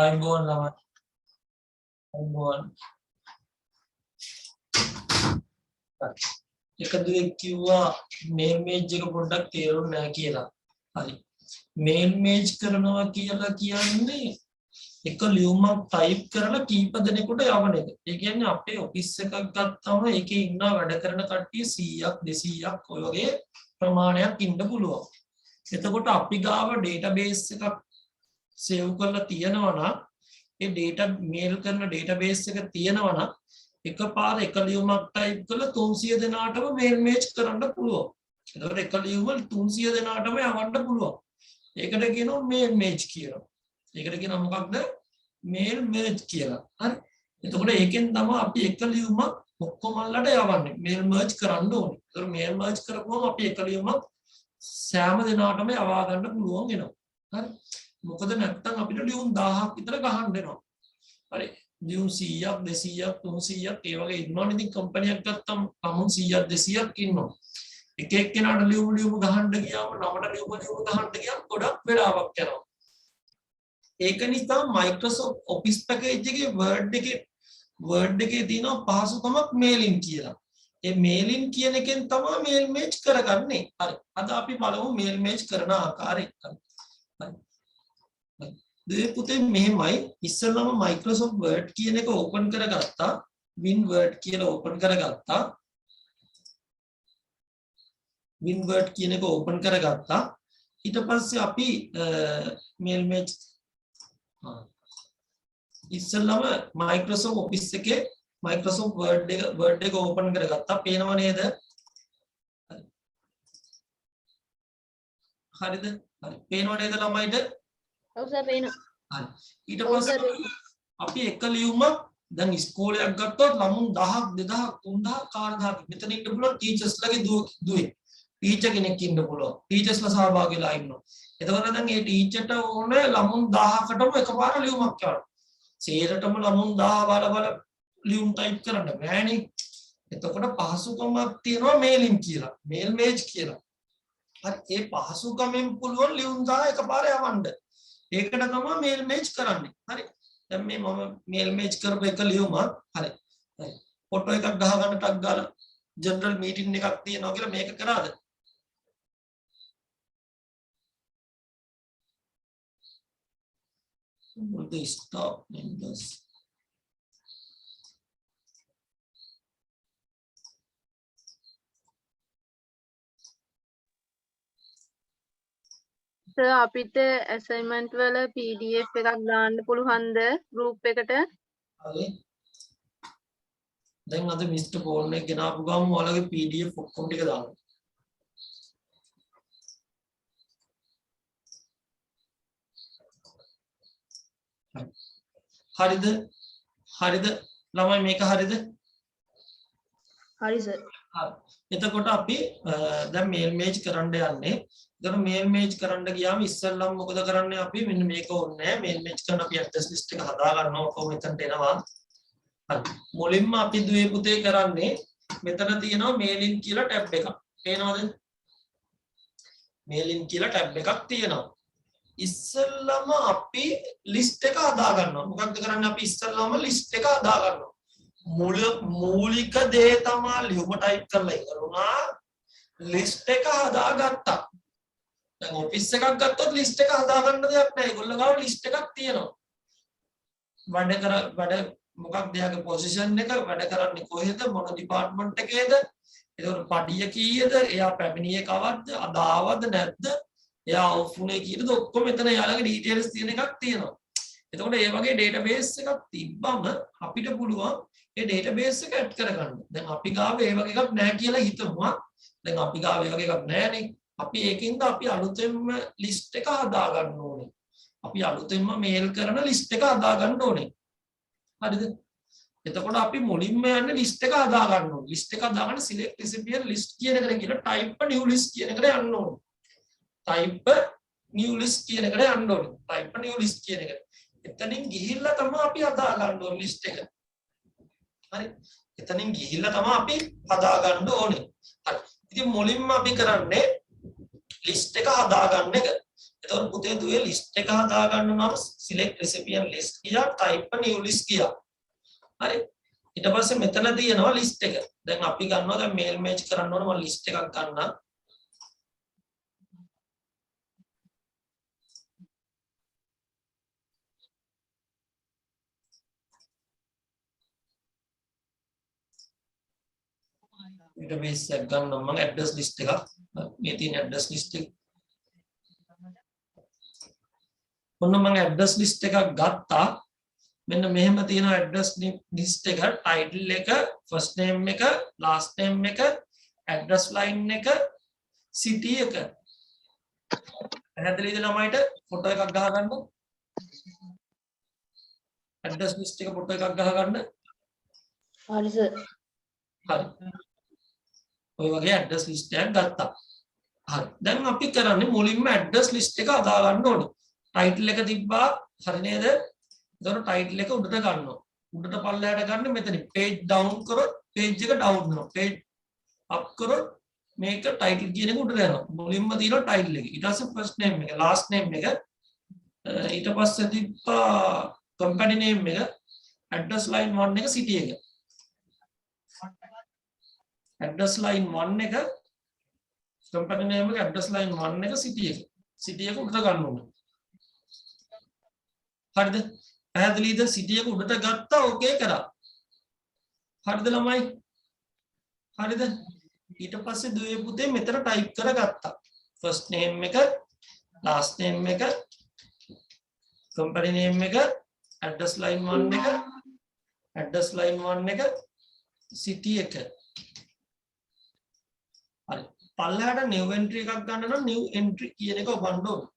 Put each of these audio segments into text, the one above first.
අයිබෝන් ළමයි අයිබෝන් එක දුවෙක් කිව්වා මේල් මේජ් එක පොඩ්ඩක් තේරුම් නැහැ කියලා. හරි. මේල් මේජ් කරනවා කියලා කියන්නේ එක ලියුමක් ටයිප් කරලා කීප දෙනෙකුට යවන එක. ඒ කියන්නේ අපේ ඔෆිස් එකක් ගත්තාම ඒකේ ඉන්න වැඩ කරන කට්ටිය 100ක් 200ක් ඔය වගේ ප්‍රමාණයක් ඉන්න පුළුවන්. එතකොට අපි ගාව ඩේටාබේස් එකක් සේව් කරලා තියෙනවා නම් ඒ ඩේටා මේල් කරන ඩේටාබේස් එක තියෙනවා නම් එකපාර එක ලියුමක් ටයිප් කරලා 300 දෙනාටම මේල් මේජ් කරන්න පුළුවන්. එතකොට එක ලියුම 300 දෙනාටම යවන්න පුළුවන්. ඒකට කියනවා මේල් මේජ් කියලා. ඒකට කියනවා මොකක්ද? මේල් මේජ් කියලා. හරි. එතකොට ඒකෙන් තමයි අපි එක ලියුමක් ඔක්කොමල්ලට යවන්නේ. මේල් මර්ජ් කරන්න ඕනේ. ඒතකොට මේල් මර්ජ් කරපුවම අපි එක ලියුමක් සෑම දෙනාටම යවා ගන්න පුළුවන් වෙනවා. හරි. මොකද නැත්තම් අපිට ලියුම් 1000ක් විතර ගහන්න වෙනවා. හරි. ලියුම් 100ක් 200ක් 300ක් ඒ වගේ ඉන්නවනේ. ඉතින් කම්පැනියක් ගත්තම අමුන් 100ක් 200ක් ඉන්නවා. එක එක්කෙනාට ලියුම් ගහන්න ගියාම නමට ලියුම් ගහන්න ගියාම ගොඩක් වෙලාවක් යනවා. ඒක නිසා Microsoft Office package එකේ Word එකේ තියෙන පහසුකමක් මේලින් කියලා. ඒ මේලින් කියන එකෙන් තමයි මේල් මේජ් කරගන්නේ. හරි. අද අපි බලමු මේල් මේජ් කරන ආකාරය. හරි. මේ පුතේ මෙහෙමයි ඉස්සෙල්ලාම Microsoft Word කියන එක ඕපන් කරගත්තා. WinWord කියලා ඕපන් කරගත්තා. WinWord කියන එක ඕපන් කරගත්තා. ඊට පස්සේ අපි මේල් මේජ් ඉස්සෙල්ලාම Microsoft Office එකේ Microsoft Word එක ඕපන් කරගත්තා. පේනව නේද? හරිද? හරි. පේනව නේද ළමයිට? ඔව් සර් පේනවා. හරි. ඊට පස්සේ අපි එක ලියුමක් දැන් ඉස්කෝලයක් ගත්තොත් ළමුන් 1000ක් 2000ක් 3000ක් 4000ක් මෙතන ඉන්න පුළුවන් ටීචර්ස්ලාගේ දුවේ. ටීචර් කෙනෙක් ඉන්න පුළුවන්. ටීචර්ස්ලා සහභාගීලා ඉන්නවා. එතකොට දැන් මේ ටීචර්ට ඕනේ ළමුන් 1000කටම එකපාර ලියුමක් යවන්න. 100ටම ළමුන් 1000 බල ලියුම් ටයිප් කරන්න බෑනේ. එතකොට පහසුකමක් තියෙනවා මේලින් කියලා. මේල් මේජ් කියලා. හරි. ඒ පහසුකමෙන් පුළුවන් ලියුම් 1000 එකපාර යවන්න. ඒකට තමයි මේල් මේජ් කරන්නේ. හරි. දැන් මේ මම මේල් මේජ් කරපු එක ලියුමක්. හරි. ෆොටෝ එකක් ගහ ගන්න ටක් ගාලා ජෙනරල් මීටින් එකක් තියෙනවා කියලා මේක කරාද? the stop numbers සර් අපිට assignment වල PDF එකක් දාන්න පුළුවන්ද group එකට? හරි. දැන් අද මිස්ටර් පෝල් එක ගෙනාපු ගමන් ඔයාලගේ PDF ඔක්කොම ටික දාන්න. හරිද? හරිද? ළමයි මේක හරිද? හරි සර්. හරි. එතකොට අපි දැන් මේල් මේජ් කරන්න යන්නේ. එතකොට මේල් මේජ් කරන්න ගියාම ඉස්සෙල්ලම මොකද කරන්නේ අපි මෙන්න මේක ඕනේ නැහැ. මේල් මේජ් කරන අපි ඇඩ්‍රස් ලිස්ට් එක හදා ගන්නවා. ඔක්කොම මෙතනට එනවා. හරි. මුලින්ම අපි දුවේ පුතේ කරන්නේ මෙතන තියෙනවා මේලින් කියලා ටැබ් එකක්. පේනවද? මේලින් කියලා ටැබ් එකක් තියෙනවා. ඉස්සෙල්ලම අපි ලිස්ට් එක හදා ගන්නවා. මොකක්ද කරන්නේ අපි ඉස්සෙල්ලම ලිස්ට් එක හදා ගන්නවා. මූලික දේ තමයි ලියුම ටයිප් කරලා ඉවර වුණා. ලිස්ට් එක හදාගත්තා. දැන් ඔෆිස් එකක් ගත්තොත් ලිස්ට් එක හදා ගන්න දෙයක් නැහැ. ඒගොල්ලෝ ගාව ලිස්ට් එකක් තියෙනවා. වැඩ මොකක්ද එයාගේ පොසිෂන් එක, වැඩ කරන්නේ කොහෙද, මොන ඩිපාර්ට්මන්ට් එකේද, ඒතකොට පඩිය කීයද, එයා පැමිණියේ කවද්ද, අද ආවද නැද්ද, එයා ඔෆ් වුණේ කීයද, ඔක්කොම මෙතන එයාලගේ ඩීටේල්ස් තියෙන එකක් තියෙනවා. එතකොට මේ වගේ ඩේටාබේස් එකක් තිබ්බම අපිට පුළුවන් ඒ ඩේටාබේස් එක ඇඩ් කරගන්න. දැන් අපි ගාව ඒ වගේ එකක් නැහැ කියලා හිතමුවා. දැන් අපි ගාව ඒ වගේ එකක් නැහැනේ. අපි ඒකින්ද අපි අලුතෙන්ම ලිස්ට් එක හදා ගන්න ඕනේ. අපි අලුතෙන්ම මේල් කරන ලිස්ට් එක හදා ගන්න ඕනේ. හරිද? එතකොට අපි මුලින්ම යන්නේ ලිස්ට් එක හදා ගන්න ඕනේ. ලිස්ට් එක හදාගන්න select recipient list කියන එකට ගිහලා type new list කියන එකට යන්න ඕනේ. type new list කියන එකට යන්න ඕනේ. type new list කියන එකට. එතනින් ගිහිල්ලා තමයි අපි හදා ගන්න ඕනේ ලිස්ට් එක. හරි. එතනින් ගිහිල්ලා තමයි අපි හදා ගන්න ඕනේ. හරි. ඉතින් මුලින්ම අපි කරන්නේ ලිස්ට් එක හදා ගන්න එක. එතකොට පුතේ දුවේ ලිස්ට් එක හදා ගන්න නම් select recipient list ගියා type a new list ගියා. හරි. ඊට පස්සේ මෙතන තියෙනවා list එක. දැන් අපි ගන්නවා දැන් mail match කරන්න ඕන මම list එකක් ගන්නම්. database එක ගන්නම් මම address list එකක්. මේ තියෙන address list එක. ඔන්න මම address list එකක් ගත්තා. මෙන්න මෙහෙම තියෙන address list එක title එක first name එක last name එක address line එක city එක. පැහැදිලිද ළමයිට? ෆොටෝ එකක් ගහ ගන්න. address list එක ෆොටෝ එකක් ගහ ගන්න. හරි සර්. හරි. ඔය වගේ address list එකක් ගත්තා. හරි. දැන් අපි කරන්නේ මුලින්ම address list එක හදා ගන්න ඕනේ. title එක තිබ්බා හරි නේද? එතකොට title එක උඩට ගන්නවා. උඩට පල්ලෙහාට ගන්න මෙතන page down කරොත් page එක down වෙනවා. page up කරොත් මේක title කියන එක උඩට යනවා. මුලින්ම තියෙනවා title එක. ඊට පස්සේ first name එක, last name එක, ඊට පස්සේ තිබ්බා company name එක, address line 1 එක, city එක. address line 1 එක, company name එක, address line 1 එක, city එක. city එක උඩට ගන්න ඕනේ. හරිද? පැහැදිලිද? city එක උඩට ගත්තා ඕකේ කරා. හරිද ළමයි? හරිද? ඊට පස්සේ දුවේ පුතේ මෙතන type කරගත්තා. first name එක, last name එක, company name එක, address line 1 එක, address line 1 එක, city එක. හරි. පල්ලෙහාට new entry එකක් ගන්න නම් new entry කියන එක ඔබන්න ඕනේ.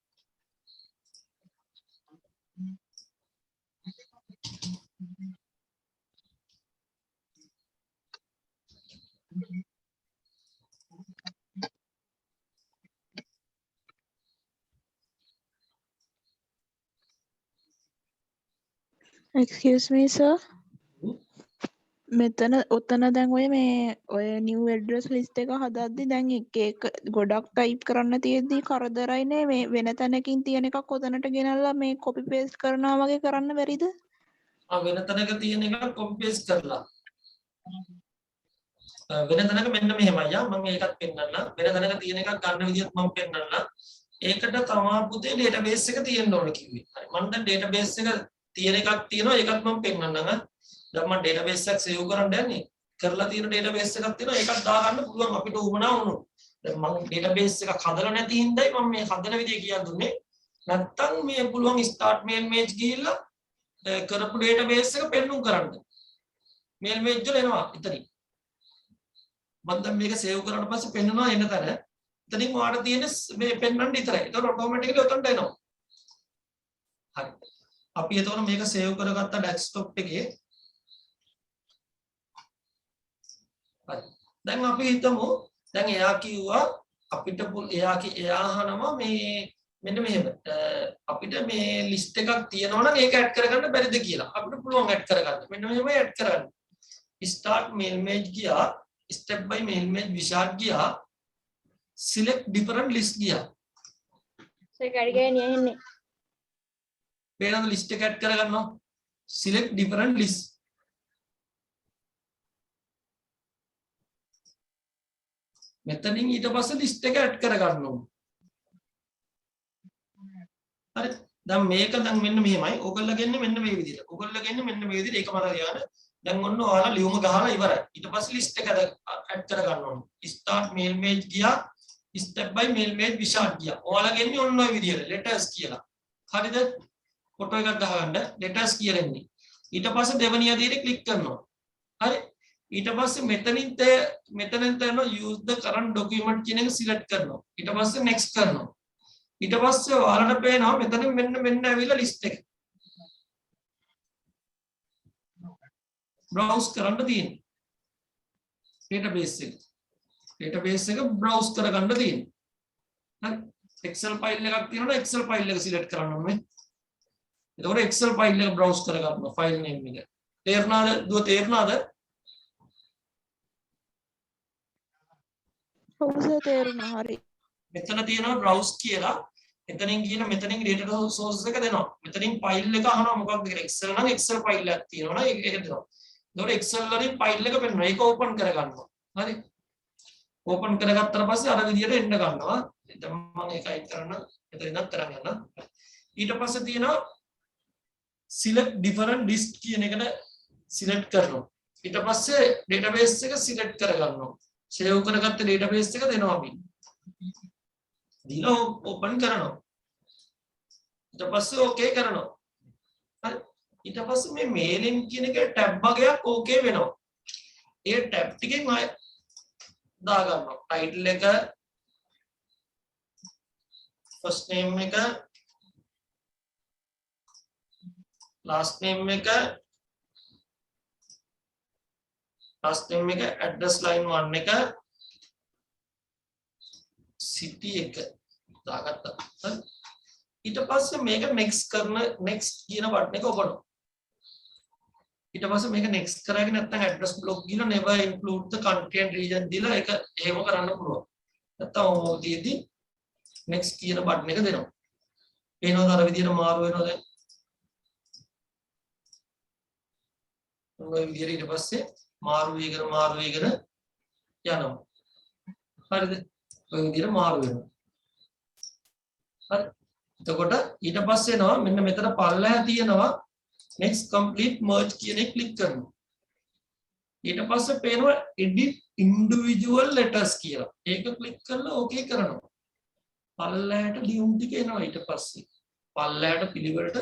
Excuse me sir. මෙතන ඔතන දැන් ඔය new address list එක හදද්දි දැන් එක ගොඩක් type කරන්න තියෙද්දි කරදරයිනේ මේ වෙන තැනකින් තියෙන එකක් ඔතනට ගෙනල්ලා මේ copy paste කරනවා වගේ කරන්න බැරිද? වෙන තැනක තියෙන එක copy paste කරලා වෙන තැනක මෙන්න මෙහෙමයි මම ඒකත් පෙන්නන්නම්. වෙන තැනක තියෙන එකක් ගන්න විදිහත් මම පෙන්නන්නම්. ඒකට තමයි පුතේ database එක තියෙන්න ඕන කිව්වේ. හරි. මම දැන් database එක තියෙන එකක් තියෙනවා ඒකත් මම පෙන්නන්නම්. දැන් මම database එකක් save කරන්න යන්නේ. කරලා තියෙන database එකක් තියෙනවා ඒකත් දාගන්න පුළුවන් අපිට උවමනා වුණොත්. දැන් මම database එකක් හදලා නැති හින්දායි මම මේ හදන විදිය කියන්න දුන්නේ. නැත්තම් මේ පුළුවන් start mail match ගිහිල්ලා කරපු database එක පෙන්නුම් කරන්න. mail match වල එනවා එතනින්. මම දැන් මේක save කරාට පස්සේ පෙන්නනවා එන තැන. එතනින් ඔයාලට තියෙන මේ පෙන්වන්න විතරයි. ඒක ඔටෝමැටිකලි උතන්ට එනවා. හරි. අපි එතකොට මේක save කරගත්ත desktop එකේ. හරි. දැන් අපි හිතමු දැන් එයා කිව්වා අපිට එයා අහනවා මේ මෙන්න මෙහෙම අපිට මේ list එකක් තියෙනවා නම් ඒක add කරගන්න බැරිද කියලා. අපිට පුළුවන් add කරගන්න. මෙන්න මෙහෙමයි add කරන්න. start mail match ගියා step by mail match විශාල ගියා select different list ගියා. සර් කඩිගේ නියන්නේ. වෙනද list එක add කරගන්නවා. select different list. මෙතනින් ඊට පස්සේ list එක add කරගන්න ඕනේ. හරි. දැන් මේක දැන් මෙන්න මෙහෙමයි. ඕගොල්ලෝ ගන්නේ මෙන්න මේ විදිහට. ඕගොල්ලෝ ගන්නේ මෙන්න මේ විදිහට ඒක මතක තියාගන්න. දැන් ඔන්න ඔයාලා ලියුම ගහලා ඉවරයි. ඊට පස්සේ list එක add කරගන්න ඕනේ. start mail match ගියා step by mail match විශාල ගියා. ඔයාලා ගන්නේ ඔන්න ඔය විදිහට letters කියලා. හරිද? ෆොටෝ එකක් ගහගන්න letters කියලා එන්නේ. ඊට පස්සේ දෙවෙනි අදියේදී ක්ලික් කරනවා. හරි. ඊට පස්සේ මෙතනින් තන use the current document කියන එක select කරනවා. ඊට පස්සේ next කරනවා. ඊට පස්සේ ඔයාලට පේනවා මෙතනින් මෙන්න ඇවිල්ලා list එක. browse කරන්න තියෙන්නේ. database එක browse කරගන්න තියෙන්නේ. හරි. excel file එකක් තියෙනවා excel file එක select කරන්න ඕනේ. එතකොට excel file එක browse කරගන්නවා file name එක. තේරුණාද? ඔව් සර් තේරුණා. හරි. මෙතන තියෙනවා browse කියලා. එතනින් ගිහලා මෙතනින් data sources එක දෙනවා. මෙතනින් file එක අහනවා මොකක්ද කියලා. Excel නම් Excel file එකක් තියෙනවා නේද? ඒක දෙනවා. එතකොට Excel වලින් file එක පෙන්නනවා. ඒක open කරගන්නවා. හරි. open කරගත්තට පස්සේ අර විදියට එන්න ගන්නවා. දැන් මම ඒකයි කරන්න. එතනින්වත් තරම් යනවා. ඊට පස්සේ තියෙනවා select different disk කියන එකට select කරනවා. ඊට පස්සේ database එක select කරගන්නවා. save කරගත්ත database එක දෙනවා අපි. දීලා open කරනවා. ඊට පස්සේ okay කරනවා. හරි. ඊට පස්සේ මේ mailing කියන එකේ tab වගේක් okay වෙනවා. ඒ tab ටිකෙන් ආය දා ගන්නවා. title එක first name එක last name එක address line 1 එක city එක දාගත්තා. හරි. ඊට පස්සේ මේක next කියන බටන් එක ඔබනවා. ඊට පස්සේ මේක next කරගෙන නැත්නම් address block ගිහලා never include the country and region දීලා ඒක එහෙම කරන්න පුළුවන්. නැත්නම් ඕකෙදී next කියන බටන් එක දෙනවා. එනවාද අර විදියට මාරු වෙනවා දැන්. ඔය විදියට ඊට පස්සේ මාරු වේගන යනවා. හරිද? ඔය විදියට මාරු වෙනවා. හරි. එතකොට ඊට පස්සේ එනවා මෙන්න මෙතන පල්ලෙහා තියෙනවා next complete merge කියන එක ක්ලික් කරනවා. ඊට පස්සේ පේනවා edit individual letters කියලා. ඒක ක්ලික් කරලා okay කරනවා. පල්ලෙහාට ලියුම් ටික එනවා ඊට පස්සේ. පල්ලෙහාට පිළිවෙලට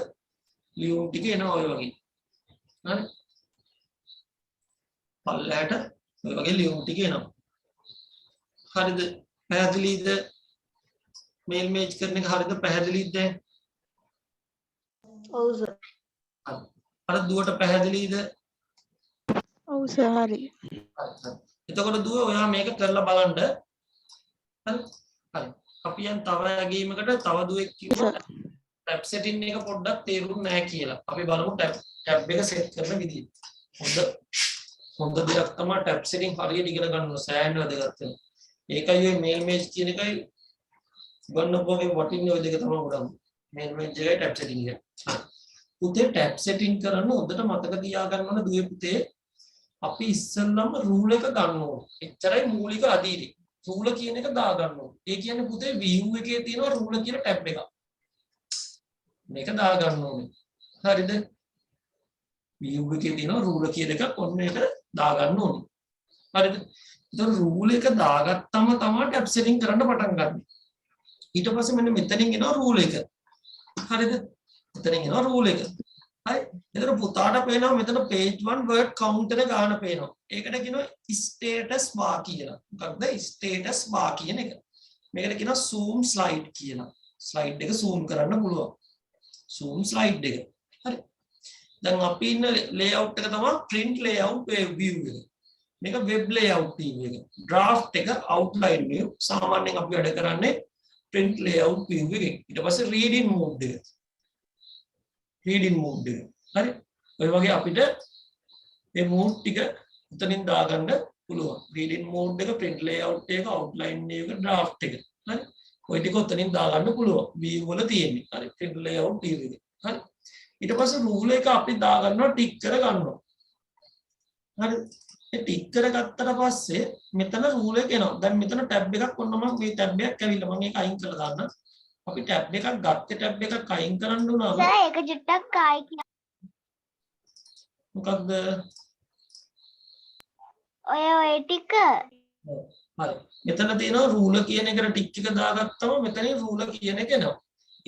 ලියුම් ටික එනවා ඔය වගේ. හරි. පල්ලෙහාට ඔය වගේ ලියුම් ටික එනවා. හරිද? පැහැදිලිද? මේල් මේජ් කරන එක හරිද? පැහැදිලිද? ඔව් සර්. අර දුවට පැහැදිලිද? ඔව් සර් හරි. එතකොට දුව ඔයා මේක කරලා බලන්න. හරි. හරි. අපි යන් තව යගීමකට තව දුවෙක් කිව්වා ටැබ් සෙටින් එක පොඩ්ඩක් තේරුම් නැහැ කියලා. අපි බලමු ටැබ් එක සෙට් කරන විදිහ. හොඳ දෙයක් තමයි ටැබ් සෙටින් හරියට ඉගෙන ගන්න ඕන සෑහෙන වැදගත් වෙනවා. ඒකයි ඔය මේල් මේජ් කියන එකයි ගන්නකොගේ වටින්නේ ඔය දෙක තමයි ගොඩක්. මේල් මේජ් එකයි ටැබ් සෙටින් එක. පුතේ ටැබ් සෙටින් කරන්න හොඳට මතක තියාගන්න ඕන දුවේ පුතේ අපි ඉස්සෙල්ලම රූල් එක ගන්න ඕන. එච්චරයි මූලික අදීරි. රූල කියන එක දා ගන්න ඕන. ඒ කියන්නේ පුතේ view එකේ තියෙනවා රූල කියන ටැබ් එක. මේක දා ගන්න ඕනේ. හරිද? view එකේ තියෙනවා රූල කියන එක ඔන්න ඒක දා ගන්න ඕනේ. හරිද? ඒතර රූල් එක දාගත්තම තමයි ටැබ් සෙටින් කරන්න පටන් ගන්න. ඊට පස්සේ මෙන්න මෙතනින් එනවා රූල් එක. හරිද? මෙතනින් එනවා රූල් එක. හරි. එතන පුතාට පේනවා මෙතන page 1 word count එක ගන්න පේනවා. ඒකට කියනවා status bar කියලා. මොකක්ද status bar කියන එක? මේකට කියනවා zoom slide කියලා. slide එක zoom කරන්න පුළුවන්. zoom slide එක. හරි. දැන් අපි ඉන්න layout එක තමයි print layout view එක. මේක web layout view එක. draft එක outline view. සාමාන්‍යයෙන් අපි වැඩ කරන්නේ print layout view එකෙන්. ඊට පස්සේ reading mode එක. reading mode එක. හරි. ඔය වගේ අපිට මේ mode ටික උතනින් දාගන්න පුළුවන්. reading mode එක, print layout එක, outline එක, draft එක. හරි. ඔය ටික උතනින් දාගන්න පුළුවන්. view වල තියෙන්නේ. හරි. print layout view එක. හරි. ඊට පස්සේ rule එක අපි දාගන්නවා ටික් කර ගන්නවා. හරි. ඒ ටික් කරගත්තට පස්සේ මෙතන rule එක එනවා. දැන් මෙතන tab එකක් ඔන්න මම මේ tab එකක් ඇවිල්ලා මම ඒක අයින් කරලා දාන්න. අපි tab එකක් ගත්තේ tab එකක් අයින් කරන්න උනාම සර් ඒක චුට්ටක් ආයි කියන්න. මොකක්ද? ඔය ටික හරි. මෙතන තියෙනවා rule කියන එකට ටික් එක දාගත්තම මෙතනින් rule කියන එක එනවා.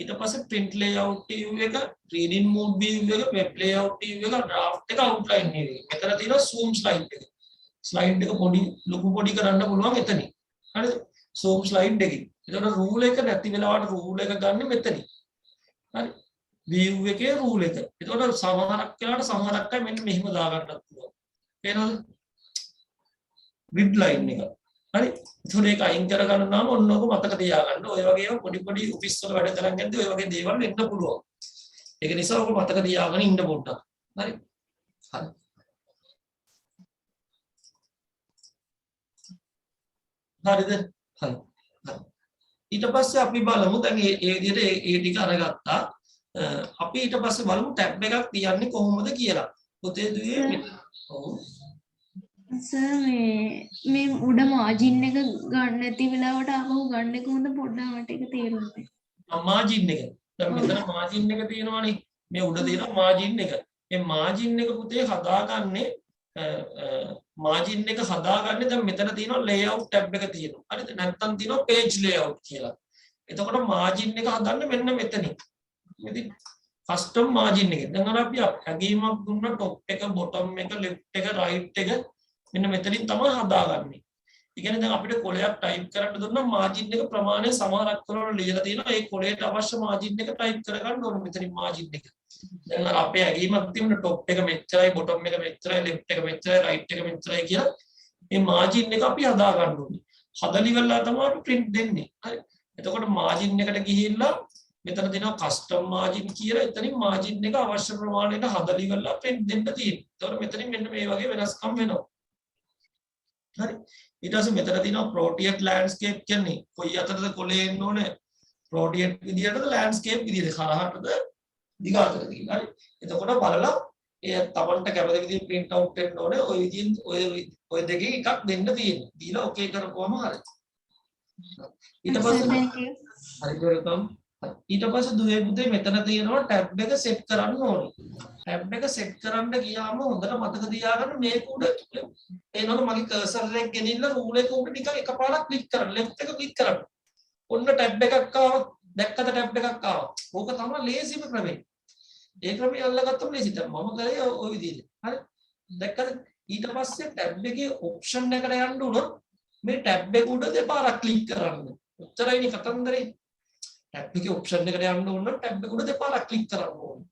ඊට පස්සේ print layout view එක, reading mode view එක, web layout view එක, draft එක, outline view එක. මෙතන තියෙනවා zoom slide එක. slide එක පොඩි ලොකු පොඩි කරන්න පුළුවන් එතනින්. හරිද? zoom slide එකකින්. එතකොට rule එක නැති වෙලාවට rule එක ගන්න මෙතනින්. හරි. view එකේ rule එක. එතකොට සමහරක් වෙලාවට සමහරක් අය මෙන්න මෙහෙම දා ගන්නත් පුළුවන්. පේනවද? grid line එක. හරි. එතකොට ඒක අයින් කර ගන්නාම ඔන්න ඔක මතක තියාගන්න. ඔය වගේම පොඩි පොඩි ඔෆිස් වල වැඩ කරන් යද්දී ඔය වගේ දේවල් වෙන්න පුළුවන්. ඒක නිසා ඔක මතක තියාගෙන ඉන්න පොඩ්ඩක්. හරි. හරි. හරිද? හරි. හරි. ඊට පස්සේ අපි බලමු දැන් ඒ විදිහට ඒ ටික අරගත්තා. අපි ඊට පස්සේ බලමු ටැබ් එකක් තියන්නේ කොහොමද කියලා. පුතේ දුවේ මෙතන. ඔව්. සර් මේ උඩ මාජින් එක ගන්න නැති වෙලාවට ආපහු ගන්න කොහොමද පොඩ්ඩක් මට ඒක තේරුන්නේ. මාජින් එක. දැන් මෙතන මාජින් එක තියෙනවානේ. මේ උඩ තියෙන මාජින් එක. මේ මාජින් එක පුතේ හදාගන්නේ මාජින් එක හදාගන්නේ දැන් මෙතන තියෙනවා ලේඅවුට් ටැබ් එක තියෙනවා. හරිද? නැත්නම් තියෙනවා පේජ් ලේඅවුට් කියලා. එතකොට මාජින් එක හදන්න මෙන්න මෙතනින්. ඉතින් කස්ටම් මාජින් එක. දැන් අපි ඇගීමක් දුන්න টොප් එක, බොටම් එක, ලෙෆ්ට් එක, රයිට් එක මෙන්න මෙතනින් තමයි හදාගන්නේ. ඒ කියන්නේ දැන් අපිට කොලයක් ටයිප් කරන්න දුන්නා මාජින් එක ප්‍රමාණය සමහරක් කරලා ලියලා තියෙනවා. ඒ කොලයට අවශ්‍ය මාජින් එක ටයිප් කරගන්න ඕනේ මෙතනින් මාජින් එක. දැන් අපේ ඇගීමක් තිබුණ টොප් එක මෙච්චරයි, බොටම් එක මෙච්චරයි, ලෙෆ්ට් එක මෙච්චරයි, රයිට් එක මෙච්චරයි කියලා මේ මාජින් එක අපි හදා ගන්න ඕනේ. හදලා ඉවරලා තමයි අපි print දෙන්නේ. හරි. එතකොට මාජින් එකට ගිහිල්ලා මෙතන දෙනවා කස්ටම් මාජින් කියලා. එතනින් මාජින් එක අවශ්‍ය ප්‍රමාණයට හදලා ඉවරලා print දෙන්න තියෙනවා. එතකොට මෙතනින් මෙන්න මේ වගේ වෙනස්කම් වෙනවා. හරි. ඊට පස්සේ මෙතන තියෙනවා ප්‍රෝටියට් ලෑන්ඩ්ස්කේප් කියන්නේ කොයි අතරද කොලේ එන්න ඕනේ? ප්‍රෝටියට් විදියටද ලෑන්ඩ්ස්කේප් විදියට කරහටද දිගාටද කියලා. හරි. එතකොට බලලා ඒ තමන්ට කැමති විදිහට print out වෙන්න ඕනේ. ওই විදිහින් ඔය දෙකෙන් එකක් දෙන්න තියෙනවා. දීලා ඕකේ කරපුවම හරි. ඊට පස්සේ හරි වෙල්කම්. ඊට පස්සේ දුවේ පුතේ මෙතන තියෙනවා ටැබ් එක සෙට් කරන්න ඕනේ. ටැබ් එක සෙට් කරන්න ගියාම හොඳට මතක තියාගන්න මේක උඩ එනකොට මගේ කර්සර් එක ගෙනින්න රූල් එක උඩ නිකන් එකපාරක් ක්ලික් කරන්න. ලෙෆ්ට් එක ක්ලික් කරන්න. ඔන්න ටැබ් එකක් ආවා. දැක්කද ටැබ් එකක් ආවා. ඕක තමයි ලේසිම ක්‍රමය. ඒ ක්‍රමය අල්ලගත්තම ලේසියි. දැන් මම කරේ ওই විදිහට. හරි. දැක්කද? ඊට පස්සේ ටැබ් එකේ ඔප්ෂන් එකට යන්න උනොත් මේ ටැබ් එක උඩ දෙපාරක් ක්ලික් කරන්න. උත්තරයිනේ කතන්දරේ. ටැබ් එකේ ඔප්ෂන් එකට යන්න ඕන නම් ටැබ් එක උඩ දෙපාරක් ක්ලික් කරන්න ඕනේ.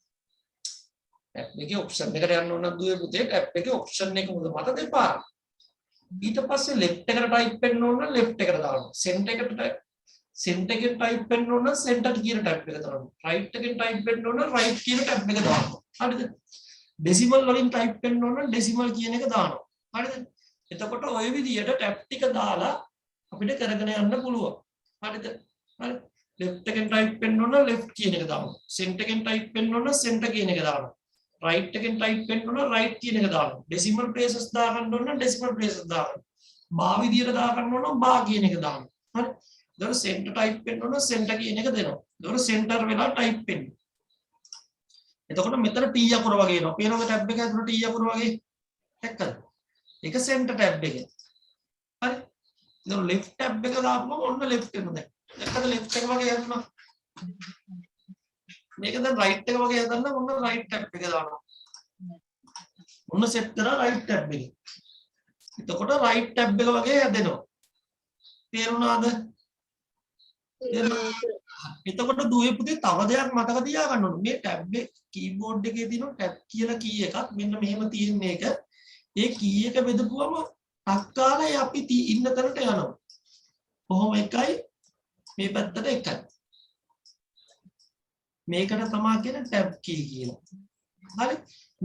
ටැබ් එකේ ඔප්ෂන් එකට යන්න ඕන නම් දුවේ පුතේ ටැබ් එකේ ඔප්ෂන් එක උඩ මත දෙපාරක්. ඊට පස්සේ ලෙෆ්ට් එකට ටයිප් වෙන්න ඕන නම් ලෙෆ්ට් එකට දානවා. සෙන්ටර් එකට සෙන්ටර් එකෙන් ටයිප් වෙන්න ඕන නම් සෙන්ටර් කියන ටැබ් එක දානවා. රයිට් එකෙන් ටයිප් වෙන්න ඕන නම් රයිට් කියන ටැබ් එක දානවා. හරිද? ඩෙසිමල් වලින් ටයිප් වෙන්න ඕන නම් ඩෙසිමල් කියන එක දානවා. හරිද? එතකොට ওই විදියට ටැබ් ටික දාලා අපිට කරගෙන යන්න පුළුවන්. හරිද? හරි. left එකෙන් type වෙන්න ඕන left කියන එක දානවා. center එකෙන් type වෙන්න ඕන center කියන එක දානවා. right එකෙන් type වෙන්න ඕන right කියන එක දානවා. decimal places දාගන්න ඕන decimal places දානවා. බා විදියට දාගන්න ඕන බා කියන එක දානවා. හරි. ඊට center type වෙන්න ඕන center කියන එක දෙනවා. ඊට center වෙලා type වෙන්න. එතකොට මෙතන T අකුර වගේ එනවා. පේනවද ටැබ් එක ඇතුළේ T අකුර වගේ? දැක්කද? ඒක center ටැබ් එකේ. හරි. ඉතින් left ටැබ් එක දාපුවම ඔන්න left එනවා දැන්. දැක්කද left එක වගේ යනවා. මේක දැන් right එක වගේ හදන්න ඔන්න right ටැබ් එක දානවා. ඔන්න set කරා right ටැබ් එක. එතකොට right ටැබ් එක වගේ හැදෙනවා. තේරුණාද? එතකොට දුවේ පුතේ තව දෙයක් මතක තියාගන්න ඕනේ. මේ ටැබ් එක කීබෝඩ් එකේ තියෙන ටැබ් කියලා කී එකක් මෙන්න මෙහෙම තියෙන එක. ඒ කී එක බෙදපුවම ටක්කාලේ අපි ඉන්න තැනට යනවා. කොහොම එකයි මේ පැත්තට එකයි. මේකට තමයි කියන ටැබ් කී කියලා. හරි.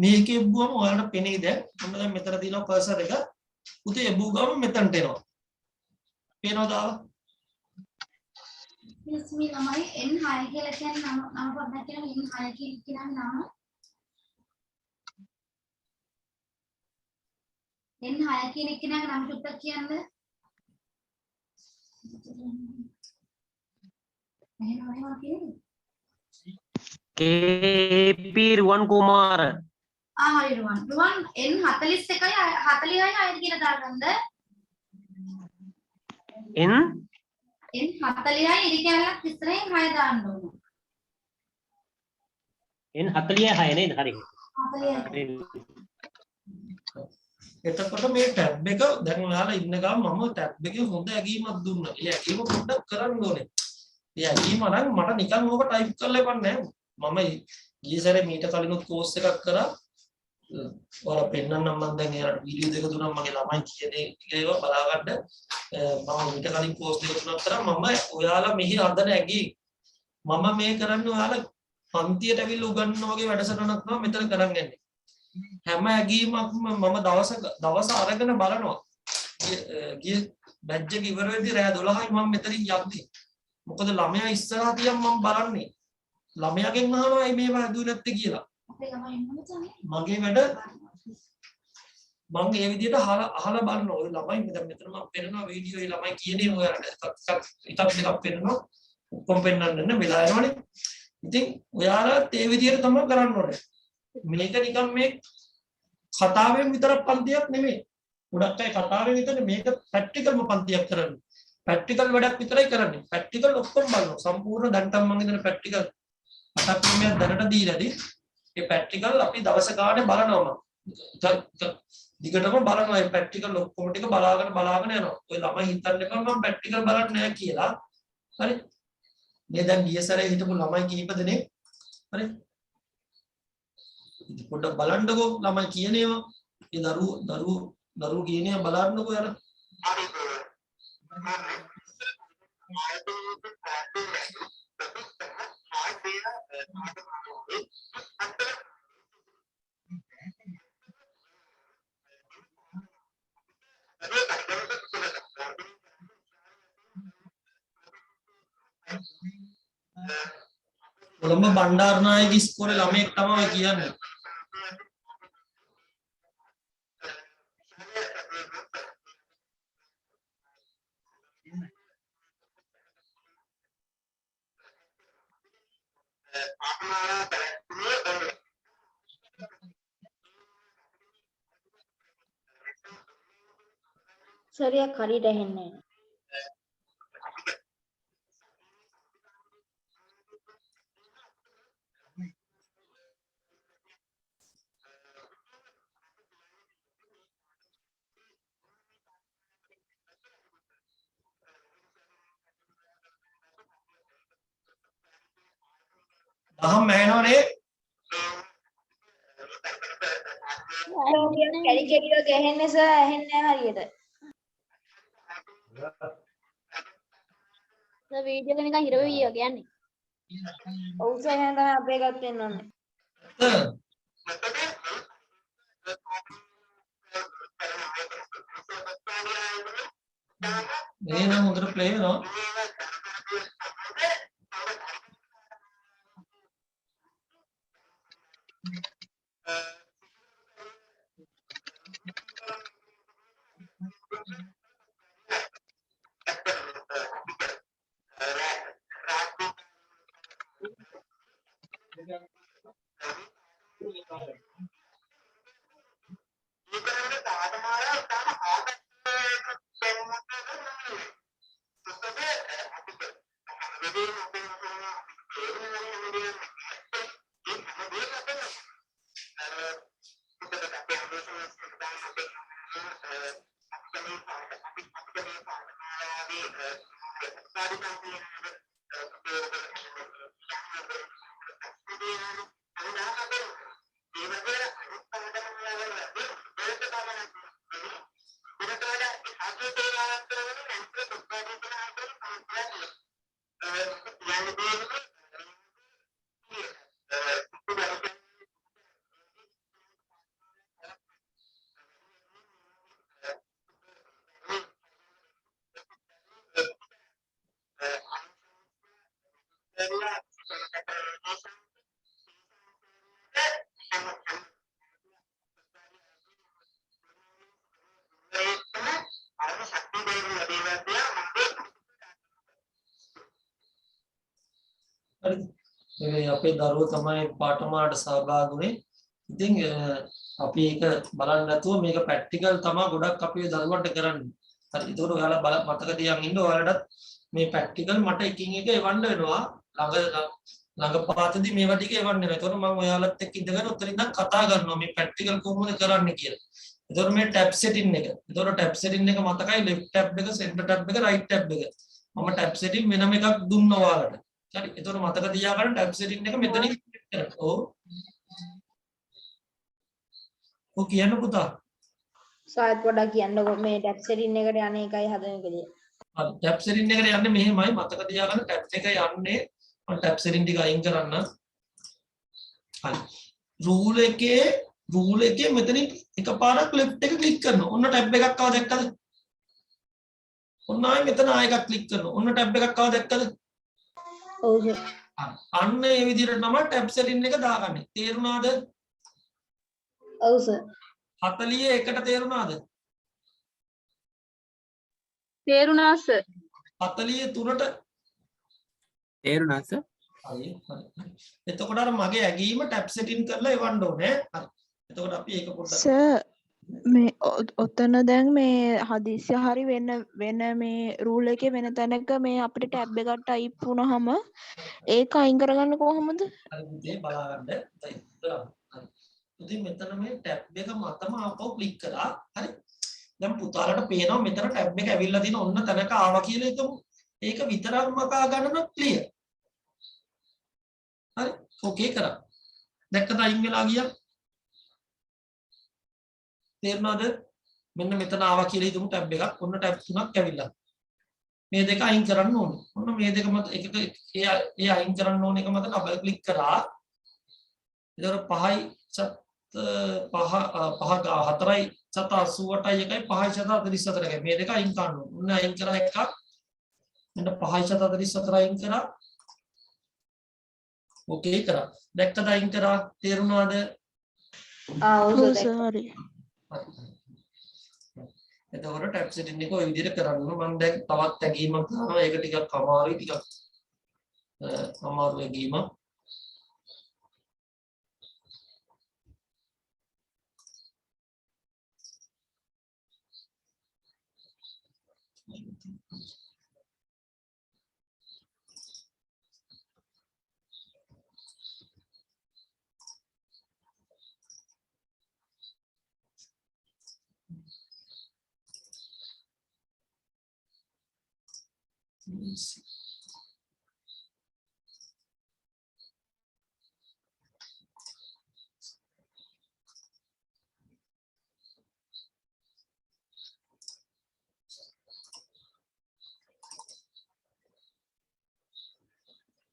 මේකේ බුවම ඔයාලට පෙනේ දැන්. ඔන්න දැන් මෙතන තියෙනවා කර්සර් එක. පුතේ බුව ගම මෙතනට එනවා. පේනවද ආවා? Yes, me lamai N6 කියලා කියන්නේ නම පොඩ්ඩක් කියනවා N6 කියන නම. N6 කියන එක නම චුට්ටක් කියන්න. එහෙම කියන්නේ. KP රුවන් කුමාර. හරි රුවන්. රුවන් N41යි 40යි 6 කියලා දාගන්නද? N40යි ඉරි කැලක් ඉස්සරහින් 6 දාන්න ඕන. N46 නේද? හරි. 40යි. එතකොට මේ ටැබ් එක දැන් ඔයාලා ඉන්න ගමන් මම ටැබ් එකේ හොඳ ඇගීමක් දුන්නා. ඒ ඇගීම පොඩ්ඩක් කරන්න ඕනේ. ඒ ඇගීම නම් මට නිකන් ඕක ටයිප් කරලා ඉවන්නේ නැහැ. මම ගිය සැරේ මීට කලිනුත් කෝස් එකක් කරා. ඔයාලා පෙන්නන්නම් මම දැන් එයාලට වීඩියෝ දෙක තුනක් මගේ ළමයි කියන ඒවා බලාගන්න. මම මීට කලින් කෝස් දෙක තුනක් කරා. මම ඔයාලා මෙහි හදන ඇගී මම මේ කරන්නේ ඔයාලා පන්තියට ඇවිල්ලා උගන්වන වගේ වැඩසටහනක් තමයි මෙතන කරන් යන්නේ. හැම ඇගීමක්ම මම දවස අරගෙන බලනවා. ගිය බැච් එක ඉවර වෙද්දී රෑ 12යි මම මෙතනින් යද්දී මොකද ළමයා ඉස්සරහා තියන් මම බලන්නේ. ළමයාගෙන් අහනවා මේ හැදුවේ නැත්තේ කියලා. අපේ ළමයි ඉන්නම තමයි. මගේ වැඩ මම ඒ විදිහට අහලා බලනවා. ඔය ළමයි දැන් මෙතන මම පෙන්නනවා වීඩියෝ ඒ ළමයි කියන්නේ ඔයාලට එකක් දෙකක් පෙන්නනවා. ඔක්කොම පෙන්නන්න වෙලා යනවනේ. ඉතින් ඔයාලා ඒ විදිහට තමයි කරන්න ඕනේ. මේක නිකන් මේ කතාවෙන් විතරක් පන්තියක් නෙමෙයි. ගොඩක් අය කතාවෙන් විතරනේ මේක ප්‍රැක්ටිකල්ම පන්තියක් කරන්නේ. ප්‍රැක්ටිකල් වැඩක් විතරයි කරන්නේ. ප්‍රැක්ටිකල් ඔක්කොම බලනවා. සම්පූර්ණ දැන්ටම මම ඉදන ප්‍රැක්ටිකල් අටක් ක්‍රමයක් දැනට දීලාදී ඒ ප්‍රැක්ටිකල් අපි දවස ගානේ බලනවා. දිගටම බලනවා. මේ ප්‍රැක්ටිකල් ඔක්කොම ටික බලාගෙන යනවා. ඔය ළමයි හිතන්න එපා මම ප්‍රැක්ටිකල් බලන්නේ නැහැ කියලා. හරි. මේ දැන් ගිය සැරේ හිටපු ළමයි කිහිප දෙනෙක් හරි. ඉතින් පොඩ්ඩක් බලන්නකෝ ළමයි කියන ඒවා. ඒ දරුවෝ කියන ඒවා බලන්නකෝ යාර. කොළඹ බණ්ඩාරනායක ඉස්කෝලේ ළමයෙක් තමයි කියන්නේ. සරියක් හරියට ඇහෙන්නේ නැහැ. දහම් ඇහෙනවනේ. කැඩි කැඩි වගේ ඇහෙන්නේ සර් ඇහෙන්නේ නැහැ හරියට. සර් වීඩියෝ එක නිකන් හිර වෙවි වගේ යන්නේ. ඔව් සර් එහෙනම් තමයි අපේ එකත් වෙන්න ඕනේ. මේ නම් හොඳට ප්ලේ වෙනවා. මේ අපේ දරුවෝ තමයි පාඨමාලාට සහභාගී වුනේ. ඉතින් අපි ඒක බලන්න නැතුව මේක ප්‍රැක්ටිකල් තමයි ගොඩක් අපේ දරුවන්ට කරන්නේ. හරි. ඒකට ඔයාලා මතක තියාගෙන ඉන්න ඔයාලටත් මේ ප්‍රැක්ටිකල් මට එකින් එක එවන්න වෙනවා. ළඟපාතදී මේවා ටික එවන්න වෙනවා. ඒතකොට මම ඔයාලත් එක්ක ඉඳගෙන උතන ඉඳන් කතා කරනවා මේ ප්‍රැක්ටිකල් කොහොමද කරන්නේ කියලා. ඒතකොට මේ ටැබ් සෙටින් එක. ඒතකොට ටැබ් සෙටින් එක මතකයි left ටැබ් එක, center ටැබ් එක, right ටැබ් එක. මම ටැබ් සෙටින් වෙනම එකක් දුන්නා ඔයාලට. හරි. ඒතකොට මතක තියාගන්න ටැබ් සෙටින් එක මෙතනින් ක්ලික් කරන්න. ඔව්. ඔව් කියන්න පුතා. සායත් පොඩ්ඩක් කියන්නකෝ මේ ටැබ් සෙටින් එකට යන්නේ එකයි හදන එකද? හරි. ටැබ් සෙටින් එකට යන්නේ මෙහෙමයි. මතක තියාගන්න ටැබ් එක යන්නේ මම ටැබ් සෙටින් ටික අයින් කරන්න. හරි. රූල් එකේ මෙතනින් එකපාරක් left එක ක්ලික් කරනවා. ඔන්න ටැබ් එකක් ආව දැක්කද? ඔන්න ආයෙ මෙතන ආයෙ එකක් ක්ලික් කරනවා. ඔන්න ටැබ් එකක් ආව දැක්කද? ඔව් සර්. අන්න ඒ විදිහට තමයි ටැබ් සෙටින් එක දාගන්නේ. තේරුණාද? ඔව් සර්. 40 එකට තේරුණාද? තේරුණා සර්. 43ට තේරුණා සර්? හරි. එතකොට අර මගේ ඇගීම ටැබ් සෙටින් කරලා එවන්න ඕනේ. හරි. එතකොට අපි ඒක පොඩ්ඩක් සර් මේ ඔතන දැන් මේ හදිස්සිය හරි වෙන මේ රූල් එකේ වෙන තැනක මේ අපිට ටැබ් එකක් ටයිප් වුණාම ඒක අයින් කරගන්න කොහොමද? හරි පුතේ බලාගන්න. හරි. ඉතින් මෙතන මේ ටැබ් එක මතම ආපහු ක්ලික් කරා. හරි. දැන් පුතාලට පේනවා මෙතන ටැබ් එක ඇවිල්ලා තියෙන ඔන්න තැනක ආවා කියලා හිතමු. ඒක විතරක් මකා ගන්න ක්ලියර්. හරි. ඕකේ කරා. දැක්කද අයින් වෙලා ගියා? තේරුණාද? මෙන්න මෙතන ආවා කියලා හිතමු ටැබ් එකක්. ඔන්න ටැබ් තුනක් ඇවිල්ලා. මේ දෙක අයින් කරන්න ඕනේ. ඔන්න මේ දෙක මත එකක ඒ අයින් කරන්න ඕන එක මත ඩබල් ක්ලික් කරා. ඊට 5යි 4යි 88යි 1යි 5යි 44යි මේ දෙක අයින් කරන්න ඕනේ. ඔන්න අයින් කරා එකක්. මෙන්න 5යි 44 අයින් කරා. ඕකේ කරා. දැක්කද අයින් කරා? තේරුණාද? ඔව් ඔව් සර්. සර් හරි. එතකොට ටැබ් සෙටින් එක ඔය විදිහට කරන්න. මම දැන් තවත් ඇගීමක් දානවා. ඒක ටිකක් අමාරුයි ටිකක් අමාරු ඇගීමක්.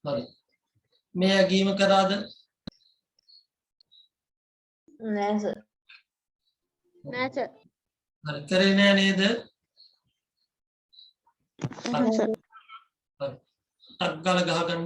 හරි. මේ ඇගීම කරාද? නෑ සර්. නෑ සර්. හරි කරේ නෑ නේද? හරි සර්. හරි. ටක් ගාලා ගහගන්න.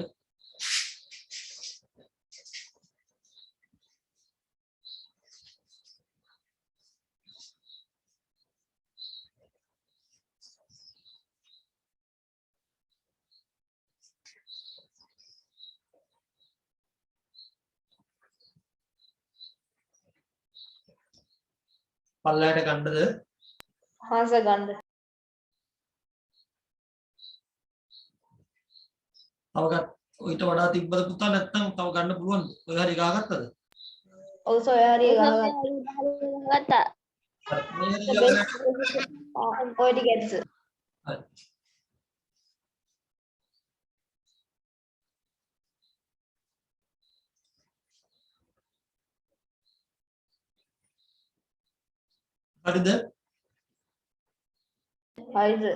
පල්ලයට ගන්නද? හා සර් ගන්න. තව ඊට වඩා තිබ්බද පුතා නැත්නම් තව ගන්න පුළුවන්ද? ඔය හරි ගහගත්තද? ඔව් සර් ඔය හරිය ගහගත්තා. ගත්තා. හරි. මේ හරි ගහගන්න. ඔය ටික ඇති සර්. හරි. හරිද? හරි සර්.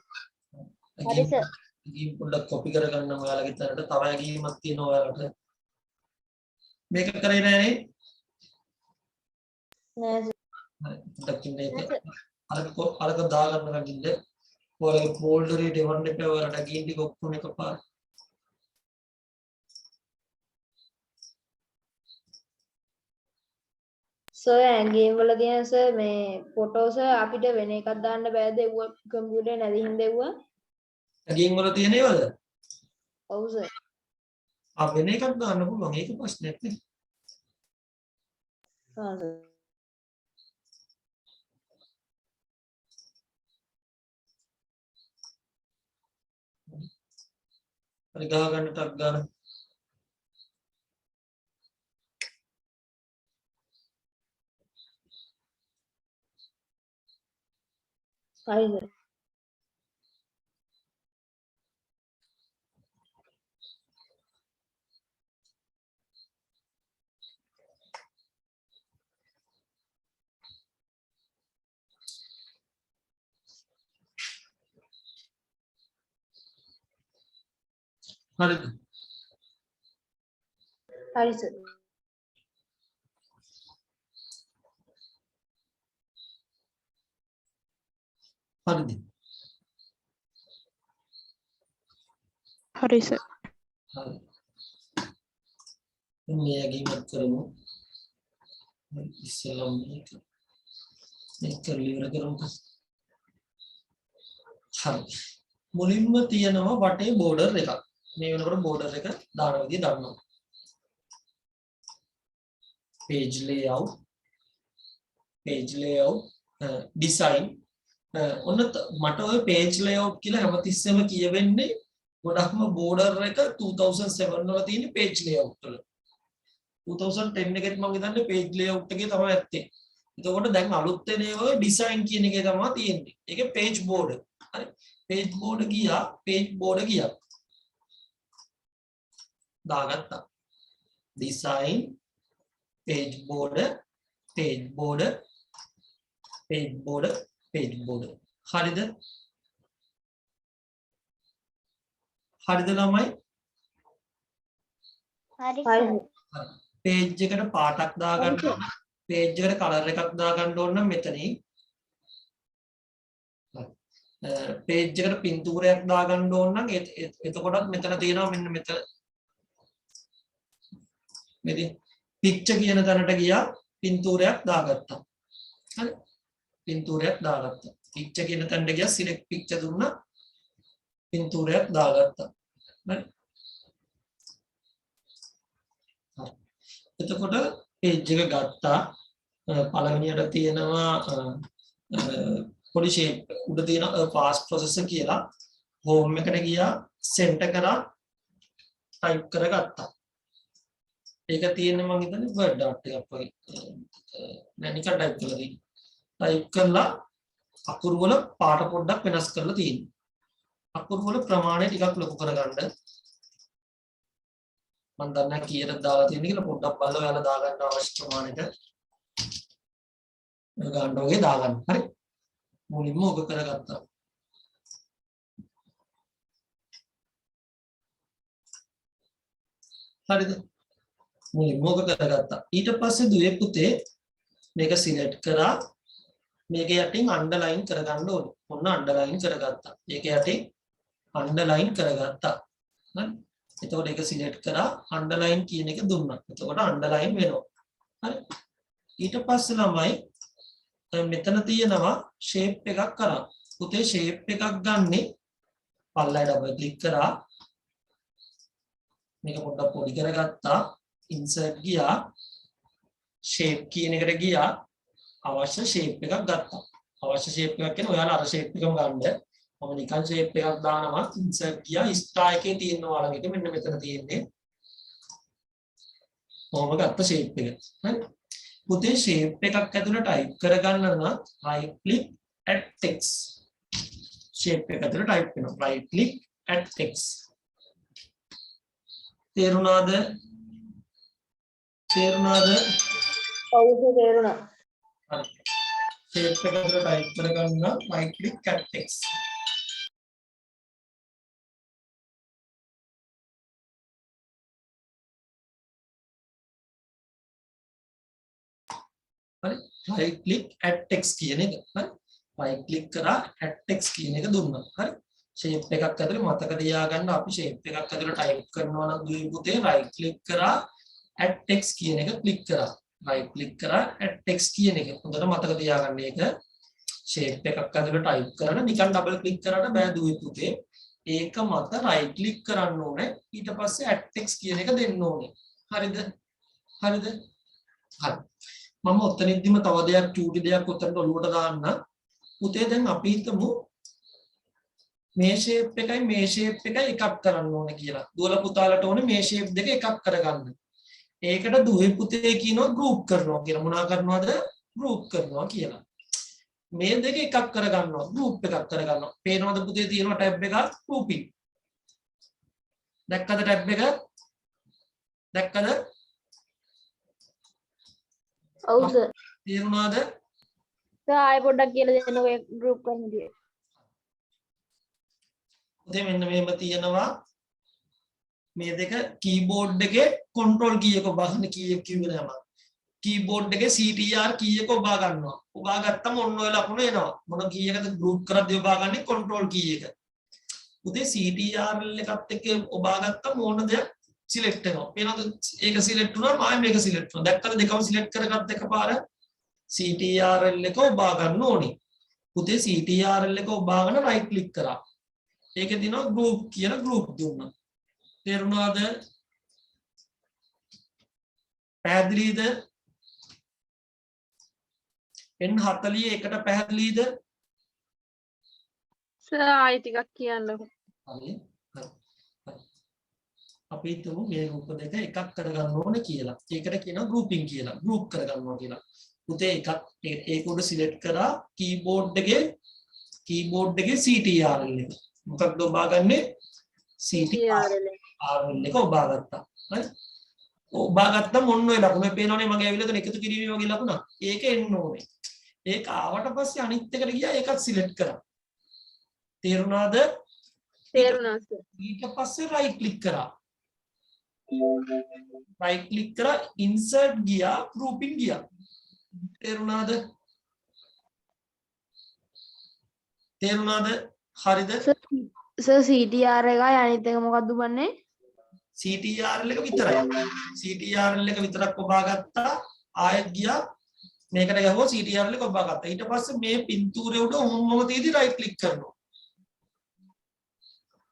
හරි සර්. ඇගීම් පොඩ්ඩක් කොපි කරගන්න ඔයාලගේ තැනට. තව ඇගීමක් තියෙනවා ඔයාලට. මේක කරේ නෑනේ? නෑ සර්. හරි. පොඩ්ඩක් ඉන්න එක. අරක දාගන්න නැගින්න. ඔයාලගේ ෆෝල්ඩර් එකට එවන්න එපා. ඔයාලට ඇගීම් ටික ඔක්කොම එකපාර. සර් ගේම් වල තියෙන සර් මේ ෆොටෝ සර් අපිට වෙන එකක් දාන්න බෑද? ඒව කම්පියුටරේ නැති හින්දා ඒව. ඇගීම් වල තියෙන ඒවද? ඔව් සර්. වෙන එකක් දාන්න පුළුවන්. ඒක ප්‍රශ්නයක් නේ. හා සර්. හරි ගහගන්න ටක් ගන්න. හරි සර්. හරිද? හරි සර්. හරිද? හරි සර්. හරි මේ ඇගීමක් කරමු ඉස්සෙල්ලා මේක කරලා ඉවර කරමු හරි මුලින්ම තියෙනවා වටේ බෝඩර් එකක් මේ වෙනකොට බෝඩර් එක දාන විදිය දන්නවා page layout design ඔන්න මට ඔය page layout කියලා හැමතිස්සෙම කියවෙන්නේ ගොඩක්ම border එක 2007 වල තියෙන page layout වල 2010 එකෙත් මම හිතන්නේ page layout එකේ තමයි ඇත්තේ. එතකොට දැන් අලුත් වෙන ඒවා design කියන එකේ තමයි තියෙන්නේ. ඒකේ page border. හරි. page border ගියා. දාගත්තා. design page border හරිද ළමයි හරි page එකට පාටක් දාගන්න ඕන page එකට color එකක් දාගන්න ඕන නම් මෙතනින් page එකට පින්තූරයක් දාගන්න ඕන නම් එතකොටත් මෙතන තියෙනවා මෙන්න මෙතන මෙදි picture කියන තැනට ගියා පින්තූරයක් දාගත්තා හරි පින්තූරයක් දාගත්තා picture කියන තැනට ගියා select picture දුන්නා පින්තූරයක් දාගත්තා හරි එතකොට page එක ගත්තා පළවෙනියට තියෙනවා පොඩි shape උඩ තියෙන fast processor කියලා home එකට ගියා center කරා type කරගත්තා ඒක තියෙන්නේ මම හිතන්නේ word dot එකක් වගේ නෑ නිකන් type කරලා තියෙන්නේ type කරලා අකුරු වල පාට පොඩ්ඩක් වෙනස් කරලා තියෙනවා අකුරු වල ප්‍රමාණය ටිකක් ලොකු කරගන්න මම දන්නේ කීයට දාලා තියෙන්නේ කියලා පොඩ්ඩක් බලලා ඔයාලා දාගන්න අවශ්‍ය ප්‍රමාණයට ගන්න ඕනේ දාගන්න හරි මුලින්ම ඔබ කරගත්තා හරිද මුලින්ම ඔබ කරගත්තා ඊට පස්සේ දුවේ පුතේ මේක සිලෙක්ට් කරා මේක යටින් අන්ඩර්ලයින් කරගන්න ඕනේ ඔන්න අන්ඩර්ලයින් කරගත්තා මේක යටින් අන්ඩර්ලයින් කරගත්තා හරි එතකොට ඒක සිලෙක්ට් කරා අන්ඩර්ලයින් කියන එක දුන්නා එතකොට අන්ඩර්ලයින් වෙනවා හරි ඊට පස්සේ ළමයි මෙතන තියෙනවා ෂේප් එකක් කරා පුතේ ෂේප් එකක් ගන්නෙ පල්ලයි ඩබල් ක්ලික් කරා මේක පොඩ්ඩක් පොඩි කරගත්තා insert ගියා shape කියන එකට ගියා අවශ්‍ය shape එකක් ගත්තා අවශ්‍ය shape එකක් කියන්නේ ඔයාලා අර shape එකම ගන්න මම නිකන් shape එකක් දානවා insert ගියා star එකේ තියෙනවා ළඟ එක මෙන්න මෙතන තියෙන්නේ කොහොම ගත්ත shape එක හරි පුතේ shape එකක් ඇතුළේ type කරගන්න නම් right click add text shape එක ඇතුළේ type වෙනවා right click add text තේරුණාද ඔව් තේරුණා හරි shape එක ඇතුළේ type කරගන්න right click add text හරි right click add text කියන එක හරි right click කරා add text කියන එක දුන්නා හරි shape එකක් ඇතුළේ මතක තියාගන්න අපි shape එකක් ඇතුළේ type කරනවා නම් දුවේ පුතේ right click කරා add text කියන එක click කරා right click කරා add text කියන එක හොඳට මතක තියාගන්න ඒක shape එකක් ඇතුළේ type කරන නිකන් double click කරාට බෑ දුවේ පුතේ ඒක මත right click කරන්න ඕනේ ඊට පස්සේ add text කියන එක දෙන්න ඕනේ හරිද හරි මම ඔතනදිම තව දෙයක් චූටි දෙයක් ඔතනට ඔලුවට දාන්න පුතේ දැන් අපි හිතමු මේ shape එකයි මේ shape එකයි එකක් කරන්න ඕනේ කියලා. දුවල පුතාලට ඕනේ මේ shape දෙක එකක් කරගන්න. ඒකට දුවේ පුතේ කියනවා group කරනවා කියලා. මොනවා කරනවද? group කරනවා කියලා. මේ දෙක එකක් කරගන්නවා group එකක් කරගන්නවා. පේනවද පුතේ තියෙනවා tab එකක් grouping. දැක්කද tab එක? දැක්කද? ඔව් සර් තේරුණාද? සර් ආයෙ පොඩ්ඩක් කියලා දෙන්න ඔය group කරන දේ පුතේ මෙන්න මේව තියෙනවා මේ දෙක keyboard එකේ control key එක ඔබාගන්න key එක කිව්වේ නෑ මම keyboard එකේ ctr key එක ඔබා ගන්නවා ඔබා ගත්තම ඔන්න ඔය ලකුණ එනවා මොන key එකද group කරද්දී ඔබා ගන්නේ control key එක පුතේ CTRL එකත් එක්ක ඔබාගත්තම ඕන දෙයක් සිලෙක්ට් වෙනවා. වෙනද ඒක සිලෙක්ට් වුණාම ආයෙ මේක සිලෙක්ට් වෙනවා. දැක්කද දෙකම සිලෙක්ට් කරගත්ත එකපාර CTRL එක ඔබා ගන්න ඕනේ. පුතේ CTRL එක ඔබාගෙන රයිට් ක්ලික් කරා. ඒකේ දිනවා group කියලා group දුන්නා. තේරුණාද? පැහැදිලිද? N41ට පැහැදිලිද? සර් ආයි ටිකක් කියන්නකෝ. හරි. අපි හිතමු මේ ගෲප් දෙක එකක් කරගන්න ඕනේ කියලා. ඒකට කියනවා grouping කියලා. group කරගන්නවා කියලා. පුතේ එකක් ඒක උඩ සිලෙක්ට් කරා keyboard එකේ CTRL එක. මොකක්ද ඔබාගන්නේ? CTRL එක ඔබාගත්තා. හරි. ඔබාගත්තම ඔන්න ඔය ලකුණ පේනවනේ මගේ ඇවිල්ලා තියෙන එකතු කිරීමේ වගේ ලකුණ. ඒක එන්න ඕනේ. ඒක ආවට පස්සේ අනිත් එකට ගියා ඒකත් සිලෙක්ට් කරා. තේරුණාද? තේරුණා සර්. ඊට පස්සේ රයිට් ක්ලික් කරා. රයිට් ක්ලික් කරා ඉන්සර්ට් ගියා grouping ගියා. තේරුණාද? තේරුණාද? හරිද? සර් CTR එකයි අනිත් එක මොකක්ද බන්නේ? CTRL එක විතරයි. CTRL එක විතරක් ඔබාගත්තා. ආයෙත් ගියා මේකට ගහුවා CTRL එක ඔබාගත්තා. ඊට පස්සේ මේ පින්තූරේ උඩ ඔහොමම තියදී රයිට් ක්ලික් කරනවා.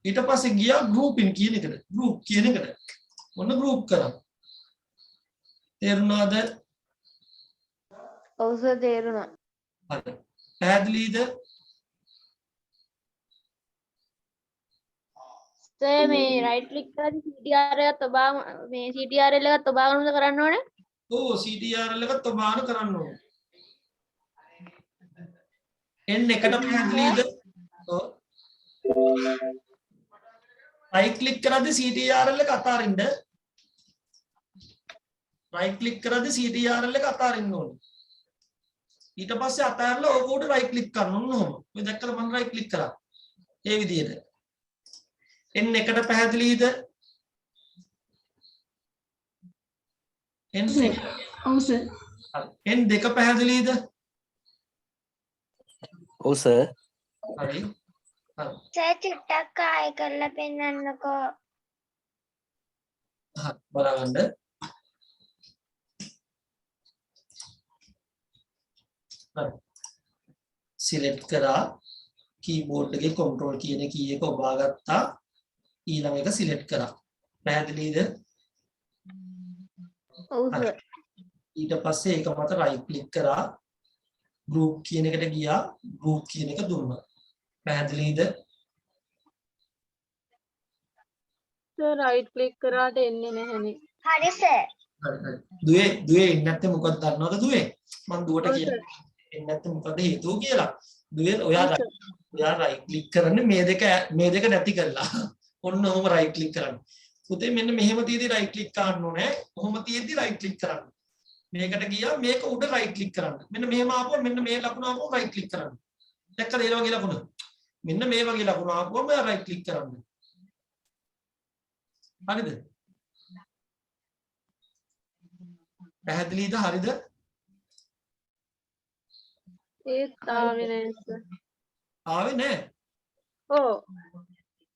ඊට පස්සේ ගියා grouping කියන එකට. group කියන එකට. ඔන්න group කරා. තේරුණාද? ඔව් සර් තේරුණා. හරි. පැහැදිලිද? සර් මේ රයිට් ක්ලික් කරලා CTR එකත් ඔබා මේ CTRL එකත් ඔබාගෙන කරන්න ඕනේ. ඔව් CTRL එකත් ඔබාන කරන්න ඕනේ. N1ට පැහැදිලිද? ඔව්. right click කරද්දී CTRL එක අතාරින්න. right click කරද්දී CTRL එක අතාරින්න ඕනේ. ඊට පස්සේ අතාරලා ඕක උඩ right click කරන්න ඕන ඔහොම. ඔය දැක්කද මම right click කරා. ඒ විදිහට. N1ට පැහැදිලිද? N2 ඔව් සර්. N2 පැහැදිලිද? ඔව් සර්. හරි. සර් චුට්ටක් ආයෙ කරලා පෙන්නන්නකෝ. හරි බලන්න. හරි. සිලෙක්ට් කරා කීබෝඩ් එකේ control කියන කී එක ඔබාගත්තා. ඊළඟ එක සිලෙක්ට් කරා. පැහැදිලිද? ඔව් සර්. ඊට පස්සේ ඒක මත right click කරා group කියන එකට ගියා group කියන එක දුන්නා. පැහැදිලිද? සර් රයිට් ක්ලික් කරාට එන්නේ නැහනේ. හරි සර්. හරි. දුවේ ඉන්නේ නැත්නම් මොකක්ද දන්නවද දුවේ? මම දුවට කියලා එන්නේ නැත්නම් මොකද හේතුව කියලා. දුවේ ඔයා right click කරන්නේ මේ දෙක නැති කරලා. ඔන්න ඔහොම right click කරන්න. පුතේ මෙන්න මෙහෙම තියදී right click කරන්න ඕනේ. ඔහොම තියදී right click කරන්න. මේකට ගියා මේක උඩ right click කරන්න. මෙන්න මෙහෙම ආපුවා මෙන්න මේ ලකුණ ආපුවා right click කරන්න. දැක්කද ඒ වගේ ලකුණ? මෙන්න මේ වගේ ලකුණ ආපුවම right click කරන්න. හරිද? පැහැදිලිද? හරිද? ඒත් ආවේ නැහැ සර්. ආවේ නැහැ. ඔව්.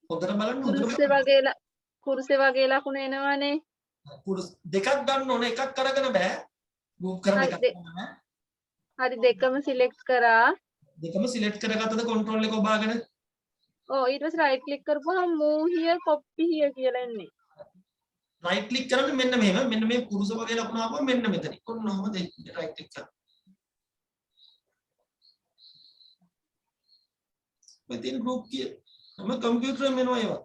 හොඳට බලන්න කුරුසේ වගේ ලකුණ එනවනේ. කුරුස් දෙකක් ගන්න ඕනේ එකක් අරගෙන බෑ. group කරන එකක් ගන්න. හරි දෙකම සිලෙක්ට් කරා. දෙකම සිලෙක්ට් කරගත්තද control එක ඔබාගෙන? ඔව් ඊට පස්සේ රයිට් ක්ලික් කරපුවම move here copy here කියලා එන්නේ. right click කරන්නේ මෙන්න මෙහෙම මෙන්න මේ කුරුස වගේ ලකුණ ආපුවම මෙන්න මෙතන. ඔන්න ඔහම right click කරන්න. within group කිය. මම කම්පියුටර් එකේ මෙනවා ඒවා.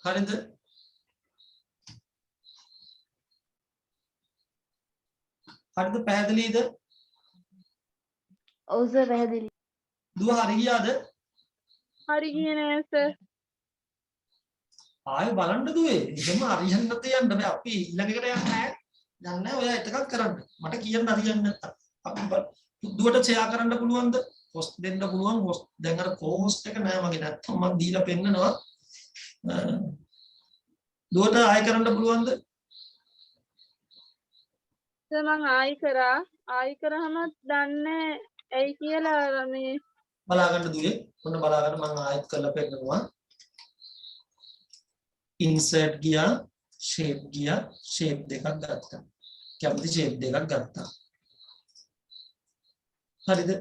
හරිද? හරිද පැහැදිලිද? ඔව් සර් පැහැදිලි. දුව හරි ගියාද? හරි ගියේ නෑ සර්. ආයෙ බලන්න දුවේ. එහෙම හරියන්න නැත්නම් යන්න බෑ. අපි ඊළඟට යන්නේ නැහැ. යන්නේ නැහැ. ඔයා එතකක් කරන්න. මට කියන්න හරියන්නේ නැත්තම්. අපි දුවට ෂෙයා කරන්න පුළුවන්ද? හොස්ට් දෙන්න පුළුවන්. හොස්ට් දැන් අර කෝස්ට් එක නෑ මගේ. නැත්තම් මම දීලා පෙන්නනවා. දුවට ආයෙ කරන්න පුළුවන්ද? සර් මං ආයි කරාම දන්නේ ඇයි කියලා මේ බලා ගන්න දුවේ ඔන්න බලා ගන්න මම ආයෙත් කරලා පෙන්නනවා insert ගියා shape දෙකක් ගත්තා කැමති shape දෙකක් ගත්තා හරිද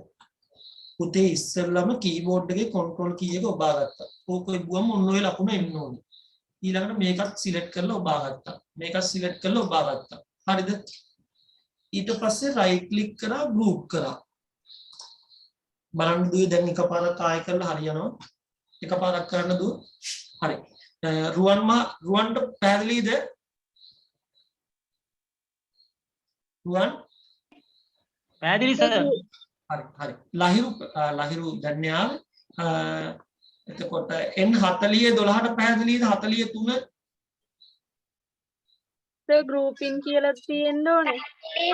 පුතේ ඉස්සෙල්ලාම කීබෝඩ් එකේ control key එක ඔබා ගත්තා ඕක ඉබුවම ඔන්න ඔය ලකුණ එන්න ඕනේ ඊළඟට මේකත් select කරලා ඔබා ගත්තා මේකත් select කරලා ඔබා ගත්තා හරිද ඊට පස්සේ right click කරා group කරා බලන්න දුවේ දැන් එකපාරක් ආයෙ කරලා හරියනවා එකපාරක් කරන්න දුව හරි රුවන්ට පැහැදිලිද රුවන් පැහැදිලි සර් හරි ලහිරු දැන් යාවේ එතකොට N40 12ට පැහැදිලිද 43 සර් ගෲපින් කියලා තියෙන්න ඕනේ හරි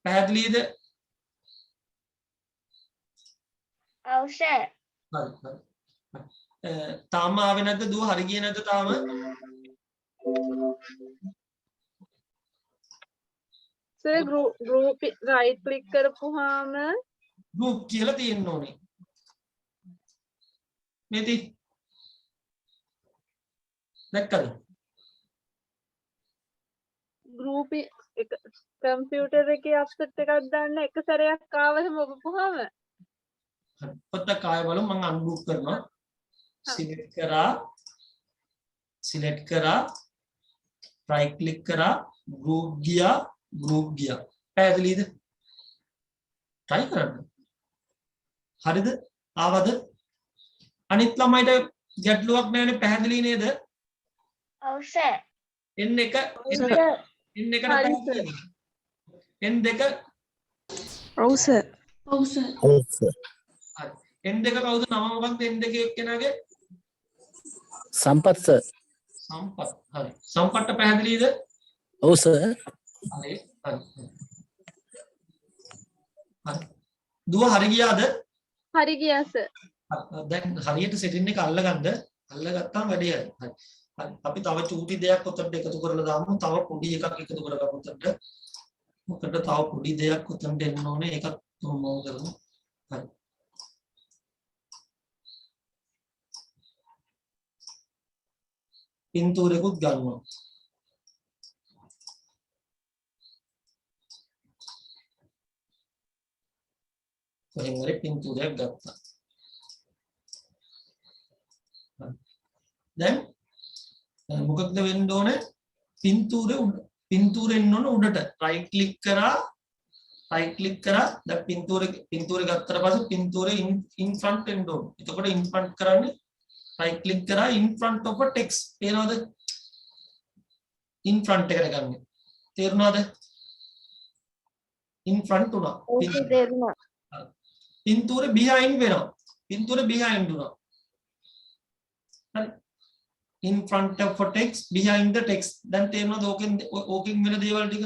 පැහැදිලිද ඔව් සර් හරි තාම ආවේ නැද්ද දුව හරි ගියේ නැද්ද තාම සර් ගෲප් right click කරපුවාම group කියලා තියෙන්න ඕනේ නේද දැක්කද ගෲප් එක කම්පියුටර් එකේ අප්සෙට් එකක් දාන්න එක සැරයක් ආවම ඔබපුවාම පොත්ත කාය බලමු මම අන්ගෲප් කරනවා select කරා right click කරා group ගියා පැහැදිලිද try කරන්න හරිද ආවද අනිත් ළමයිට ගැටලුවක් නැහැනේ පැහැදිලි නේද ඔව් සර් n එකට පැහැදිලිද n2 ඔව් සර් ඔව් සර් හරි n2 කවුද නම මොකක්ද n2 එක්කෙනාගේ සම්පත් සර් සම්පත් හරි සම්පත්ට පැහැදිලිද ඔව් සර් හරි දුව හරි ගියාද හරි ගියා සර් දැන් හරියට සෙටින් එක අල්ලගත්තාම වැඩි හරි අපි තව චූටි දෙයක් උතන්ට එකතු කරලා දාමු තව පොඩි එකක් එකතු කරගමු උතන්ට මොකද තව පොඩි දෙයක් උතන්ට එන්න ඕනේ ඒකත් මොම කරමු හරි පින්තූරෙකුත් ගන්නවා කොහෙන් හරි පින්තූරයක් ගත්තා දැන් මොකක්ද වෙන්න ඕනේ පින්තූරෙන් ඕන උඩට right click කරා දැන් පින්තූරේ ගත්තට පස්සේ පින්තූරේ in front එන්න ඕන එතකොට in front කරන්නේ right click කරා in front of a text තේරෙනවද in front එකට ගන්න තේරුණාද in front උනා පින්තූරේ behind වෙනවා පින්තූරේ behind උනා හරි in front of a text behind the text දැන් තේරෙනවද ඕකෙන් වෙන දේවල් ටික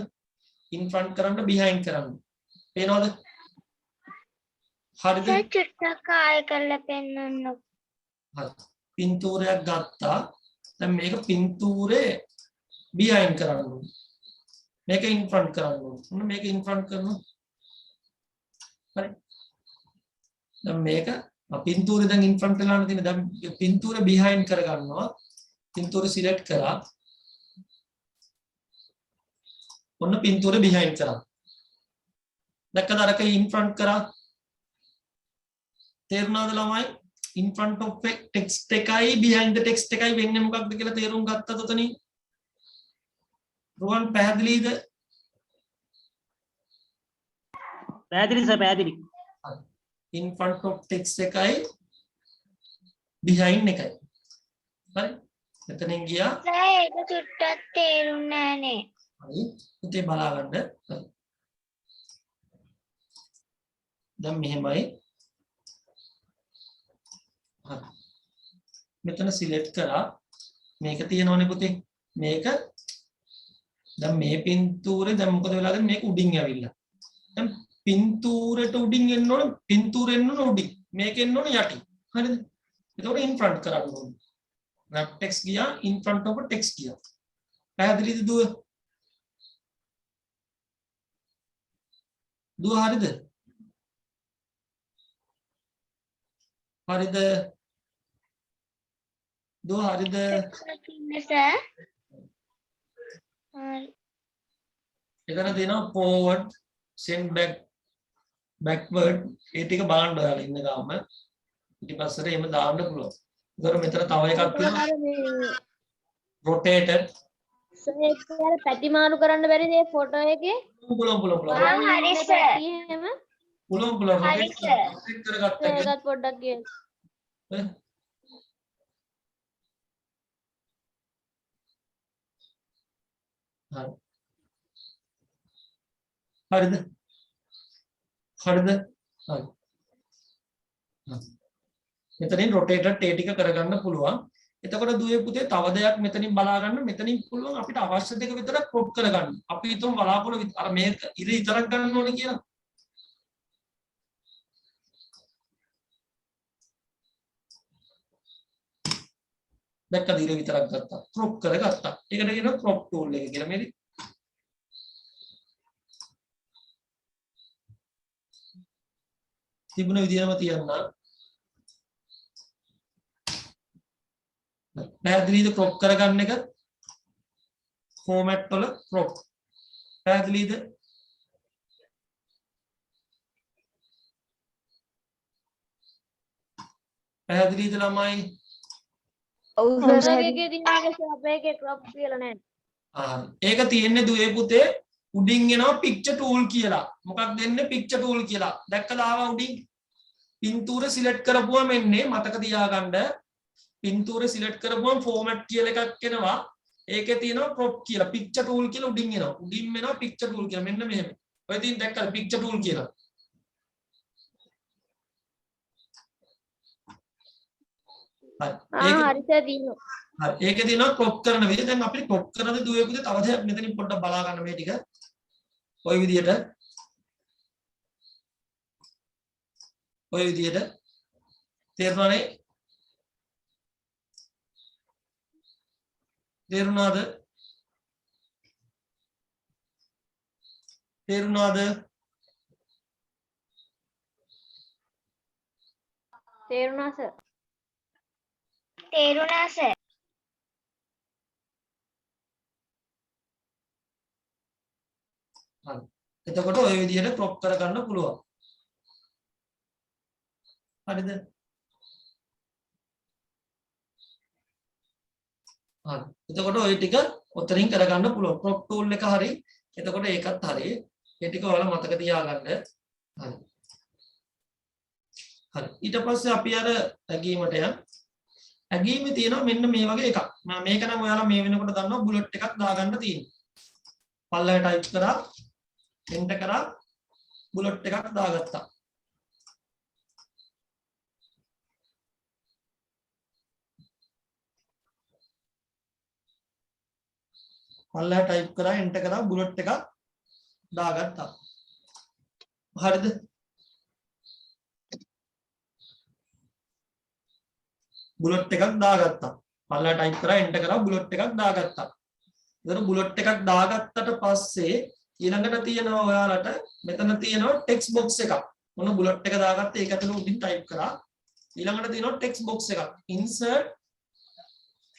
in front කරන්න behind කරන්න පේනවද හරිද චුට්ටක් ආයෙ කරලා පෙන්නන්නකො හරි පින්තූරයක් ගත්තා දැන් මේක පින්තූරේ behind කරන්න ඕනේ මේක in front කරන්න ඕනේ මොන මේක in front කරනවා හරි දැන් මේක පින්තූරේ දැන් in front වෙලා තියෙන දැන් පින්තූරේ behind කරගන්නවා පින්තූරේ select කරා ඔන්න පින්තූරේ behind කරා දැක්කද අරක in front කරා තේරුණාද ළමයි in front of text එකයි behind the text එකයි වෙන්නේ මොකක්ද කියලා තේරුම් ගත්තද උතනින් රුවන් පැහැදිලිද පැහැදිලි සර් පැහැදිලි in front of text එකයි behind එකයි හරි එතනින් ගියා සර් ඒක චුට්ටක් තේරුන්නේ නැහනේ හරි උතේ බලා ගන්න දැන් මෙහෙමයි හරි මෙතන select කරා මේක තියෙනවනේ පුතේ මේක දැන් මේ පින්තූරේ දැන් මොකද වෙලාද මේක උඩින් ඇවිල්ලා දැන් පින්තූරේට උඩින් එන්න ඕන පින්තූරෙන් එන්න ඕන උඩින් මේක එන්න ඕන යටි හරිද එතකොට in front කරන්න ඕන wrap text ගියා in front of a text ගියා පැහැදිලිද දුව දුව හරිද? හරිද? දුව හරිද? එතන තියෙනවා forward, send back, backward. ඒ ටික බලන්න ඔයාලා ඉන්න ගාම පිටිපස්සට එහෙම දාන්න පුළුවන්. ඒතර මෙතන තව එකක් තියෙනවා rotated. පැතිමාරු කරන්න බැරි දේ ෆොටෝ එකේ පුළුවන් හරි සර් පුළුවන් rotate කරගත්ත එක. ඒකත් පොඩ්ඩක් කියන්න. ඈ? හරි. හරිද? හරිද? හරි. මෙතනින් rotated ඒ ටික කරගන්න පුළුවන්. එතකොට දුවේ පුතේ තව දෙයක් මෙතනින් බලා ගන්න. මෙතනින් පුළුවන් අපිට අවශ්‍ය දෙක විතරක් crop කරගන්න. අපි හිතමු බලාපොළ අර මේක ඉර විතරක් ගන්න ඕනේ කියලා. දැක්කද ඉර විතරක් ගත්තා. crop කරගත්තා. ඒකට කියනවා crop tool එක කියලා. මේක තිබුණ විදිහම තියන්න. පැහැදිලිද crop කරගන්න එක? format වල crop. පැහැදිලිද? පැහැදිලිද ළමයි? එකේ දිනාගේ අපේ ක්‍රොප් කියලා නැහැ. ඒක තියෙන්නේ දුවේ පුතේ උඩින් එනවා picture tool කියලා. මොකක්ද දෙන්නේ picture tool කියලා. දැක්කද ආවා උඩින්? පින්තූර සිලෙක්ට් කරපුවම එන්නේ මතක තියාගන්න. පින්තූර සිලෙක්ට් කරපුවම format කියලා එකක් එනවා. ඒකේ තියෙනවා crop කියලා picture tool කියලා උඩින් එනවා. උඩින් එනවා picture tool කියලා. මෙන්න මෙහෙම. ඔය තියෙන දැක්කද picture tool කියලා. හරි සර් දිනු. හරි ඒකේ තියෙනවා crop කරන විදිහ. දැන් අපිට crop කරන දුවේ පුතේ තව දෙයක් මෙතනින් පොඩ්ඩක් බලා ගන්න මේ ටික. ඔය විදිහට. ඔය විදිහට තේරුණානේ? තේරුණාද? තේරුණාද? තේරුණා සර්. තේරුණා සර්. හරි. එතකොට ඔය විදිහට crop කරගන්න පුළුවන්. හරිද? හරි. එතකොට ඔය ටික ඔතනින් කරගන්න පුළුවන්. crop tool එක හරි. එතකොට ඒකත් හරි. ඒ ටික ඔයාලා මතක තියාගන්න. හරි. හරි. ඊට පස්සේ අපි අර ඇගීමට යමු. ඇගීමේ තියෙනවා මෙන්න මේ වගේ එකක්. මම මේක නම් ඔයාලා මේ වෙනකොට දන්නවා බුලට් එකක් දාගන්න තියෙනවා. පල්ලයට ටයිප් කරා, එන්ටර් කරා, බුලට් එකක් දාගත්තා. පල්ලයට ටයිප් කරා, එන්ටර් කරා, බුලට් එකක් දාගත්තා. හරිද? බුලට් එකක් දාගත්තා. පල්ලයට ටයිප් කරා, එන්ටර් කරා, බුලට් එකක් දාගත්තා. එතන බුලට් එකක් දාගත්තට පස්සේ ඊළඟට තියෙනවා ඔයාලට මෙතන තියෙනවා ටෙක්ස්ට් බොක්ස් එකක්. මොන බුලට් එක දාගත්ත ඒක ඇතුළේ උඩින් ටයිප් කරා. ඊළඟට තියෙනවා ටෙක්ස්ට් බොක්ස් එකක්. insert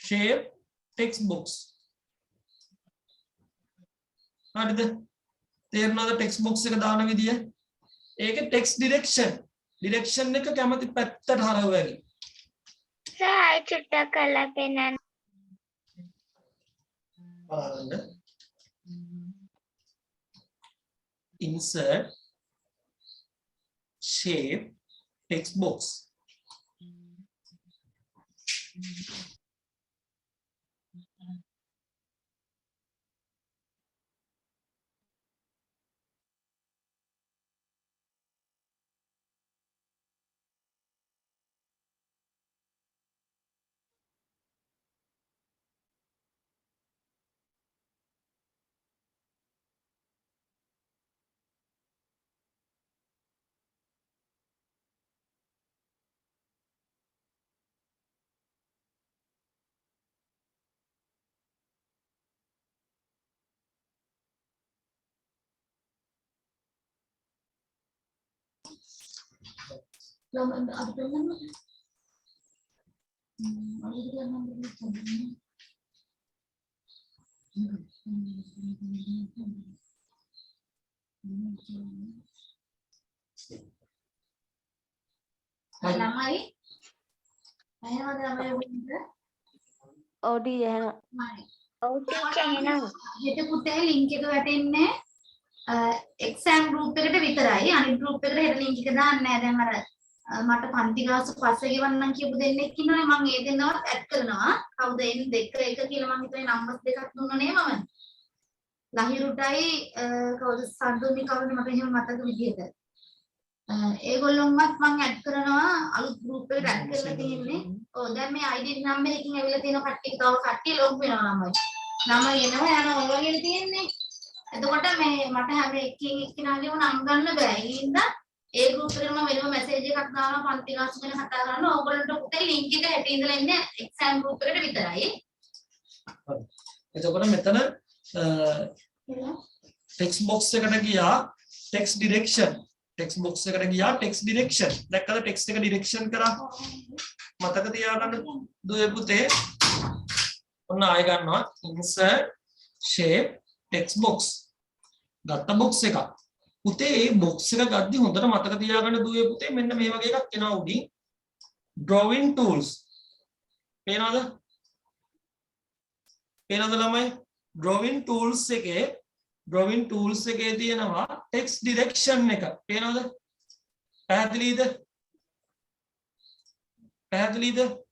shape text box. හරිද? තේරුණාද ටෙක්ස්ට් බොක්ස් එක දාන විදිය? ඒකේ ටෙක්ස්ට් ඩිරෙක්ෂන් එක කැමති පැත්තට හරවගෙන. සර් චුට්ටක් කරලා පෙන්නන්න. බලන්න. insert shape text box. අද පෙන්නන්න. අනිත් ගන්න ළමයි අයවද ළමයි වුණද ඔඩි එහෙනම් ඔව් ටීචර් එහෙනම් හෙට පුතේ ලින්ක් එක වැටෙන්නේ එක්සෑම් ගෲප් එකට විතරයි අනිත් ගෲප් එකට හෙට ලින්ක් එක දාන්නේ නැහැ දැන් අර මට පන්ති ගාස්තු පස්සේ ගෙවන්නම් කියපු දෙන්නෙක් ඉන්නවනේ මම ඒ දෙන්නවත් ඇඩ් කරනවා කවුද එන්නේ 2 1 කියලා මම හිතුවේ නම්බර්ස් දෙකක් දුන්නනේ මම ලහිරුටයි කවුද සඳුනි කවුද මට එහෙම මතක විදිහට ඒගොල්ලොන්වත් මම ඇඩ් කරනවා අලුත් ගෲප් එකට ඇඩ් කරලා තියෙන්නේ ඔව් දැන් මේ ID නම්බර් එකකින් ඇවිල්ලා තියෙන කට්ටිය තව කට්ටිය ලොග් වෙනවා ළමයි එනවා යනවා ඔය වගේ තියෙන්නේ එතකොට මේ මට හැම එකකින් එක්කිනාගේම නම් ගන්න බෑ ඒ හින්දා ඒ ගෲප් එකට මම වෙනම මැසේජ් එකක් දානවා පන්ති ගාස්තු ගැන කතා කරනවා ඕගොල්ලන්ට පුතේ ලින්ක් එක හැටි ඉඳලා ඉන්නේ එක්සෑම් ගෲප් එකට විතරයි එතකොට මෙතන ටෙක්ස්ට් බොක්ස් එකට ගියා ටෙක්ස්ට් ඩිරෙක්ෂන් ටෙක්ස්ට් බොක්ස් එකට ගියා ටෙක්ස්ට් ඩිරෙක්ෂන් දැක්කද ටෙක්ස්ට් එක ඩිරෙක්ෂන් කරා මතක තියාගන්න දුවේ පුතේ ඔන්න ආය ගන්නවා insert shape text box ගත්ත box එක පුතේ මේ box එක ගද්දි හොඳට මතක තියාගන්න දුවේ පුතේ මෙන්න මේ වගේ එකක් එනවා උඩින් drawing tools පේනවද ළමයි drawing tools එකේ තියෙනවා text direction එක පේනවද පැහැදිලිද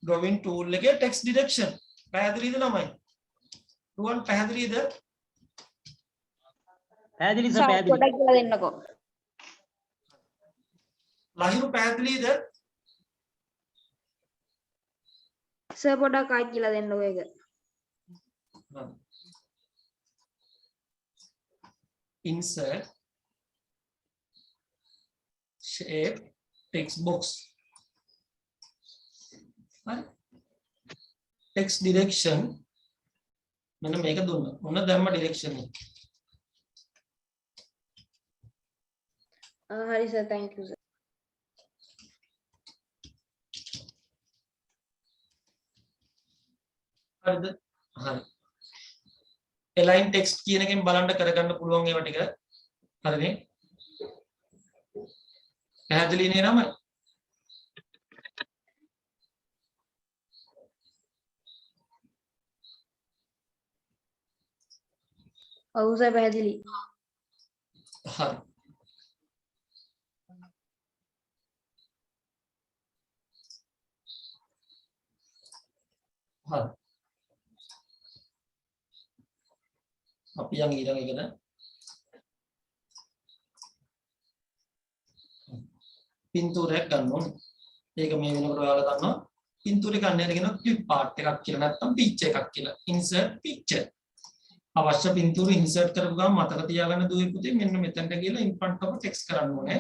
drawing tool එකේ text direction පැහැදිලිද ළමයි රුවන් පැහැදිලිද පැහැදිලි සර් පැහැදිලි පොඩක් කියලා දෙන්නකෝ ලහිරු පැහැදිලිද සර් පොඩක් ආයි කියලා දෙන්නකෝ ඒක insert shape text box text direction මෙන්න මේක දුන්නා මොන දැම්ම direction එක හරි සර් thank you සර් හරිද හරි align text කියන එකෙන් බලන්න කරගන්න පුළුවන් ඒවා ටික හරිනේ පැහැදිලි නේ නම ඔව් සර් පැහැදිලි හරි හරි අපි යන් ඊළඟ එකට පින්තූරයක් ගන්න ඕනේ. ඒක මේ වෙනකොට ඔයාලා දන්නවා. පින්තූරේ ගන්න කියන ක්ලිප් ආර්ට් එකක් කියලා නැත්නම් පික්චර් එකක් කියලා. Insert picture. අවශ්‍ය පින්තූර ඉන්සර්ට් කරපු ගමන් මතක තියාගන්න දුවේ පුතේ මෙන්න මෙතනට ගිහලා in front of text කරන්න ඕනේ.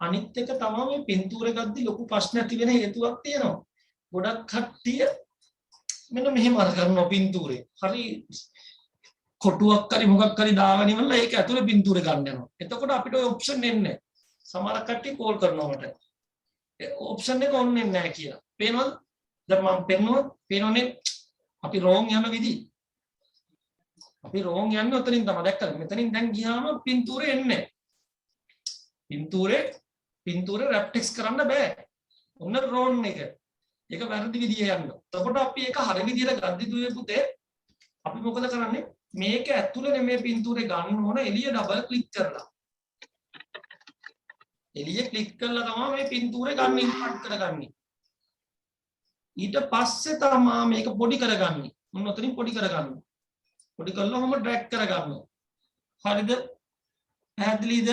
අනිත් එක තමයි මේ පින්තූරේ ගද්දි ලොකු ප්‍රශ්න ඇති වෙන හේතුවක් තියෙනවා. ගොඩක් කට්ටිය මෙන්න මෙහෙම අර කරනවා පින්තූරේ. හරි කොටුවක් හරි මොකක් හරි දාගෙන ඉවරලා ඒක ඇතුලේ පින්තූරේ ගන්න යනවා. එතකොට අපිට ඔය ඔප්ෂන් එන්නේ නැහැ. සමහර කට්ටිය කෝල් කරනවා මට. ඒ ඔප්ෂන් එක ඔන්නේ නැහැ කියලා. පේනවද? දැන් මම පේනවනේ අපි රෝන් යන විදි. අපි රෝන් යන්නේ උතනින් තමයි දැක්කද? මෙතනින් දැන් ගියාම පින්තූරේ එන්නේ නැහැ. පින්තූරේ රැප් ටෙක්ස්ට් කරන්න බෑ. ඔන්න රෝන් එක. ඒක වැරදි විදිහේ යනවා. එතකොට අපි ඒක හරි විදිහට ගද්දි දුවේ පුතේ අපි මොකද කරන්නේ? මේක ඇතුලේ නෙමෙයි පින්තූරේ ගන්න ඕන එළිය ඩබල් ක්ලික් කරලා. එළිය ක්ලික් කරලා තමයි මේ පින්තූරේ ගන්න ඉන්පුට් කරගන්නේ. ඊට පස්සේ තමයි මේක පොඩි කරගන්නේ. මොන උතනින් පොඩි කරගන්නේ. පොඩි කරලා ඔහොම ඩ්‍රැග් කරගන්නවා. හරිද? පැහැදිලිද?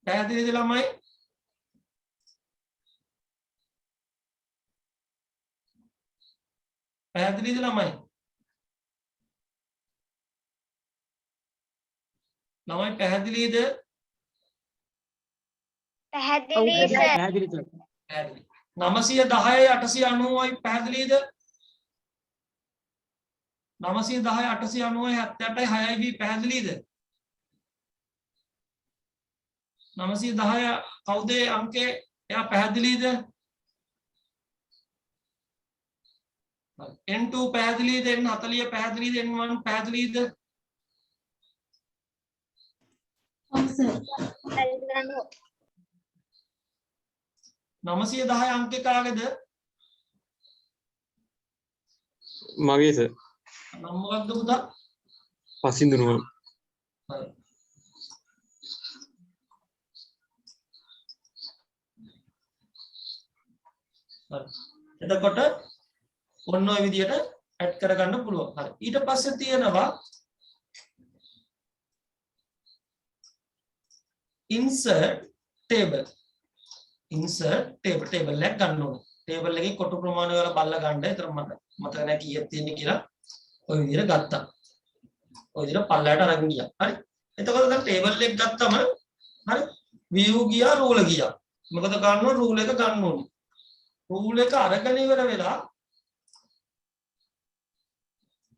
පැහැදිලිද ළමයි? පැහැදිලිද ළමයි? ළමයි පැහැදිලිද? පැහැදිලි සර් පැහැදිලි සර් පැහැදිලි. 910යි 890යි පැහැදිලිද? 910යි 890යි 78යි 6යි පැහැදිලිද? 910 කවුද අංකේ? එයා පැහැදිලිද? n2 පැහැදිලිද? n40 පැහැදිලිද? n1 පැහැදිලිද? ඔව් සර්. 910 අංකේ කාගේද? මගේ සර්. නම් මොකක්ද පුතා? පසින්දුනුවම්. හරි. එතකොට ඔන්න ඔය විදියට ඇඩ් කරගන්න පුළුවන්. හරි. ඊට පස්සේ තියෙනවා insert table. insert table table එක ගන්න ඕනේ. table එකේ කොටු ප්‍රමාණය වල බලලා ගන්න. ඒතර මතක නැහැ කීයක් තියෙන්නේ කියලා. ඔය විදියට ගත්තා. ඔය විදියට පල්ලයට අරගෙන ගියා. හරි. එතකොට දැන් table එක ගත්තම හරි view ගියා rule ගියා. මොකද ගන්න ඕනේ rule එක ගන්න ඕනේ. rule එක අරගෙන ඉවර වෙලා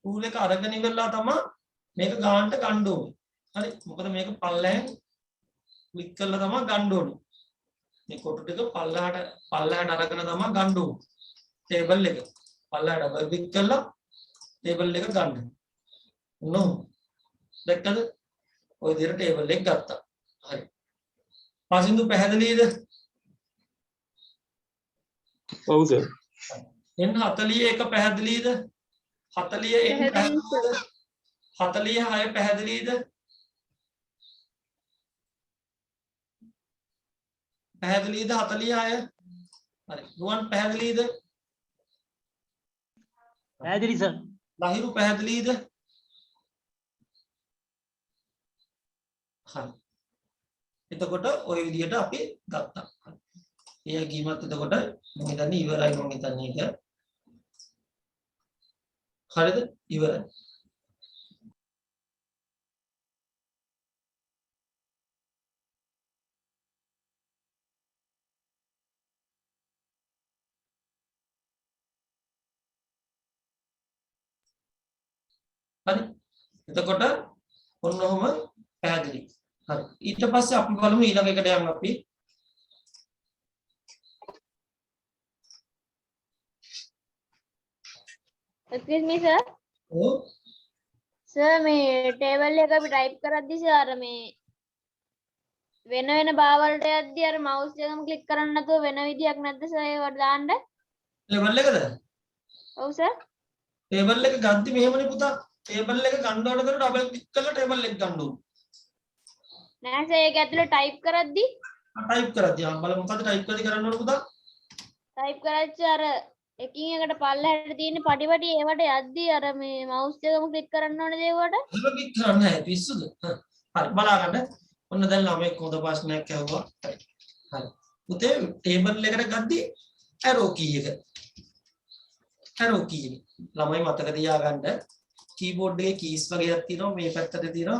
rule එක අරගෙන ඉවරලා තමයි මේක ගන්නට ගන්න ඕනේ. හරි. මොකද මේක පල්ලෙන් ක්ලික් කරලා තමයි ගන්න ඕනේ. මේ කොටු ටික පල්ලයට අරගෙන තමයි ගන්න ඕනේ. table එක පල්ලයට ඩබල් ක්ලික් කරලා table එක ගන්න. නෝ. දැක්කද? ඔය විදිහට table එක ගත්තා. හරි. පාසින්දු පැහැදිලිද? ඔව් සර්. n41 පැහැදිලිද? 40 n පැහැදිලිද? 46 පැහැදිලිද? පැහැදිලිද 46? හරි. රුවන් පැහැදිලිද? පැහැදිලි සර්. ලහිරු පැහැදිලිද? හරි. එතකොට ওই විදිහට අපි ගත්තා. ඒ ගීමත් එතකොට මම හිතන්නේ ඉවරයි මම හිතන්නේ ඒක. හරිද? ඉවරයි. හරි. එතකොට ඔන්න ඔහම පැහැදිලි. හරි. ඊට පස්සේ අපි බලමු ඊළඟ එකට යන්න අපි. Excuse me sir. ඔව්. Sir මේ table එක අපි type කරද්දි sir අර මේ වෙන වෙන බාවලට යද්දි අර mouse එකම click කරන්න නැතුව වෙන විදියක් නැද්ද sir ඒවට දාන්න? ටේබල් එකද? ඔව් sir. ටේබල් එක ගද්දි මෙහෙමනේ පුතා. ටේබල් එක ගන්න ඕන කරලා ඩබල් ක්ලික් කරලා ටේබල් එක ගන්න ඕන. නෑ sir ඒක ඇතුළේ type කරද්දි ටයිප් කරද්දී ආ බලමු මොකද ටයිප් කරද්දී කරන්න ඕන පුතා? type කරද්දි අර එකින් එකට පල්ලෙහාට තියෙන පඩි ඒවට යද්දි අර මේ mouse එකම click කරන්න ඕනේ ඒවට. එහෙම ක්ලික් කරන්න නැහැ පිස්සුද? හරි බලාගන්න. ඔන්න දැන් ළමෙක් හොඳ ප්‍රශ්නයක් ඇහුවා. හරි. පුතේ ටේබල් එකට ගද්දි arrow key එක. arrow key එක. ළමයි මතක තියාගන්න keyboard එකේ keys වගේක් තියෙනවා මේ පැත්තට තියෙනවා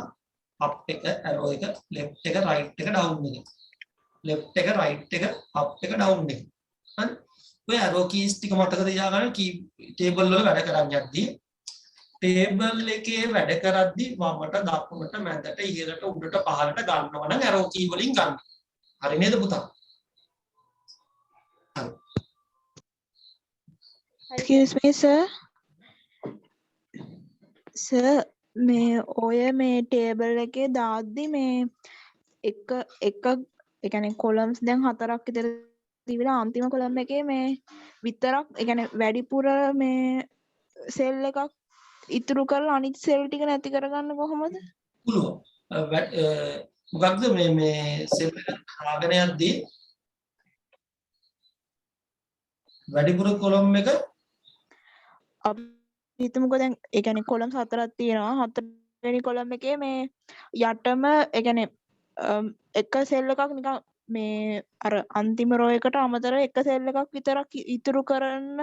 up එක arrow එක left එක right එක down එක. left එක right එක up එක down එක. හරි. ඔය arrow keys ටික මතක තියාගන්න key table වල වැඩ කරන් යද්දී table එකේ වැඩ කරද්දී වමට දකුණට මැදට ඉහළට උඩට පහළට ගන්නවා නම් arrow key වලින් ගන්න. හරි නේද පුතා? හරි. Excuse me sir. Sir මේ ඔය මේ table එකේ දාද්දි මේ එක ඒ කියන්නේ columns දැන් 4ක් විතර තිබිලා අන්තිම column එකේ මේ විතරක් ඒ කියන්නේ වැඩිපුර මේ cell එකක් ඉතුරු කරලා අනිත් cell ටික නැති කරගන්න කොහොමද? පුළුවන්. මොකක්ද මේ cell එක හදාගෙන යද්දී වැඩිපුර column එක අපි හිතමුකෝ දැන් ඒ කියන්නේ columns 4ක් තියෙනවා. 4 වෙනි column එකේ මේ යටම ඒ කියන්නේ එක cell එකක් නිකන් මේ අර අන්තිම row එකට අමතරව එක cell එකක් විතරක් ඉතුරු කරන්න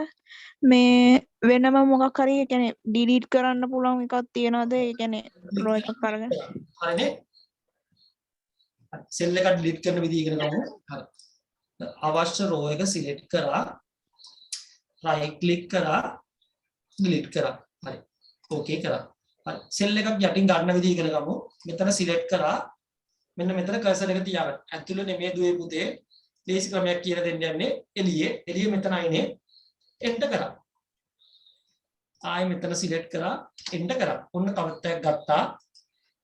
මේ වෙනම මොකක් හරි ඒ කියන්නේ delete කරන්න පුළුවන් එකක් තියනවාද? ඒ කියන්නේ row එකක් අරගෙන. හරිනේ. cell එක delete කරන විදිහ ඉගෙන ගමු. හරි. අවශ්‍ය row එක select කරා right click කරා delete කරා. හරි. okay කරා. හරි. cell එකක් යටින් ගන්න විදිහ ඉගෙන ගමු. මෙතන select කරා මෙන්න මෙතන කර්සර් එක තියාගන්න. ඇතුළේ නෙමෙයි දුවේ පුතේ. ලේසි ක්‍රමයක් කියලා දෙන්න යන්නේ. එළියේ මෙතනයිනේ. එන්ටර් කරා. ආයෙ මෙතන සිලෙක්ට් කරා එන්ටර් කරා. ඔන්න තවත් එකක් ගත්තා.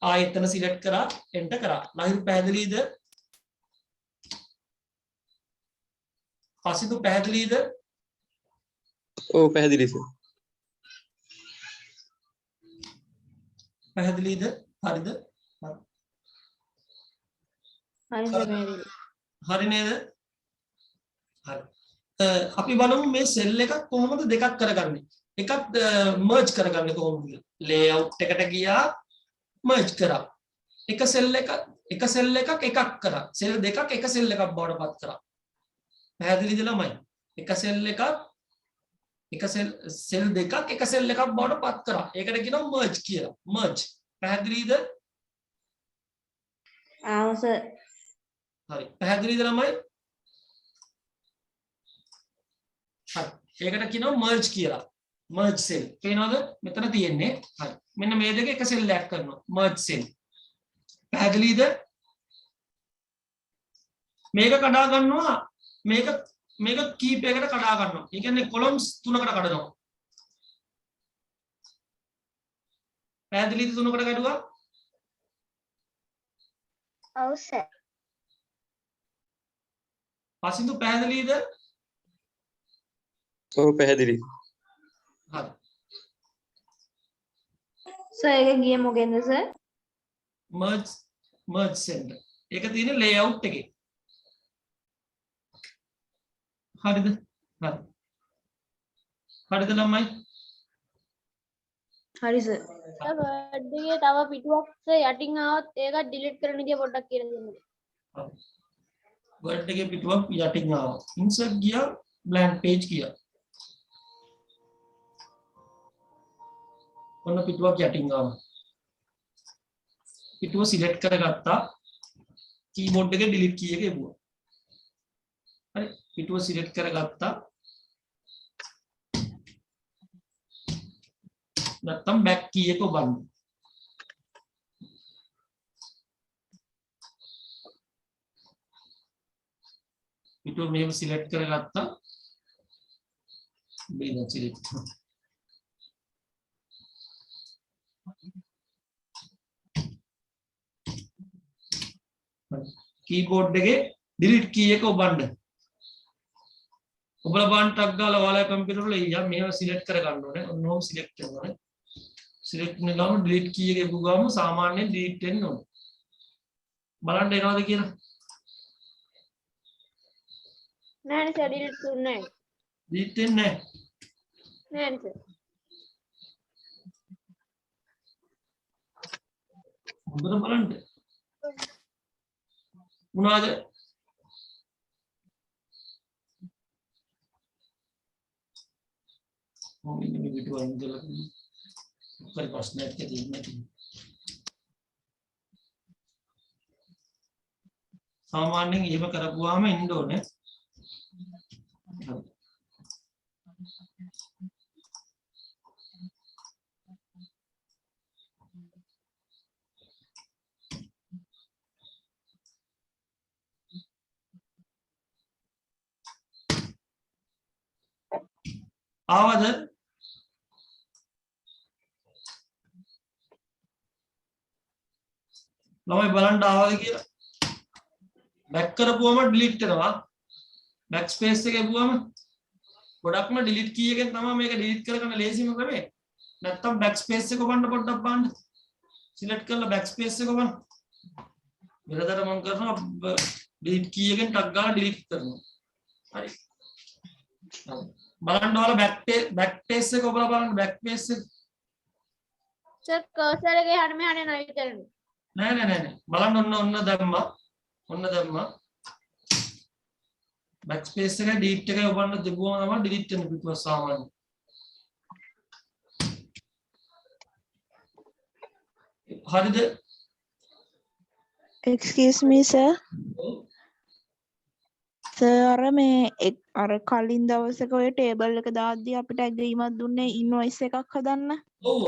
ආයෙ එතන සිලෙක්ට් කරා එන්ටර් කරා. ලහිරු පැහැදිලිද? පසිදු පැහැදිලිද? ඔව් පැහැදිලි සර්. පැහැදිලිද? හරිද? හරි සර් පැහැදිලි. හරි නේද? හරි. අපි බලමු මේ සෙල් එකක් කොහොමද දෙකක් කරගන්නේ. එකක් මර්ජ් කරගන්නේ කොහොමද කියලා. ලේඅවුට් එකට ගියා මර්ජ් කරා. එක සෙල් එකක් කරා. සෙල් දෙකක් එක සෙල් එකක් බවට පත් කරා. පැහැදිලිද ළමයි? එක සෙල් දෙකක් එක සෙල් එකක් බවට පත් කරා. ඒකට කියනවා මර්ජ් කියලා. මර්ජ්. පැහැදිලිද? ආව සර්. හරි. පැහැදිලිද ළමයි? හරි. ඒකට කියනවා මර්ජ් කියලා. මර්ජ් සෙල්. පේනවද? මෙතන තියෙන්නේ. හරි. මෙන්න මේ දෙක එක සෙල් එකක් කරනවා. මර්ජ් සෙල්. පැහැදිලිද? මේක කඩා ගන්නවා. මේක කීපයකට කඩා ගන්නවා. ඒ කියන්නේ කොලම්ස් 3කට කඩනවා. පැහැදිලිද 3කට කඩුවා? ඔව් සර්. පසින්දු පැහැදිලිද? ඔව් පැහැදිලි. හරි. සර් ඒක ගියේ මොකෙන්ද සර්? merge cell. ඒක තියෙන layout එකේ. හරිද? හරි. හරිද ළමයි? හරි සර්. වර්ඩ් එකේ තව පිටුවක් යටින් ආවොත් ඒක ඩිලීට් කරන විදිය පොඩ්ඩක් කියලා දෙන්න. word එකේ පිටුවක් යටින් ආවා. insert ගියා blank page ගියා. ඔන්න පිටුවක් යටින් ආවා. පිටුව සිලෙක්ට් කරගත්තා. කීබෝඩ් එකේ delete key එක එවුවා. හරි. පිටුව සිලෙක්ට් කරගත්තා. නැත්තම් back key එක ඔබන්න. පිටුව මෙහෙම සිලෙක්ට් කරගත්තා. මේක සිලෙක්ට්. කීබෝඩ් එකේ delete key එක ඔබන්න. ඔබලා බලන්න ටක් ගාලා ඔයාලා කම්පියුටර් වල යා මේව සිලෙක්ට් කර ගන්න ඕනේ. ඔන්නෝම සිලෙක්ට් කරනවා. සිලෙක්ට් වෙන ගමන් delete key එක එපුවාම සාමාන්‍යයෙන් delete වෙන්න ඕනේ. බලන්න එනවද කියලා? නෑ සර් delete කරන්නේ නෑ. delete වෙන්නේ නැහැ. නෑ සර්. හොඳට බලන්න. මොනවාද? මොන්නේ මේ විදිහට වන්දලා පරි ප්‍රශ්නයක් තියෙන්නේ. සාමාන්‍යයෙන් එහෙම කරපුවාම එන්න ඕනේ. ආවද? ළමයි බලන්න ආවද කියලා? බැක් කරපුවම ඩිලීට් වෙනවා. බැක් ස්පේස් එක එපුවම ගොඩක්ම ඩිලීට් කී එකෙන් තමයි මේක ඩිලීට් කරගන්න ලේසිම ක්‍රමය. නැත්තම් බැක් ස්පේස් එක ඔබන්න පොඩ්ඩක් බලන්න. සිලෙක්ට් කරලා බැක් ස්පේස් එක ඔබන්න. මෙලදට මම කරනවා ඩිලීට් කී එකෙන් ටක් ගාලා ඩිලීට් කරනවා. හරි. බලන්න ඔයාලා බැක් පේජ් එක ඔබලා බලන්න බැක් පේජ් එක. සර් කර්සර් එකේ හැම මෙහාට යනවා විතරනේ. නෑ බලන්න ඔන්න දැම්මා බැක් ස්පේස් එක ඩීලීට් එකයි ඔබන්න තිබුවම තමයි ඩිලීට් වෙන පිටුව සාමාන්‍ය. හරිද? excuse me sir. සර් අර කලින් දවසක ඔය ටේබල් එක දාද්දී අපිට ඇග්‍රීමක් දුන්නේ ඉන්වොයිස් එකක් හදන්න. ඔව්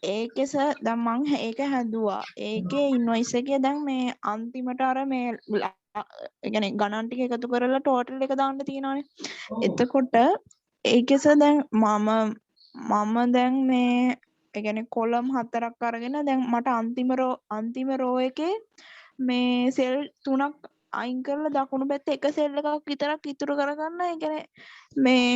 ඒකේ සර් දැන් මං ඒක හැදුවා. ඒකේ ඉන්වොයිස් එකේ දැන් මේ අන්තිමට අර මේ ඒ කියන්නේ ගණන් ටික එකතු කරලා ටෝටල් එක දාන්න තියෙනවානේ. ඔව්. එතකොට ඒකේ සර් දැන් මම දැන් මේ ඒ කියන්නේ කොලම් 4ක් අරගෙන දැන් මට අන්තිම රෝ එකේ මේ සෙල් 3ක් අයින් කරලා දකුණු පැත්තේ එක සෙල් එකක් විතරක් ඉතුරු කරගන්න. ඒ කියන්නේ මේ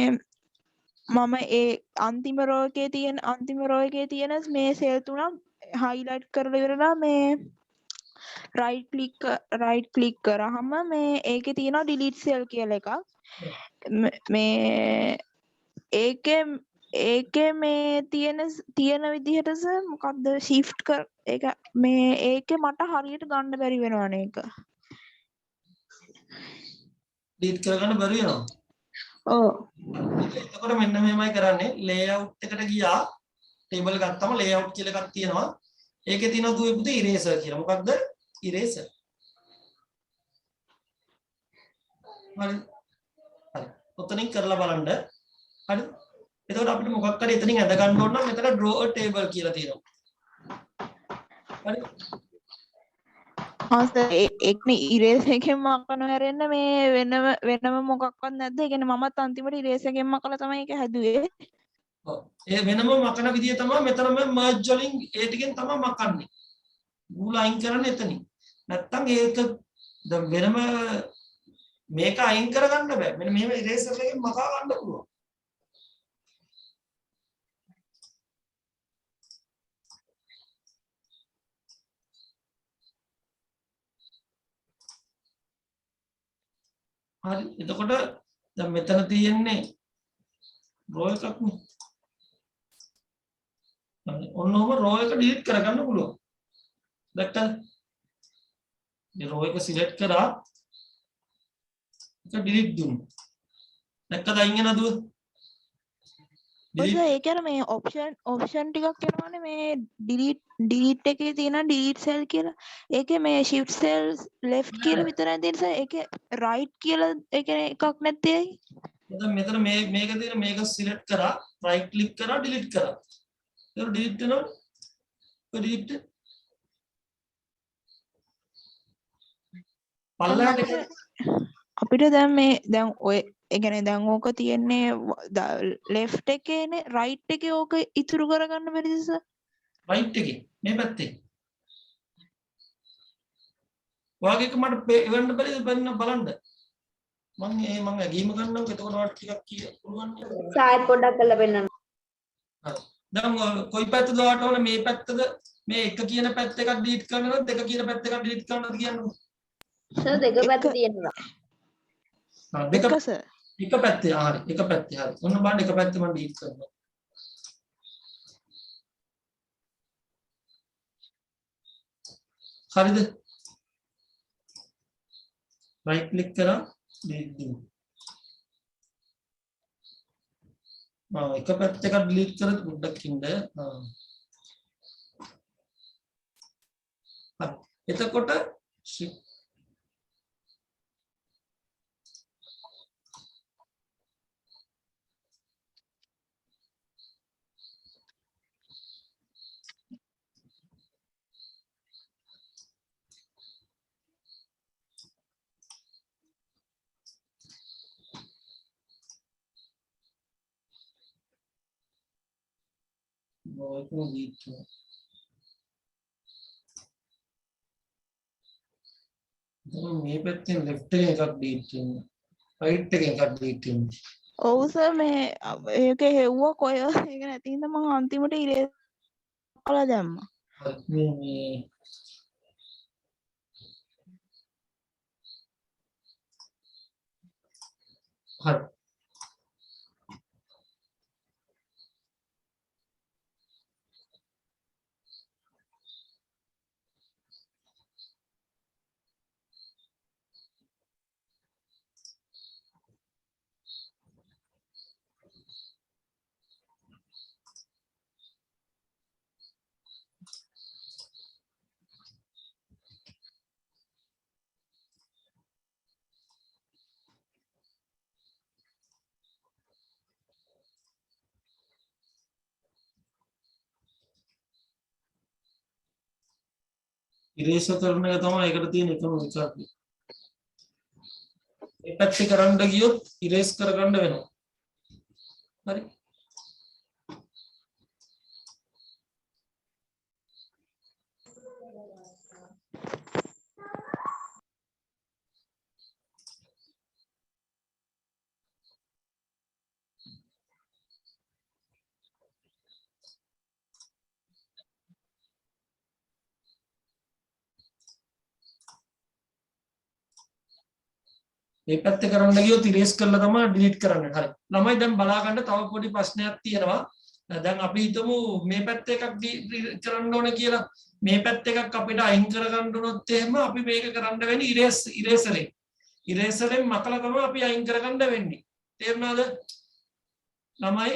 මම ඒ අන්තිම රෝ එකේ තියෙන මේ සෙල් 3ක් හයිලයිට් කරලා ඉවරලා මේ රයිට් ක්ලික් කරාම මේ ඒකේ තියෙනවා ඩිලීට් සෙල් කියලා එකක්. මේ ඒකේ මේ තියෙන විදිහට සර් මොකක්ද shift කර ඒක මේ ඒකේ මට හරියට ගන්න බැරි වෙනවනේ ඒක. ඩීට් කරගන්න බැරි වෙනවා. ඔව්. එතකොට මෙන්න මෙහෙමයි කරන්නේ ලේඅවුට් එකට ගියා ටේබල් එක ගත්තම ලේඅවුට් කියලා එකක් තියෙනවා. ඒකේ තියෙනවා දුවේ පුතේ ඉරේසර් කියලා. මොකක්ද? ඉරේසර්. හරි. හරි. ඔතනින් කරලා බලන්න. හරි. එතකොට අපිට මොකක් හරි එතනින් ඇද ගන්න ඕන නම් මෙතන draw a table කියලා තියෙනවා. හරි. ඒකනේ ඉරේස් එකෙන් මකන හැරෙන්න මේ වෙනම මොකක්වත් නැද්ද? ඒ කියන්නේ මමත් අන්තිමට ඉරේස් එකෙන් මකලා තමයි ඒක හැදුවේ. ඔව්. ඒ වෙනම මකන විදිය තමයි මෙතනම merge වලින් ඒ ටිකෙන් තමයි මකන්නේ. මූල අයින් කරන්නේ එතනින්. නැත්තම් ඒක දැන් වෙනම මේක අයින් කරගන්න බෑ. මෙන්න මෙහෙම ඉරේසර් එකෙන් මකා ගන්න පුළුවන්. හරි. එතකොට දැන් මෙතන තියෙන්නේ රෝ එකක් නේ. ඔන්න ඔහම රෝ එක ඩිලීට් කරගන්න පුළුවන්. දැක්කද? මේ රෝ එක සිලෙක්ට් කරා ඒක ඩිලීට් දුන්නා. දැක්කද අයින් වෙනවද? ඔය ඒක අර මේ ඔප්ෂන් ටිකක් එනවනේ මේ ඩිලීට් එකේ තියෙන ඩිලීට් සෙල් කියලා. ඒකේ මේ shift cells left කියලා විතරයි තියෙන්නේ. ඒකේ right කියලා ඒ කියන්නේ එකක් නැත්තේ ඇයි? මෙතන මේක තියෙන මේක සිලෙක්ට් කරා right click කරා delete කරා. ඒක delete වෙනවා. delete පල්ලෙහාට අපිට දැන් ඔය ඒ කියන්නේ දැන් ඕක තියෙන්නේ left එකේනේ right එකේ ඕක ඉතුරු කරගන්න බැරිද සර්? right එකේ මේ පැත්තේ. ඔයාගේ එක මට එවන්න බැරිද බලන්න. මම ඇගීම ගන්නම් එතකොට ඔයාලට ටිකක් කියන්න පුළුවන්. සායත් පොඩ්ඩක් කරලා පෙන්නන්න. හරි. දැන් කොයි පැත්තද ඔයාලට ඕන මේ පැත්තද මේ එක කියන පැත්ත එකක් ඩිලීට් කරනවද දෙක කියන පැත්ත එකක් ඩිලීට් කරනවද කියන්නකෝ. සර් දෙක පැත්ත තියෙනවා. දෙක සර්. එක පැත්තේ හරි එක පැත්තේ හරි. ඔන්න බලන්න එක පැත්තේ මම ඩිලීට් කරනවා. හරිද? right click කරා delete දෙන්න. එක පැත්ත එකක් delete කරත් පොඩ්ඩක් ඉන්න. හරි. එතකොට මේ පැත්තෙන් left එකෙන් එකක් delete වෙන්න. right එකෙන් එකක් delete වෙන්න. ඔව් සර් මේ ඒකේ හෙව්වා කොය ඒක නැති හින්දා මම අන්තිමට ඉරේස් කළා දැම්මා. මේ හරි. ඉරේසර් කරන එක තමයි ඒකට තියෙන එකම විකල්පය. මේ පැත්තේ කරන්න ගියොත් ඉරේස් කරගන්න වෙනවා. හරි. මේ පැත්තේ කරන්න ගියොත් ඉරේස් කරලා තමයි ඩිලීට් කරන්න. හරි. ළමයි දැන් බලා ගන්න තව පොඩි ප්‍රශ්නයක් තියෙනවා. දැන් අපි හිතමු මේ පැත්තේ එකක් කරන්න ඕනේ කියලා. මේ පැත්තේ එකක් අපිට අයින් කරගන්න උනොත් එහෙම අපි මේක කරන්න වෙන්නේ ඉරේසරෙන්. ඉරේසරෙන් මකලා තමයි අපි අයින් කරගන්න වෙන්නේ. තේරුණාද? ළමයි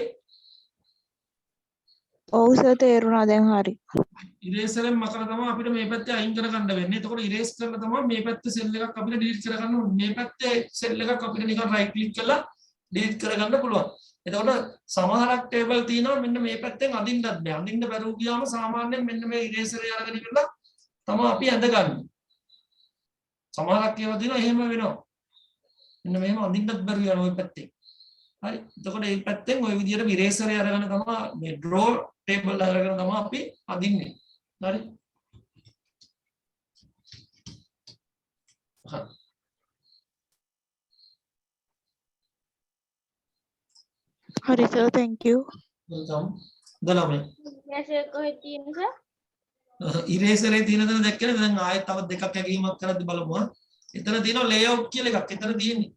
ඔව් සර් තේරුණා දැන් හරි. ඉරේසරෙන් මකලා තමයි අපිට මේ පැත්තේ අයින් කරගන්න වෙන්නේ. එතකොට ඉරේස් කරලා තමයි මේ පැත්තේ සෙල් එකක් අපිට ඩිලීට් කරගන්න ඕනේ. මේ පැත්තේ සෙල් එකක් අපිට නිකන් රයිට් ක්ලික් කරලා ඩිලීට් කරගන්න පුළුවන්. එතකොට සමහරක් ටේබල් තියෙනවා මෙන්න මේ පැත්තෙන් අදින්නත් බෑ. අදින්න බැරුව ගියාම සාමාන්‍යයෙන් මෙන්න මේ ඉරේසරේ අරගෙන ඉවරලා තමයි අපි ඇඳගන්නේ. සමහරක් ඒවා දිනවා එහෙම වෙනවා. මෙන්න මෙහෙම අදින්නත් බැරුව යන ওই පැත්තෙන්. හරි. එතකොට මේ පැත්තෙන් ওই විදියට ඉරේසරේ අරගෙන තමයි මේ ඩ්‍රෝ ටේබල් අරගෙන තමයි අපි අදින්නේ. හරි. හරි සර් thank you. welcome. දලමයි. ඉරේසර් කොහෙද තියෙන්නේ සර්? ඉරේසරේ තියෙන දේ දැක්කද? දැන් ආයෙත් තව දෙකක් ඇගීමක් කරද්දි බලමු. එතන තියෙනවා layout කියලා එකක්. එතන තියෙන්නේ.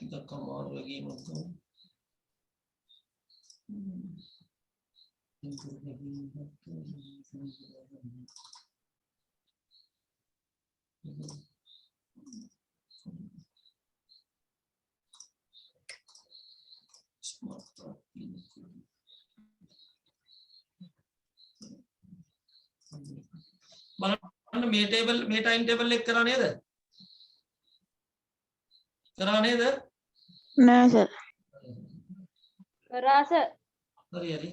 ටිකක් අමාරු ඇගීමක් කරමු. බලන්න මේ ටේබල් මේ ටයිම් ටේබල් එක කරා නේද? කරා නේද? නෑ සර්. කරා සර්. හරි හරි.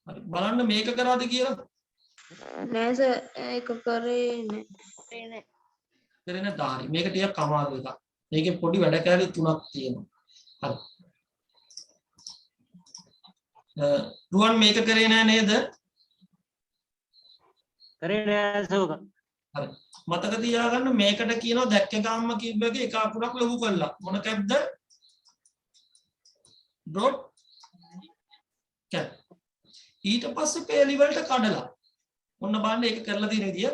හරි බලන්න මේක කරාද කියලා. නෑ සර් ඒක කරේ නෑ. කරේ නැද්ද? හරි. මේක ටිකක් අමාරු එකක්. මේකේ පොඩි වැඩ කැලි තුනක් තියෙනවා. හරි. රුවන් මේක කරේ නෑ නේද? කරේ නෑ සෝක. හරි. මතක තියාගන්න මේකට කියනවා දැක්ක ගාම්ම කිව්ව එකේ එක අකුරක් ලොකු කළා. මොන කැප්ද? Dot cap. ඊට පස්සේ පේලි වලට කඩලා. ඔන්න බලන්න ඒක කරලා තියෙන විදිය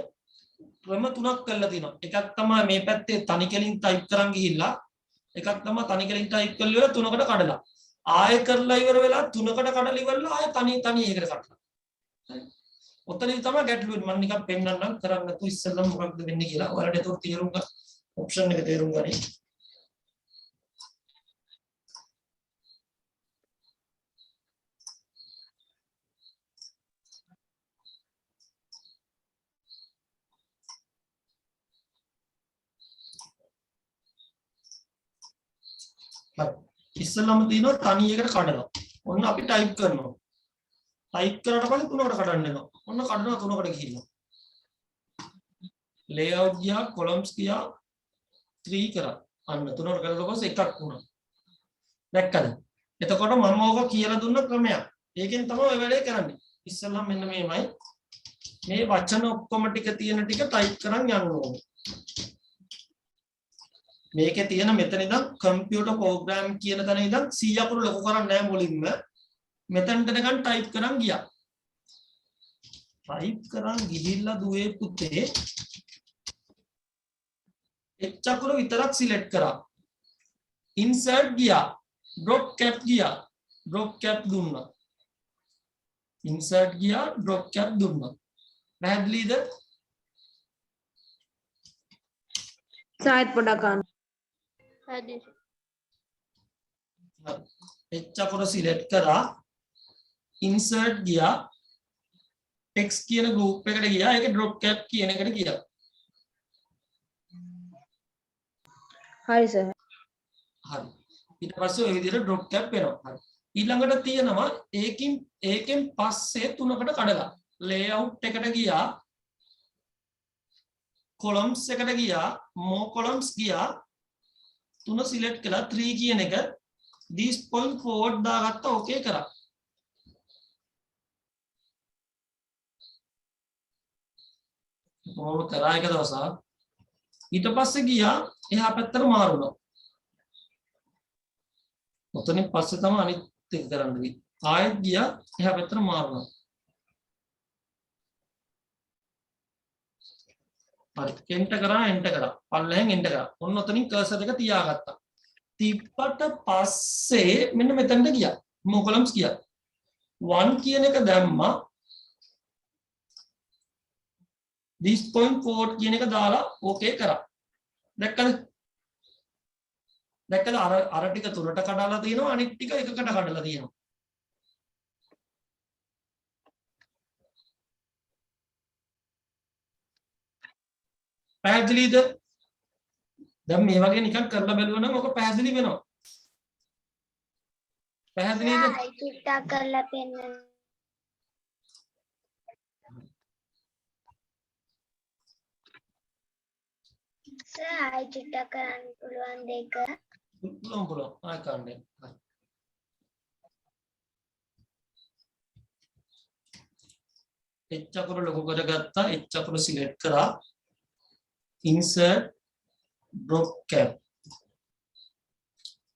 ක්‍රම තුනක් කරලා තියෙනවා. එකක් තමයි මේ පැත්තේ තනි කෙලින් ටයිප් කරන් ගිහිල්ලා එකක් තමයි තනි කෙලින් ටයිප් කරලා ඉවර තුනකට කඩලා. ආයෙ කරලා ඉවර වෙලා තුනකට කඩලා ඉවරලා ආයෙ තනි එකකට කඩලා. හරි. ඔතනදී තමයි ගැටලුව මම නිකන් පෙන්නන්නම් කරන්න නැතු ඉස්සෙල්ලම මොකක්ද වෙන්නේ කියලා. ඔයාලට ඒක තේරුම් ගන්න ඔප්ෂන් එක තේරුම් ගන්න. ඉස්සෙල්ලම තියෙනවා තනි එකට කඩනවා. ඔන්න අපි ටයිප් කරනවා. ටයිප් කරලා පස්සේ තුනකට කඩන්න වෙනවා. ඔන්න කඩනවා තුනකට ගිහිල්ලා. layout ගියා columns ගියා 3 කරා. අන්න තුනකට කරලා පස්සේ එකක් වුණා. දැක්කද? එතකොට මම ඕක කියලා දුන්න ක්‍රමයක්. ඒකෙන් තමයි ඔය වැඩේ කරන්නේ. ඉස්සෙල්ලම මෙන්න මේමයි. මේ වචන ඔක්කොම ටික තියෙන ටික ටයිප් කරන් යන්න ඕනේ. මේකේ තියෙන මෙතන ඉඳන් කම්පියුටර් ප්‍රෝග්‍රෑම් කියන තැන ඉඳන් 100 අකුරු ලොකු කරන්නේ නැහැ මුලින්ම. මෙතනට නිකන් ටයිප් කරන් ගියා. ටයිප් කරන් ගිහිල්ලා දුවේ පුතේ එච් අකුර විතරක් සිලෙක්ට් කරා. ඉන්සර්ට් ගියා. ඩ්‍රොප් කැප් ගියා. ඩ්‍රොප් කැප් දුන්නා. ඉන්සර්ට් ගියා ඩ්‍රොප් කැප් දුන්නා. පැහැදිලිද? සායිත් පොඩක් ගන්න. හරි. එච් අකුර සිලෙක්ට් කරා. ඉන්සර්ට් ගියා. ටෙක්ස්ට් කියන ගෲප් එකට ගියා. ඒක ඩ්‍රොප් කැප් කියන එකට ගියා. හරි සර්. හරි. ඊට පස්සේ ඔය විදිහට drop cap වෙනවා. හරි. ඊළඟට තියෙනවා ඒකෙන් පස්සේ තුනකට කඩලා layout එකට ගියා columns එකට ගියා more columns ගියා තුන select කළා 3 කියන එක this point forward දාගත්තා okay කරා. මොකද කරා එක දවසක් ඊට පස්සේ ගියා එහා පැත්තට මාරුණා. ඔතනින් පස්සේ තමයි අනිත් එක කරන්න ගියේ. ආයෙත් ගියා එහා පැත්තට මාරුණා. හරි එන්ටර් කරා පල්ලෙහෙන් එන්ටර් කරා. ඔන්න ඔතනින් කර්සර් එක තියාගත්තා. තිබ්බට පස්සේ මෙන්න මෙතනට ගියා. more columns ගියා. 1 කියන එක දැම්මා. this point forward කියන එක දාලා okay කරා. දැක්කද අර ටික තුනට කඩලා තියෙනවා අනිත් ටික එකකට කඩලා තියෙනවා. පැහැදිලිද? දැන් මේ වගේ නිකන් කරලා බලුවා නම් ඔක පැහැදිලි වෙනවා. පැහැදිලිද? චුට්ටක් කරලා පෙන්නන්න. සර් ආයි චුට්ටක් කරන්න පුළුවන් දෙක. පුළුවන් ආයි කන්නේ. එච් අකුර ලොකු කරගත්තා එච් අකුර සිලෙක්ට් කරා insert drop cap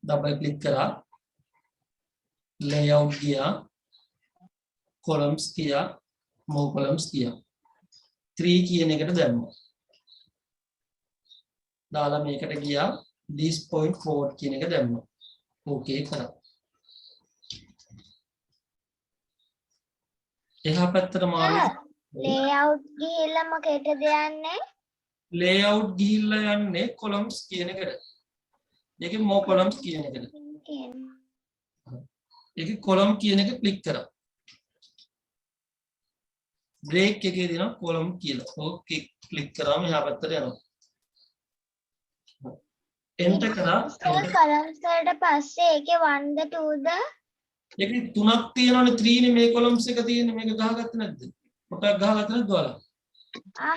double click करा layout किया columns किया more columns किया 3 කියන එකට දැම්මා දාලා මේකට ගියා this point forward කියන එක දැම්මා okay කරා එහා පැත්තට මාරු layout ගිහලා මොකේද යන්නේ layout ගිහිල්ලා යන්නේ columns කියන එකට. ඒකේ more columns කියන එකට. ඒකේ column කියන එක ක්ලික් කරා. break එකේ දෙනවා column කියලා. ඕකේ ක්ලික් කරාම එහා පැත්තට යනවා. enter කරා. columns වලට පස්සේ ඒකේ 1ද 2ද ඒකේ තුනක් තියෙනවනේ 3 නේ මේ columns එක තියෙන්නේ මේක ගහගත්තේ නැද්ද? පොටක් ගහගත්තේ නැද්ද ඔයාලා?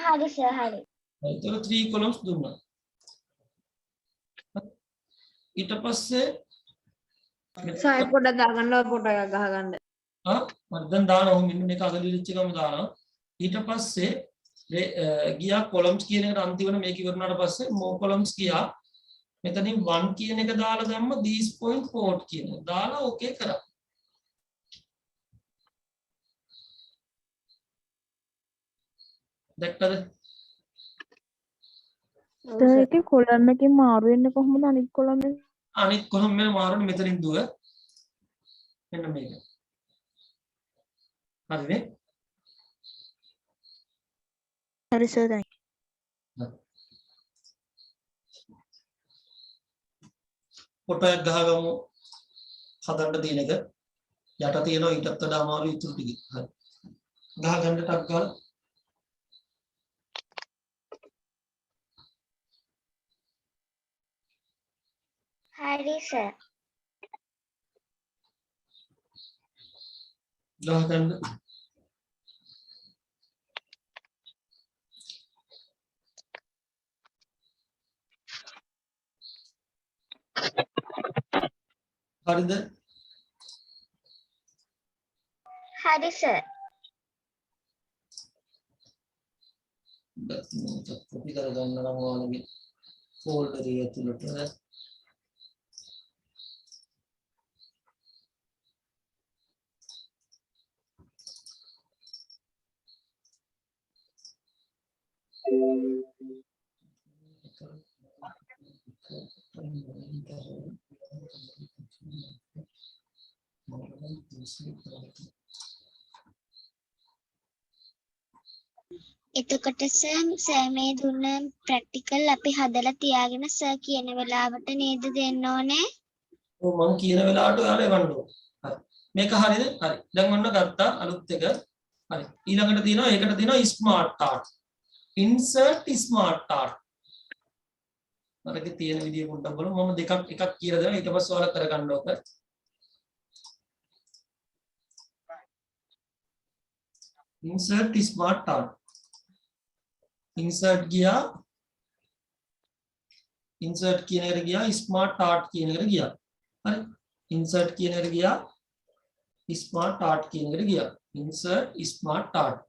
හරි සර් හරි. ඒතර 3 columns දුන්නා. ඊට පස්සේ සායි පොඩ දාගන්න පොඩ එකක් ගහගන්න. මම දැන් දානවා මෙන්න මේක අගලිච්ච එකම දානවා. ඊට පස්සේ ගියා columns කියන එකට අන්තිමට මේක ඉවරනාට පස්සේ more columns ගියා. මෙතනින් 1 කියන එක දාලා දැම්ම this point forward කියන එක. දාලා okay කරා. දැක්කද? ඒකේ කොලම් එකේ මාරු වෙන්නේ කොහොමද අනිත් කොලම් එක? අනිත් කොලම් එක මාරුනේ මෙතනින් දුව. මෙන්න මේක. හරිනේ? හරි සර් දැන්. ෆොටෝ එක ගහගමු. හදන්න තියෙන එක. යට තියෙනවා ඊටත් වඩා අමාරු ඉතුරු ටික. හරි. ගහගන්න ටක් ගාලා හරි සර්. ගහගන්න හරිද? හරි සර්. කොපි කරගන්න නම් ඔයාලගේ ෆෝල්ඩර් එක ඇතුළට එතකොට සර් මේ දුන්න ප්‍රැක්ටිකල් අපි හදලා තියාගෙන සර් කියන වෙලාවට නේද දෙන්න ඕනේ? ඔව් මම කියන වෙලාවට ඔයාලා එවන්න ඕනේ. හරි. මේක හරියද? හරි. දැන් ඔන්න ගත්තා අලුත් එක. හරි. ඊළඟට තියෙනවා ඒකට තියෙනවා smart art. insert smart art. අරක තියෙන විදිය පොඩ්ඩක් බලමු. මම එකක් කියලා දෙනවා. ඊට පස්සේ ඔයාලා කරගන්න ඕක. insert smart art. insert ගියා. insert කියන එකට ගියා. smart art කියන එකට ගියා. හරි. insert කියන එකට ගියා. smart art කියන එකට ගියා. insert smart art.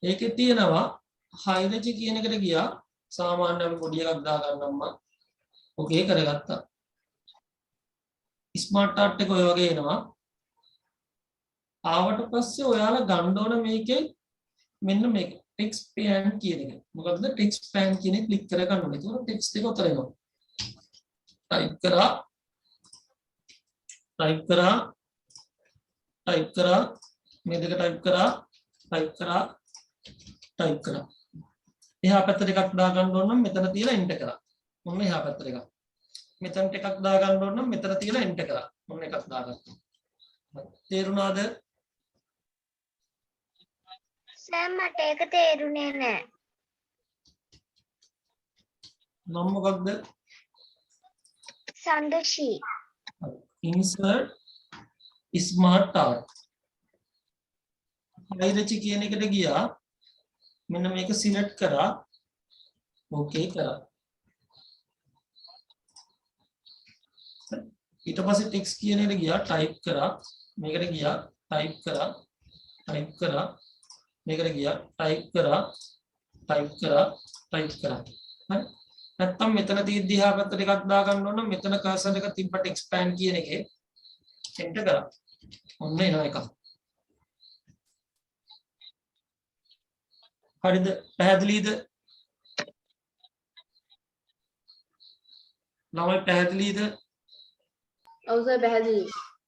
ඒකේ තියෙනවා hierarchy කියන එකට ගියා. සාමාන්‍ය අපි පොඩි එකක් දා ගන්නම් මම. ඕකේ කරගත්තා. ස්මාර්ට් ආර්ට් එක ඔය වගේ එනවා. ආවට පස්සේ ඔයාලා ගන්න ඕන මේකේ මෙන්න මේක ටෙක්ස්ට් පෑන් කියන එක. මොකද්ද ටෙක්ස්ට් පෑන් කියන එක ක්ලික් කරගන්න ඕනේ. ඒක ටෙක්ස්ට් එක උතර එනවා. ටයිප් කරා මේ දෙක ටයිප් කරා එහා පැත්තට එකක් දා ගන්න ඕන නම් මෙතන තියලා එන්ටර් කරා. මොන්න එහා පැත්තට එකක්. මෙතනට එකක් දා ගන්න ඕන නම් මෙතන තියලා එන්ටර් කරා. මොන්න එකක් දාගත්තා. තේරුණාද? සර් මට ඒක තේරුනේ නැහැ. නම් මොකක්ද? සන්දෝෂී. insert smart art. hierarchy කියන එකට ගියා. මෙන්න මේක සිලෙක්ට් කරා. ඕකේ කරා. ඊට පස්සේ ටෙක්ස්ට් කියන එකට ගියා ටයිප් කරා. මේකට ගියා ටයිප් කරා. මේකට ගියා ටයිප් කරා. හරි. නැත්තම් මෙතන තියෙද්දි එහා පැත්තට එකක් දා ගන්න ඕන නම් මෙතන කර්සර් එක තිබ්බට expand කියන එකේ එන්ටර් කරා. ඔන්න එනවා එකක්. හරිද? පැහැදිලිද? ළමයි පැහැදිලිද? ඔව් සර් පැහැදිලි.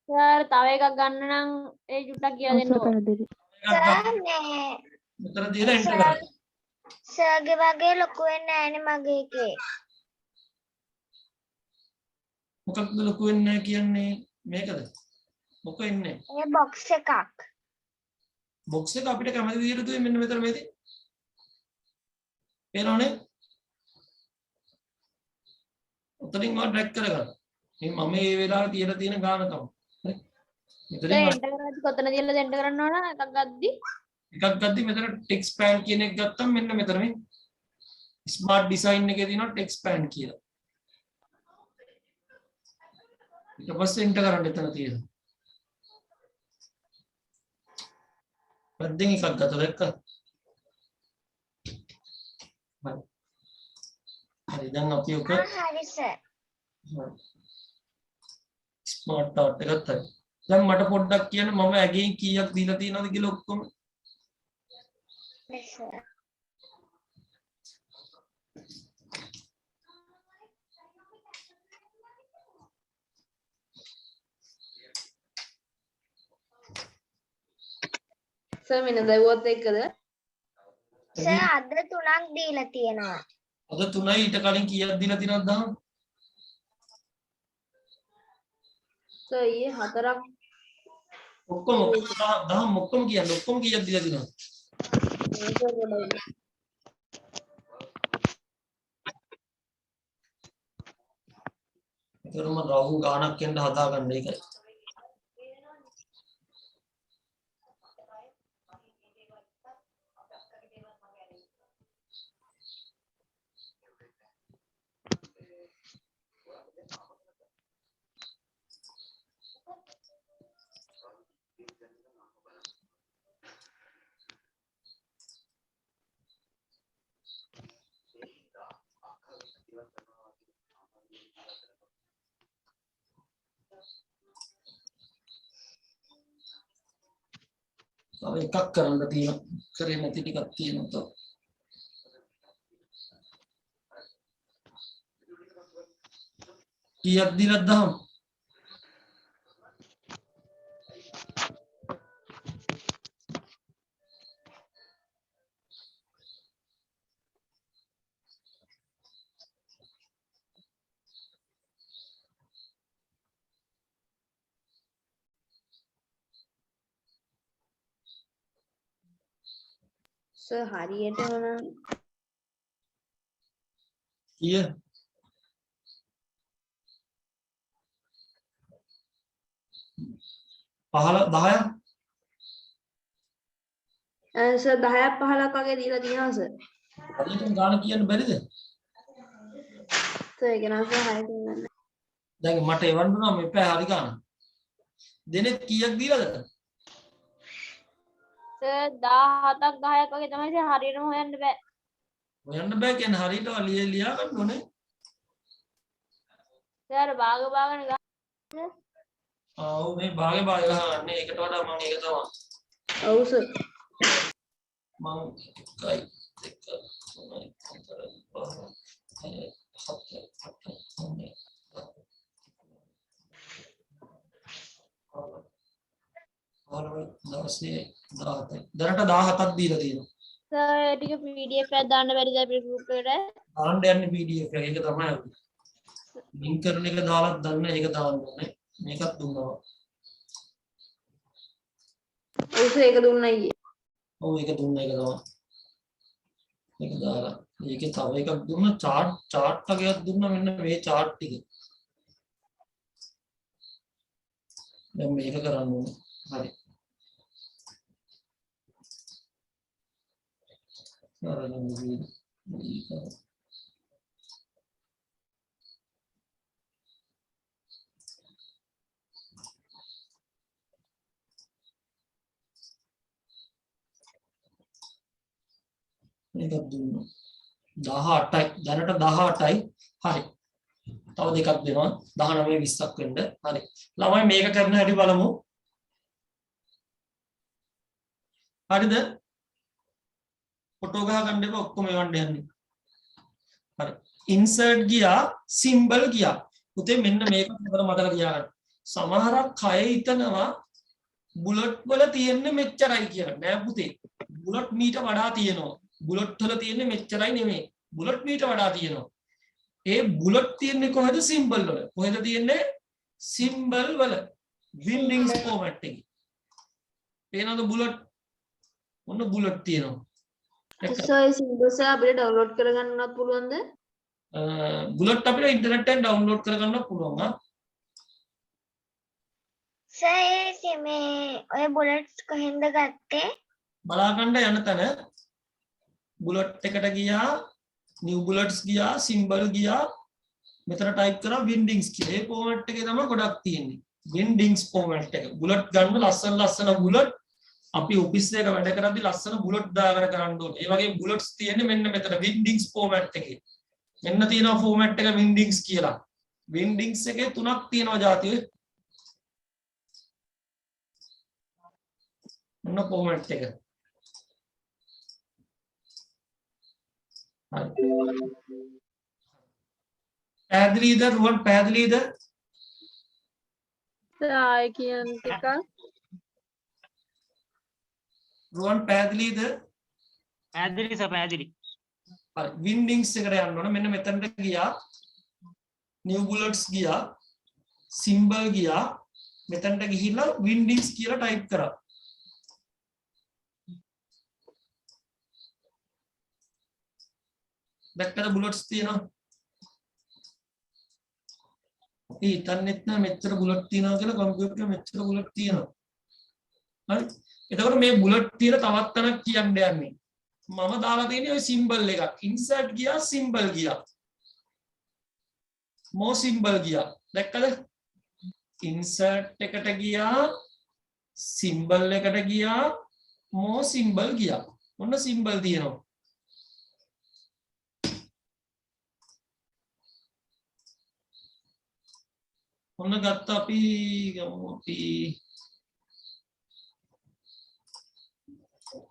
සර් තව එකක් ගන්න නම් ඒ චුට්ටක් කියලා දෙන්න ඕන. මෙතන තියලා එන්ටර් කරා. සර්ගේ වගේ ලොකු වෙන්නේ නැහැනේ මගේ එකේ. මොකක්ද ලොකු වෙන්නේ නැහැ කියන්නේ? මේකද? මොකෙ ඉන්නේ? ඒ බොක්ස් එකක්. බොක්ස් එක අපිට කැමති විදිහට දුවේ මෙන්න මෙතන මේදී. පේනවනේ? උතනින් මම ඩ්‍රැග් කරගන්න. මේ මම මේ වෙලාවේ තියලා තියෙන ගාන තමයි. හරි. මෙතනින් එන්ටර් කරද්දි කොතන තියලා එන්ටර් කරන්න ඕන එකක් ගද්දි. එකක් ගද්දි මෙතන ටෙක්ස්ට් පෑන් කියන එක ගත්තම මෙන්න මෙතන මේ ස්මාර්ට් ඩිසයින් එකේ තියෙනවා ටෙක්ස්ට් පෑන් කියලා. ඊට පස්සේ එන්ටර් කරන්න එතන තියෙනවා. පැත්තෙන් එකක් ගත්තා දැක්කද? හරි දැන් අපි ඔක හරි සර්. ස්මාර්ට් ආර්ට් එක ගත්තා. දැන් මට පොඩ්ඩක් කියන්න මම ඇගෙන් කීයක් දීලා තියෙනවද කියලා ඔක්කොම? yes sir. සර් මෙන්න දරුවොත් එක්කද? සර් අද 3ක් දීලා තියෙනවා. අද 3යි ඊට කලින් කීයක් දීලා තියෙනවද දහම්? සර් ඊයේ 4ක් ඔක්කොම දහම් ඔක්කොම කියන්න ඔක්කොම කීයක් දීලා තියෙනවද? ඒතරම රාහු ගානක් යන්න හදාගන්න ඒකයි. තව එකක් කරන්න තියෙනවා. කරේ නැති ටිකක් තියෙනවා තව. කීයක් දීලාද දහම්? සර් හරියටම නම් කීය? 15 10ක් සර් 10ක් 15ක් වගේ දීලා තියෙනවා සර්. හරියටම ගාන කියන්න බැරිද? සර් ඒක නම් සර් හරියට ගන්න. දැන් මට එවන්න නම් මෙපෑ හරි ගාන. දෙනෙක් කීයක් දීලාද? සර් 17ක් 10ක් වගේ තමයි සර් හරියටම හොයන්න බෑ. හොයන්න බෑ කියන්නේ හරියට ලියා ගන්න ඕනේ. සර් භාගනේ ගන්න. ඔව් මේ භාගේ ගහන්නේ. ඒකට වඩා මම ඒක තමයි. ඔව් සර්. මම 1 2 3 4 5 6 7 දැනට 17ක් දීලා තියෙනවා. සර් ඒ ටික PDF එකක් දාන්න බැරිද අපේ group එකට? දාන්න යන්නේ PDF එක. ඒක තමයි අපි. ලින්ක් කරන එක දාලා දන්න ඒක දාන්න ඕනේ. මේකත් දුන්නා. ඔව් සර් ඒක දුන්නයි ගියේ. ඔව් ඒක දුන්න එක තමයි. ඒක දාලා. ඒකේ තව එකක් දුන්න chart එකක් දුන්න මෙන්න මේ chart ටික. දැන් මේක කරන්න ඕනේ. හරි. මේකක් දුන්නා. 18යි. දැනට 18යි. හරි. තව දෙකක් දෙනවා. 19 20ක් වෙන්න. හරි. ළමයි මේක කරන හැටි බලමු. හරිද? ෆොටෝ ගහ ගන්න එපා ඔක්කොම එවන්න යන්නේ. හරි. ඉන්සර්ට් ගියා, සිම්බල් ගියා. පුතේ මෙන්න මේක විතර මතක තියාගන්න. සමහරක් අය හිතනවා බුලට් වල තියෙන්නේ මෙච්චරයි කියලා. නෑ පුතේ. බුලට් මීට වඩා තියෙනවා. බුලට් වල තියෙන්නේ මෙච්චරයි නෙමෙයි. බුලට් මීට වඩා තියෙනවා. ඒ බුලට් තියෙන්නේ කොහෙද? සිම්බල් වල. කොහෙද තියෙන්නේ? සිම්බල් වල. වින්ඩින්ග්ස් ෆෝමැට් එකේ. පේනවද බුලට්? ඔන්න බුලට් තියෙනවා. සර් සිම්බල්ස් අපිට ඩවුන්ලෝඩ් කරගන්න උනත් පුළුවන්ද? බුලට් අපිට ඉන්ටර්නෙට් එකෙන් ඩවුන්ලෝඩ් කරගන්න පුළුවන්. සර් මේ ඔය බුලට්ස් කොහෙන්ද ගත්තේ? බලාගන්න යන තැන බුලට් එකට ගියා, නිව් බුලට්ස් ගියා, සිම්බල් ගියා. මෙතන ටයිප් කරා වින්ඩින්ග්ස් කියලා. ඒ ෆෝමැට් එකේ තමයි ගොඩක් තියෙන්නේ. වින්ඩින්ග්ස් ෆෝමැට් එක. බුලට් ගන්න ලස්සන බුලට් අපි ඔෆිස් එකක වැඩ කරද්දි ලස්සන බුලට් දාගෙන කරන්න ඕනේ. ඒ වගේ බුලට්ස් තියෙන්නේ මෙන්න මෙතන වින්ඩින්ග්ස් ෆෝමැට් එකේ. මෙන්න තියෙනවා ෆෝමැට් එක වින්ඩින්ග්ස් කියලා. වින්ඩින්ග්ස් එකේ තුනක් තියෙනවා જાතිය. මොන ෆෝමැට් එක? හරි. පැහැදිලිද? රුවන් පැහැදිලිද? සර් ආයෙ කියන්න ටිකක්. රුවන් පැහැදිලිද? පැහැදිලි සර් පැහැදිලි. හරි. වින්ඩින්ග්ස් එකට යන්න ඕන. මෙන්න මෙතනට ගියා. නිව් බුලට්ස් ගියා. සිම්බල් ගියා. මෙතනට ගිහිල්ලා වින්ඩින්ග්ස් කියලා ටයිප් කරා. දැක්කද බුලට්ස් තියෙනවා? හිතන්නෙත් නෑ මෙච්චර බුලට් තියෙනවා කියලා කම්පියුටර් එකේ මෙච්චර බුලට් තියෙනවා. හරි. එතකොට මේ බුලට් තියෙන තවත් තැනක් කියන්න යන්නේ. මම දාලා තියෙන්නේ ওই සිම්බල් එකක්. ඉන්සර්ට් ගියා, සිම්බල් ගියා. මෝ සිම්බල් ගියා. දැක්කද? ඉන්සර්ට් එකට ගියා, සිම්බල් එකට ගියා, මෝ සිම්බල් ගියා. ඔන්න සිම්බල් තියෙනවා. ඔන්න ගත්ත අපි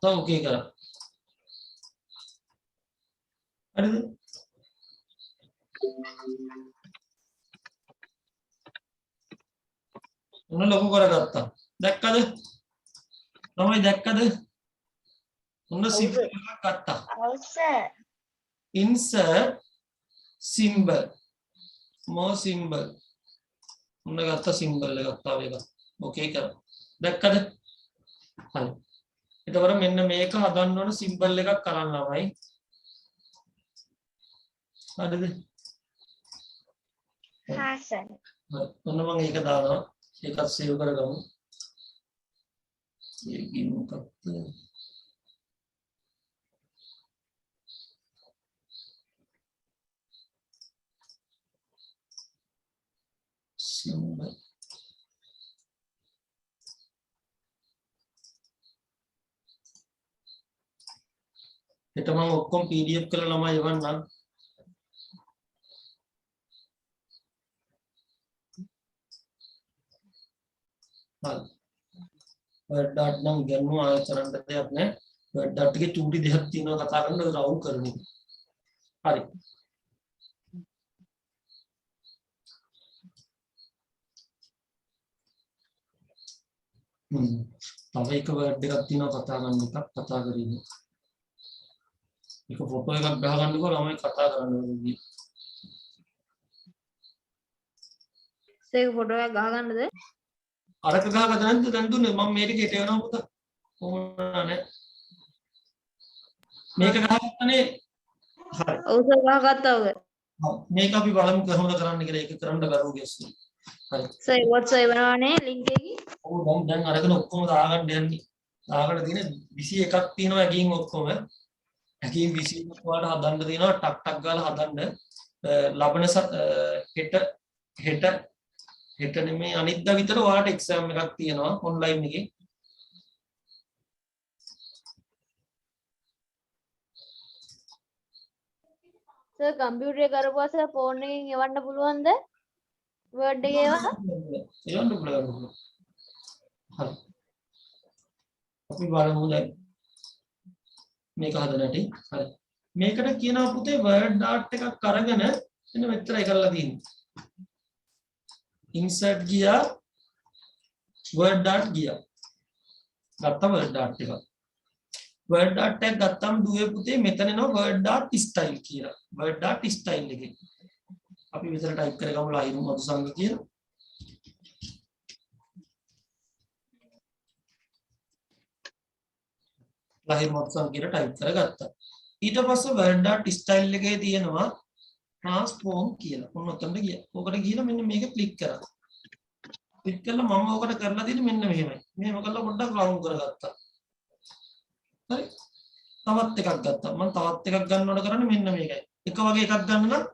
ඕකේ කරා. හරිද? ඔන්න ලොකු කරගත්තා. දැක්කද? තමයි දැක්කද? ඔන්න සිම්බල් එකක් ගත්තා. ඔව් sir. insert symbol more symbol ඔන්න ගත්ත සිම්බල් එකක් තව එකක්. ඕකේ කරා. දැක්කද? හරි. එතකොට මෙන්න මේක හදන්න ඕන සිම්බල් එකක් කරන්න ළමයි. හරිද? හා සර්. ඔන්න මම ඒක දානවා. ඒකත් සේව් කරගමු. ඒකේ මොකක්ද symbol හෙට මම ඔක්කොම PDF කරලා ළමයි එවන්නම් හරි word dot නම් ඉගෙනුවා ආයෙ කරන්න දෙයක් නැහැ word dot එකේ චූටි දෙකක් තියෙනවා කතා කරන්න රවුම් කරමු හරි තව එක වර්ඩ් එකක් තියෙනවා කතා කරන්න එකක් කතා කරන්නේ එක ෆොටෝ එකක් ගහගන්නකෝ ළමයි කතා කරන්න ඕනේ ඒක ෆොටෝ එකක් ගහගන්නද අරක ගහගද නැද්ද දැන් දුන්නේ මම මේක ගෙට වෙනවා පුතා කොහොමද නැහැ මේක ගහගත්තනේ හරි ඔව් සර් ගහගත්තා ඔක මේක අපි බලමු කොහොමද කරන්න කියලා ඒක කරන්න බැරුව ගියස්සේ හරි සර් WhatsApp වෙනවානේ link එකේ ඔව් දැන් අරගෙන ඔක්කොම දාගන්න යන්නේ දාගන්න තියෙන 21ක් තියෙනවා ඇකින් ඔක්කොම ඇකින් 21ක් වලට හදන්න තියෙනවා ටක් ටක් ගාලා හදන්න ලබන හෙට නෙමෙයි අනිද්දා විතර ඔයාලට එක්සෑම් එකක් තියෙනවා ඔන්ලයින් එකේ සර් කම්පියුටර් එක කරපුවා සර් ෆෝන් එකෙන් එවන්න පුළුවන්ද වර්ඩ් එකේ ඒවා එවන්න පුළුවන් හරි අපි බලමු දැන් මේක හදන්න ඇති හරි මේකට කියනවා පුතේ word dot එකක් අරගෙන එන්න මෙච්චරයි කරලා තියෙන්නේ insert ගියා word dot ගියා ගත්තා word dot එක word dot එක ගත්තම දුවේ පුතේ මෙතන එනවා word dot style කියලා word dot style එකේ අපි විතර ටයිප් කරගමු ලහිරු මදුසංග කියලා ලහිරු මදුසංග කියලා ටයිප් කරගත්තා ඊට පස්සේ word dot style එකේ තියෙනවා transform කියලා ඔන්න ඔතනට ගියා ඔකට ගිහලා මෙන්න මේක ක්ලික් කරා ක්ලික් කළා මම ඔකට කරලා තියෙන්නේ මෙන්න මෙහෙමයි මෙහෙම කළා පොඩ්ඩක් රවුන්ඩ් කරගත්තා හරි තවත් එකක් ගත්තා මම තවත් එකක් ගන්න ඕන කරන්නේ මෙන්න මේකයි එක වගේ එකක් ගන්න නම්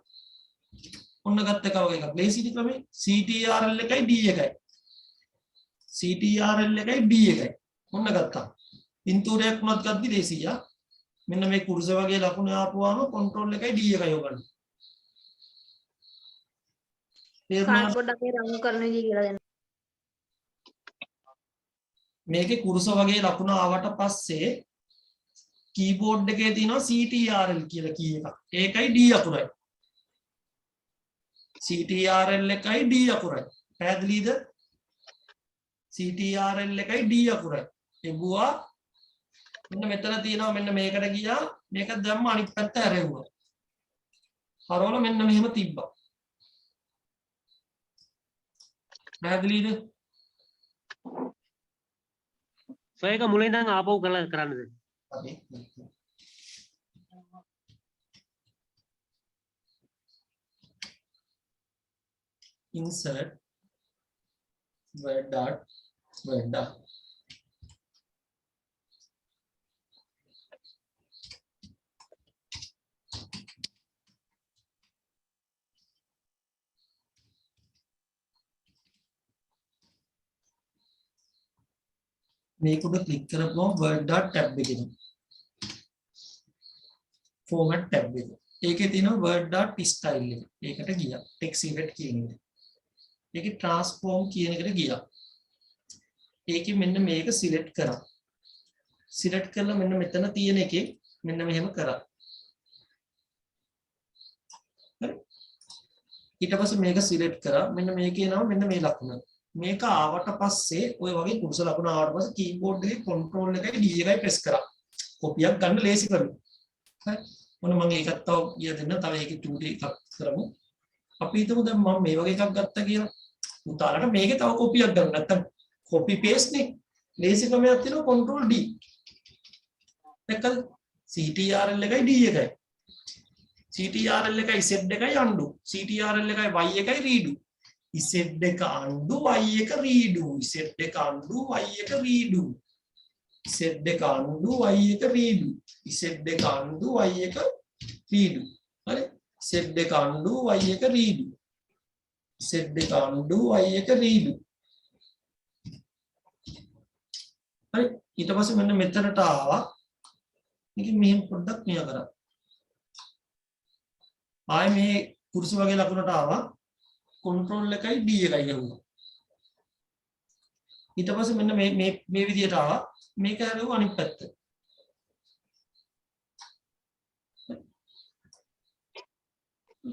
ඔන්න ගත්ත එක වගේ එකක් ලේසියි ක්‍රමේ CTRL එකයි D එකයි CTRL එකයි D එකයි ඔන්න ගත්තා පින්තූරයක් උනත් ගද්දි ලේසියි මෙන්න මේ කුරුස වගේ ලකුණ ආපුවාම control එකයි D එකයි යොගන්න කාඩ් පොඩ්ඩක් මේ රවුම් කරන විදිය කියලා දෙන්න මේකේ කුරුස වගේ ලකුණ ආවට පස්සේ කීබෝඩ් එකේ තියෙනවා CTRL කියලා කී එකක්. ඒකයි D අකුරයි. CTRL එකයි D අකුරයි. පැහැදිලිද? CTRL එකයි D අකුරයි. එබුවා මෙන්න මෙතන තියෙනවා මෙන්න මේකට ගියා මේක දැම්ම අනිත් පැත්ත ඇරෙව්වා. හරවල මෙන්න මෙහෙම තිබ්බා. පැහැදිලිද? සෝ ඒක මුලින් ඉඳන් ආපහු කරන්නද? හරි. Insert word dot මේක උඩ ක්ලික් කරපුවම word dot tab එකේ format tab එක. ඒකේ තියෙනවා word dot style එක. ඒකට ගියා. text event කියන එක. ඒකේ transform කියන එකට ගියා. ඒකේ මෙන්න මේක select කරා. select කරලා මෙන්න මෙතන තියෙන එකේ මෙන්න මෙහෙම කරා. හරි. ඊට පස්සේ මේක select කරා. මෙන්න මේකේ නම මෙන්න මේ ලකුණ. මේක ආවට පස්සේ ඔය වගේ කුරුස ලකුණ ආවට පස්සේ keyboard එකේ control එකයි D එකයි press කරා. කොපියක් ගන්න ලේසි කරමු. හරි. මොන මම ඒකත් තව කිය දෙන්න. තව ඒකේ චූටි එකක් කරමු. අපි හිතමු දැන් මම මේ වගේ එකක් ගත්තා කියලා. උදාහරණයක් මේකේ තව කොපියක් ගන්න. නැත්තම් copy paste නේ. ලේසි ක්‍රමයක් තියෙනවා control D. දැක්කද? CTRL එකයි D එකයි. CTRL එකයි Z එකයි undo. CTRL එකයි Y එකයි redo. Z එක undo Y එක redo Z එක undo Y එක redo z එක අන්දු y එක රීඩු z එක අන්දු y එක රීඩු හරි z එක අන්දු y එක රීඩු z එක අන්දු y එක රීඩු හරි ඊට පස්සේ මෙන්න මෙතනට ආවා ඉතින් මෙහෙම පොඩ්ඩක් මෙයා කරා ආයේ මේ කුරුසු වගේ ලකුණට ආවා control එකයි d එකයි යවුවා ඊට පස්සේ මෙන්න මේ විදියට ආවා මේක හැරුවා අනිත් පැත්ත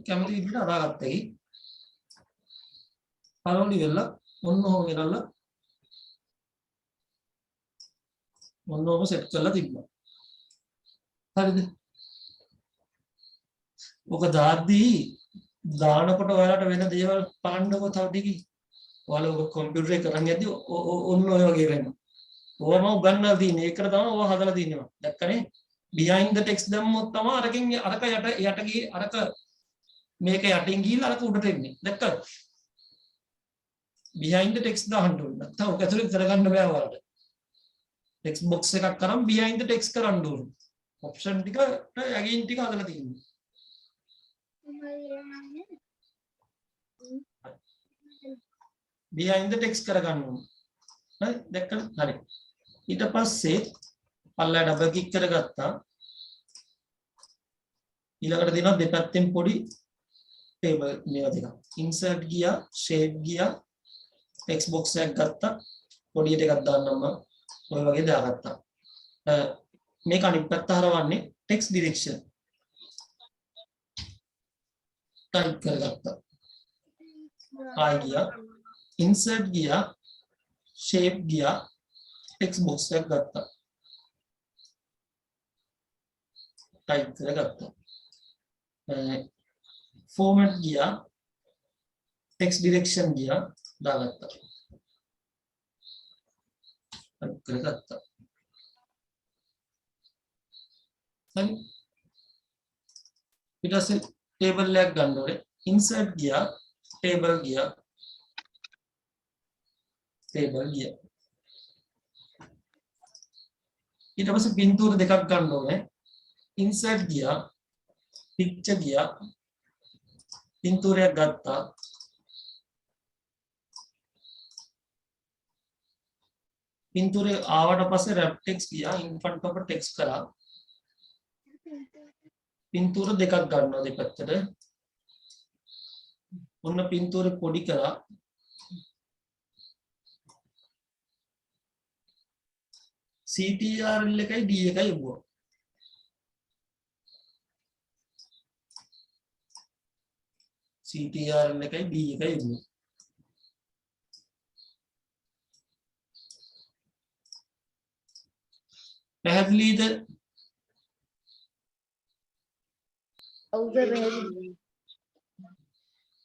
කැමති විදිහට අදාගත්තයි පළවෙනි වෙලා ඔන්න ඔහොම කරලා ඔන්න ඔහොම සෙට් කරලා තිබ්බා හරිද ඔක දාද්දී දානකොට ඔයාලට වෙන දේවල් පාන්නකො තව ටිකයි ඔයාලා ඔක කම්පියුටර් එක කරන් යද්දී ඔන්න ඔය වගේ වෙනවා ඕවම උගන්වලා තියෙන්නේ ඒකට තමයි ඕව හදලා තියෙනවා දැක්කනේ behind the text දැම්මොත් තමයි අරකින් අරක යට ගියේ අරක මේක යටින් ගිහිල්ලා අරක උඩට එන්නේ දැක්කද behind the text දාන්න ඕනේ නැත්නම් ඔක ඇතුලේ කරගන්න බෑ ඔයාලට text box එකක් කරන් behind the text කරන්න ඕනේ option ටිකට again ටික හදලා තියෙනවා behind the text කරගන්න ඕනේ හරි දැක්කද හරි ඊට පස්සේ පල්ලා ඩබල් ක්ලික් කරගත්තා ඊළඟට දෙනවා දෙපැත්තෙන් පොඩි ටේබල් මේවා දෙනවා insert ගියා shape ගියා text box එකක් ගත්තා පොඩියට එකක් දාන්නම් මම ඔය වගේ දාගත්තා මේක අනිත් පැත්ත හරවන්නේ text direction type කරගත්තා ආයි ගියා insert ගියා shape ගියා text box එකක් ගත්තා type කරගත්තා format ගියා text direction ගියා දාගත්තා type කරගත්තා හරි ඊට පස්සේ table එකක් ගන්න ඕනේ insert ගියා table ගියා ඊට පස්සේ පින්තූර දෙකක් ගන්න ඕනේ insert ගියා picture ගියා පින්තූරයක් ගත්තා පින්තූරේ ආවට පස්සේ wrap text ගියා in front of text කරා පින්තූර දෙකක් ගන්නවා දෙපැත්තට ඔන්න පින්තූරේ පොඩි කරා CTRL එකයි D එකයි යවුවා CTRL එකයි D එකයි යවුවා පැහැදිලිද ඔව් සර් පැහැදිලි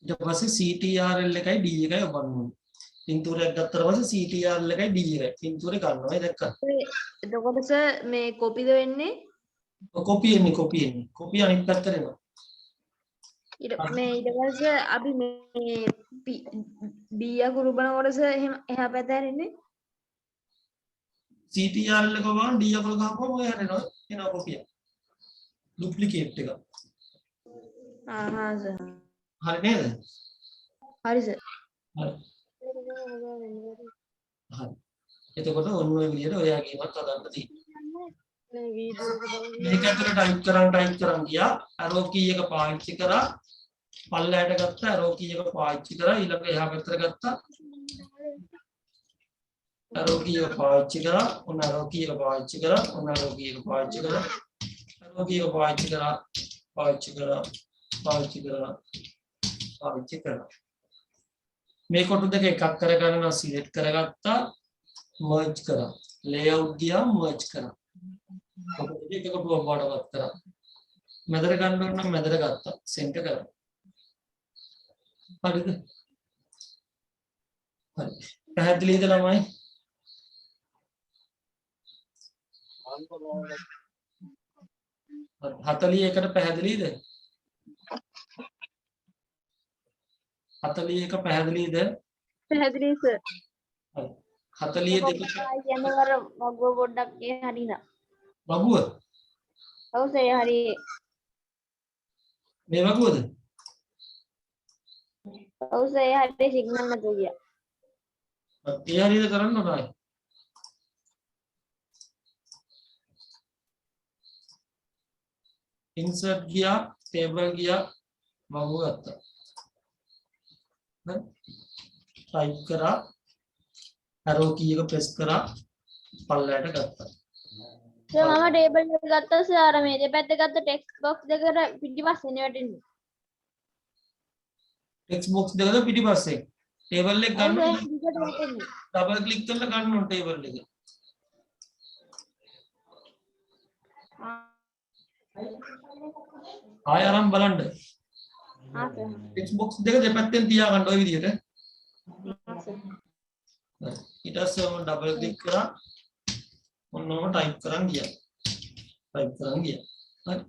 ඊට පස්සේ CTRL එකයි D එකයි ඔබන්න ඕනේ පින්තූරයක් ගත්තට පස්සේ CTRL එකයි D එකයි පින්තූරේ ගන්නවා ඒ දැක්කද එතකොට සර් මේ කොපිද වෙන්නේ කොපි එන්නේ කොපි අනිත් පැත්තට එනවා ඊට පස්සේ අපි මේ B අකුරු බලනකොට සර් එහෙම එහා පැත්ත හැරෙන්නේ CTRL එක ගමන් D අකුර ගහපුවම ඔය හැරෙනවා එනවා කොපිය ඩුප්ලිකේට් එක හා සර් හරි නේද හරි සර් හරි එතකොට ඔන්න ඔය විදිහට ඔයාගේවත් හදන්න තියෙනවා මේක ඇතුලේ ටයිප් කරන් ගියා arrow key එක පාවිච්චි කරා පල්ලයට ගත්තා arrow key එක පාවිච්චි කරා ඊළඟ එහා පැත්තට ගත්තා arrow key එක පාවිච්චි කරා ඔන්න arrow key එක පාවිච්චි කරා ඔන්න arrow key එක පාවිච්චි කරා arrow key එක පාවිච්චි කරා මේ කොටු දෙක එකක් කරගන්නවා සිලෙක්ට් කරගත්තා merge කරා layout ගියා merge කරා කොටු දෙක එක කොටුවක් වඩවත් කරා මැදට ගන්න ඕන නම් මැදට ගත්තා center කරා හරිද හරි පැහැදිලිද ළමයි 41ට පැහැදිලිද 41 පැහැදිලිද පැහැදිලි සර්. හරි 42 කියන්නේ අර මගුව පොඩ්ඩක් ඒ හරිනා. වගුව ඔව් සර් හරි. මේ වගුවද? ඔව් සර් හරි සිග්නල් නැතුව ගියා. ඒ හරියද කරන්න ඕනයි. ඉන්සර්ට් ගියා, ටේබල් ගියා, වගුව ගත්තා. ටයිප් කරා, arrow key එක press කරා, පල්ලයට ගත්තා. සර් මම ටේබල් එක ගත්තා සර් අර මේ දෙපැත්ත ගත්ත ටෙක්ස්ට් බොක්ස් දෙකට පිටිපස්සෙන් වැටෙන්නේ. ටෙක්ස්ට් බොක්ස් දෙකද පිටිපස්සේ. ටේබල් එක ඔව් ගන්න සර් දිගට වැටෙන්නේ. ඩබල් ක්ලික් කරලා ගන්න ඕන ටේබල් එක. ආය අරන් බලන්න. ආ සර්. ටෙක්ස්ට් බොක්ස් දෙක දෙපැත්තෙන් තියාගන්න ওই විදිහට. ආ සර්. ඊට පස්සේ මම ඩබල් ක්ලික් කරා. ඔන්නම ටයිප් කරන් ගියා. ටයිප් කරන් ගියා. හරි.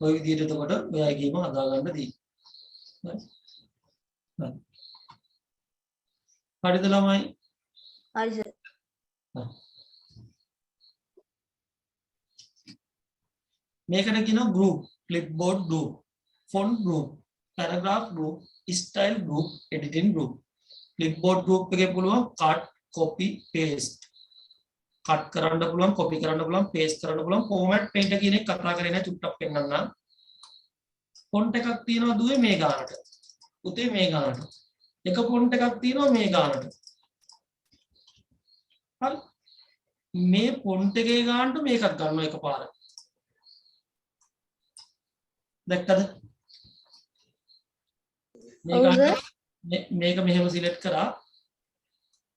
ওই විදිහට එතකොට ඔයගේම හදා ගන්න දී. හරි. හරි. හරිද ළමයි? හරි සර්. මේකට කියනවා group, clipboard group, font group, paragraph group, style group, editing group. clipboard group එකේ පුළුවන් cut, copy, paste. cut කරන්න පුළුවන්, copy කරන්න පුළුවන්, paste කරන්න පුළුවන්. format painter කියන එක කතා කරේ නැහැ චුට්ටක් පෙන්නන්න. font එකක් තියෙනවා දුවේ මේ ගානට. පුතේ මේ ගානට. එක font එකක් තියෙනවා මේ ගානට. හරි. මේ font එකේ ගානට මේකක් ගන්නවා එකපාරට. දැක්කද? මේක මෙහෙම සිලෙක්ට් කරා.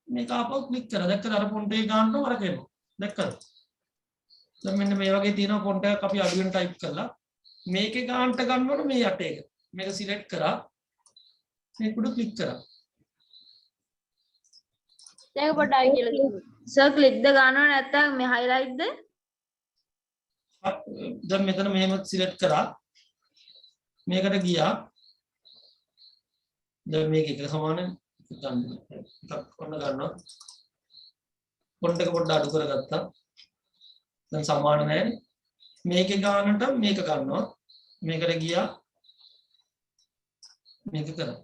මේක ආපහු ක්ලික් කරා. දැක්කද? අර ෆොන්ට් එක ගන්නව අරක එනවා. දැක්කද? දැන් මෙන්න මේ වගේ තියෙනවා ෆොන්ට් එකක් අපි අඩුවෙන් ටයිප් කරලා මේකේ ගන්නට ගන්නවනේ මේ යට එක. මේක සිලෙක්ට් කරා. මේක උඩ ක්ලික් කරා. ඒක පොඩ්ඩක් කියලා දෙන්න. සර් ක්ලික් ද ගන්නව නැත්නම් මේ highlight ද? දැන් මෙතන මෙහෙම සිලෙක්ට් කරා. මේකට ගියා. දැන් මේක එක සමාන ගන්න. එකක් ඔන්න ගන්නවා. ෆොන්ට් එක පොඩ්ඩක් අඩු කරගත්තා. දැන් සමාන නැහැ. මේකේ ගානට මේක ගන්නවා. මේකට ගියා. මේක කරා.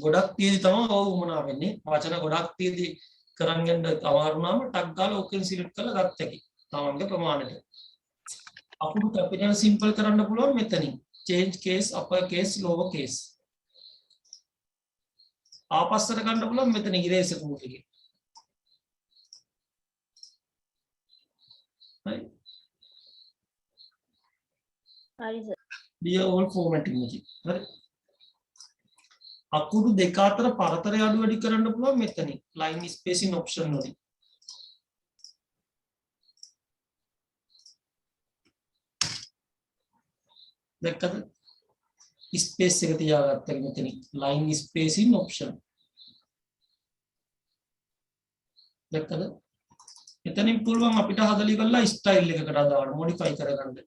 ගොඩක් තියදී තමයි ඔව් මොනවා වෙන්නේ. වචන ගොඩක් තියදී කරන් යන්න අමාරු නම් ටක් ගාලා ඕකෙන් සිලෙක්ට් කරලා ගත්ත එකයි. තමන්ගේ ප්‍රමාණයට. අකුරු කැපිටල් සිම්පල් කරන්න පුළුවන් මෙතනින්. change case, upper case, lower case. ආපස්සට ගන්න පුළුවන් මෙතන ඉරේසර් ටූල් එකේ. හරි. හරි සර්. Dear all formatting එක. හරි. අකුරු දෙක අතර පරතරය අඩු වැඩි කරන්න පුළුවන් මෙතනින්. line spacing option වලින්. දැක්කද? ස්පේස් එක තියාගත්තා මෙතන line spacing option. දැක්කද? එතනින් පුළුවන් අපිට හදලා ඉවරලා ස්ටයිල් එකකට දාන්න මොඩිෆයි කරගන්න.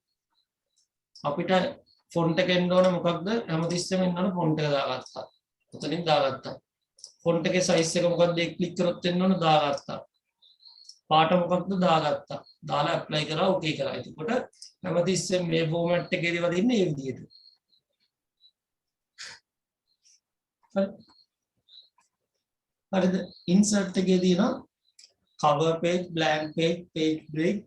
අපිට ෆොන්ට් එක එන්න ඕන මොකක්ද? හැමතිස්සෙම එන්න ඕන ෆොන්ට් එක දාගත්තා. එතනින් දාගත්තා. ෆොන්ට් එකේ සයිස් එක මොකක්ද? ඒක ක්ලික් කරොත් එන්න ඕන දාගත්තා. පාට මොකක්ද? දාගත්තා. දාලා ඇප්ලයි කරා ඕකේ කරා. එතකොට හැමතිස්සෙම මේ ෆෝමැට් එකේදී වදින්නේ මේ විදිහට. හරිද? ඉන්සර්ට් එකේ තියෙනවා cover page, blank page, page break,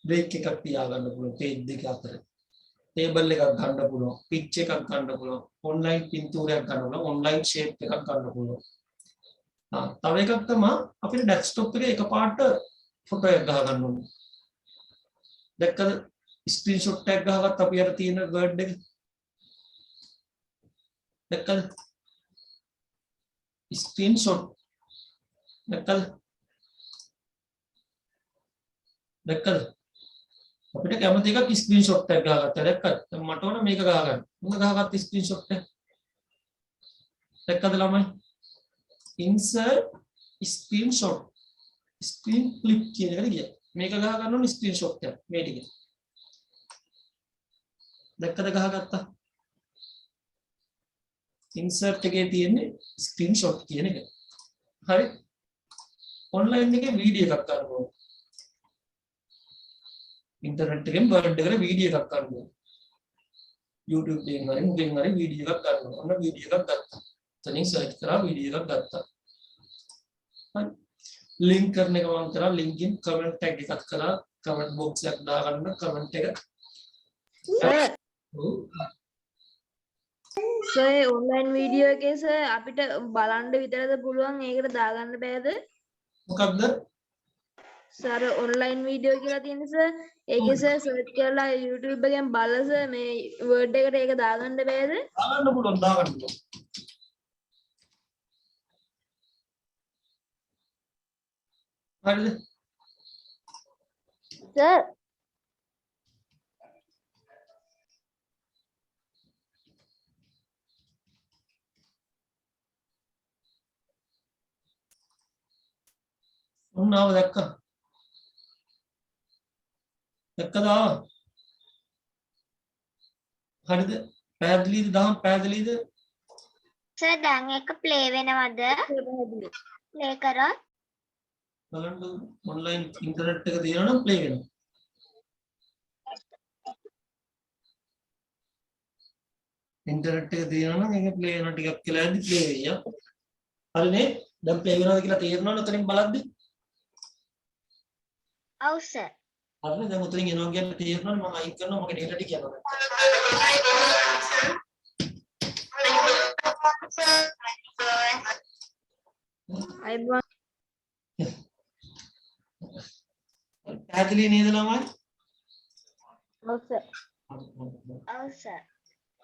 break එකක් තියාගන්න පුළුවන් page දෙක අතර. table එකක් ගන්න පුළුවන්, pitch එකක් ගන්න පුළුවන්, online පින්තූරයක් ගන්න පුළුවන්, online shape එකක් ගන්න පුළුවන්. තව එකක් තමයි අපිට desktop එකේ එකපාරට ෆොටෝ එකක් ගහ ගන්න ඕනේ. දැක්කද? ස්ක්‍රීන්ෂොට් එකක් ගහගත්ත අපි අර තියෙන Word එක. දැක්කද? screenshot දැක්කද අපිට කැමති එකක් ස්ක්‍රීන්ෂොට් එකක් ගහගත්තා දැක්කද දැන් මට ඕන මේක ගහගන්න මොන ගහගත්ත ස්ක්‍රීන්ෂොට් එක දැක්කද ළමයි insert screenshot screen clip කියන එකට ගියා මේක ගහගන්න ඕන ස්ක්‍රීන්ෂොට් එක මේ ටික දැක්කද ගහගත්තා insert එකේ තියෙන්නේ screenshot කියන එක. හරි. ඔන්ලයින් එකේ වීඩියෝ එකක් ගන්න ඕන. ඉන්ටර්නෙට් එකෙන් බර්ඩ් එකට වීඩියෝ එකක් ගන්න ඕන. YouTube එකෙන් හරි මොකෙන් හරි වීඩියෝ එකක් ගන්න ඕන. ඔන්න වීඩියෝ එකක් ගත්තා. එතනින් සර්ච් කරා වීඩියෝ එකක් ගත්තා. හරි. ලින්ක් කරන එක මම කරා ලින්කින් කමෙන්ට් ටැග් එකක් කරා කමෙන්ට් බොක්ස් එකක් දාගන්න කමෙන්ට් එක. සර් ඔන්ලයින් වීඩියෝ එකේ සර් අපිට බලන්න විතරද පුළුවන් ඒකට දාගන්න බෑද? මොකක්ද? සර් ඔන්ලයින් වීඩියෝ කියලා තියෙන සර් ඒකේ සර් සර්ච් කරලා YouTube එකෙන් බලලා සර් මේ වර්ඩ් එකට ඒක දාගන්න බෑද? දාගන්න පුළුවන් දාගන්න පුළුවන්. හරිද? සර් ඔන්න ආව දැක්කා. දැක්කද ආව? හරිද? පැහැදිලිද? දහම් පැහැදිලිද? සර් දැන් එක ප්ලේ වෙනවද? ප්ලේ කරොත් බලන්න ඔන්ලයින් ඉන්ටර්නෙට් එක තියෙනවා නම් ප්ලේ වෙනවා. ඉන්ටර්නෙට් එක තියෙනවා නම් ඒක ප්ලේ වෙනවා ටිකක් කියලා ඇද්දි ප්ලේ වෙයි. හරිනේ? දැන් ප්ලේ වෙනවද කියලා තේරෙනවද උතනින් බලද්දි? ඔව් සර්. හරිනේ දැන් උතනින් එනවා කියලා තේරෙනවද මම අයින් කරනවා මගේ ඩේටා ටික යනවා. අයිබෝන් පැහැදිලි නේද ළමයි? ඔව් සර්. ඔව් සර්.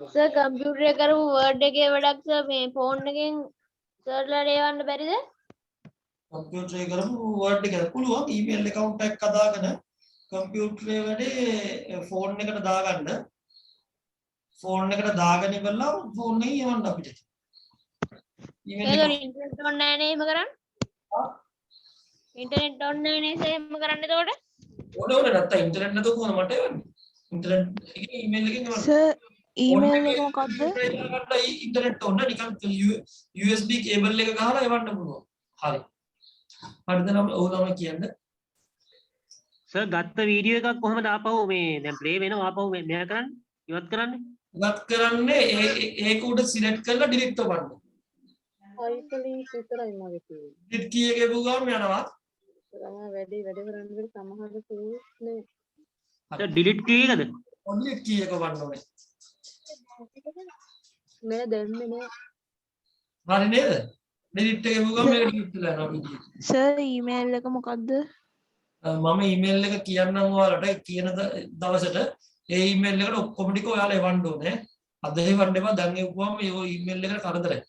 සර් කම්පියුටර් එකේ කරපු වර්ඩ් එකේ වැඩක් සර් මේ ෆෝන් එකෙන් සර්ලට එවන්න බැරිද? කම්පියුටර් එකේ කරමු වර්ඩ් එක පුළුවන් ඊමේල් account එකක් හදාගෙන කම්පියුටරේ වැඩේ ෆෝන් එකට දාගන්න. ෆෝන් එකට දාගෙන ඉවරලා ෆෝන් එකේ යවන්න අපිට. ඒක ඉන්ටර්නෙට් ඔන් නැහැ නේ එහෙම කරන්න. ඉන්ටර්නෙට් ඔන් නැහැ නේ එහෙම කරන්න එතකොට. ඕනේ නැත්තම් ඉන්ටර්නෙට් නැතුව කොහොමද මට එවන්නේ? ඉන්ටර්නෙට් එකේ ඊමේල් එකෙන් එවන්න. සර් ඊමේල් එක මොකක්ද? ඉන්ටර්නෙට් ඕන නිකන් USB කේබල් එක ගහලා එවන්න පුළුවන්. හරි. හරිද නම් ඔව් තමයි කියන්නේ. සර් ගත්ත වීඩියෝ එකක් කොහමද ආපහු මේ දැන් ප්ලේ වෙනවා ආපහු මෙයා කරන්නේ ඉවත් කරන්නේ? ඉවත් කරන්නේ ඒක උඩ සිලෙක්ට් කරලා ඩිලීට් කරන්න. හයිකලින් විතරයි මගේ තියෙන්නේ. ඩිලීට් කී එක ගාම යනවා. තමයි වැඩි කරන්න බැරි සමහර tools නේ. සර් ඩිලීට් කී එකද? ඩිලීට් කී එක වන්න ඕනේ. මේ දෙන්නේ නෑ. හරි නේද? ඩිලීට් එක ගාම මේක ඩිලීට් වෙලා යනවා වීඩියෝ. සර් ඊමේල් එක මොකක්ද? මම ඊමේල් එක කියන්නම් ඔයාලට කියන දවසට ඒ ඊමේල් එකට ඔක්කොම ටික ඔයාලා එවන්න ඕනේ. අද එවන්න එපා දැන් එවුවාම ඒ ඊමේල් එකට කරදරයි.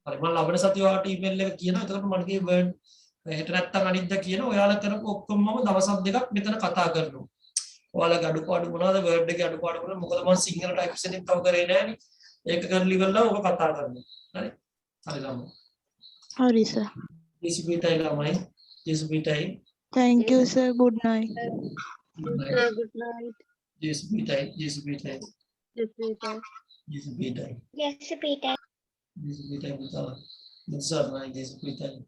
හරි මම ලබන සතිය ඔයාලට ඊමේල් එක කියනවා. එතකොට මම කියේ වර්ඩ් හෙට නැත්තම් අනිද්දා කියන ඔයාලා කරපු ඔක්කොම මම දවසක් දෙකක් මෙතන කතා කරනවා. ඔයාලගේ අඩුපාඩු මොනවද වර්ඩ් එකේ අඩුපාඩු මොනවද? මොකද මම සිංහල ටයිප් සෙටින් තව කරේ නෑනේ. ඒක කරලා ඉවරලා ඔක කතා කරනවා. හරි. හරි ළමයි. හරි සර්. ජෙසිපිටයි ළමයි. ජෙසිපිටයි. Thank you sir. Good night. Good night. Good night. ජෙසිපිටයි. ජෙසිපිටයි. Just wait. ජෙසිපිටයි. yes පීටර් ජෙසිපිටයි පුතා. මුසාරයි ජෙසිපිටයි.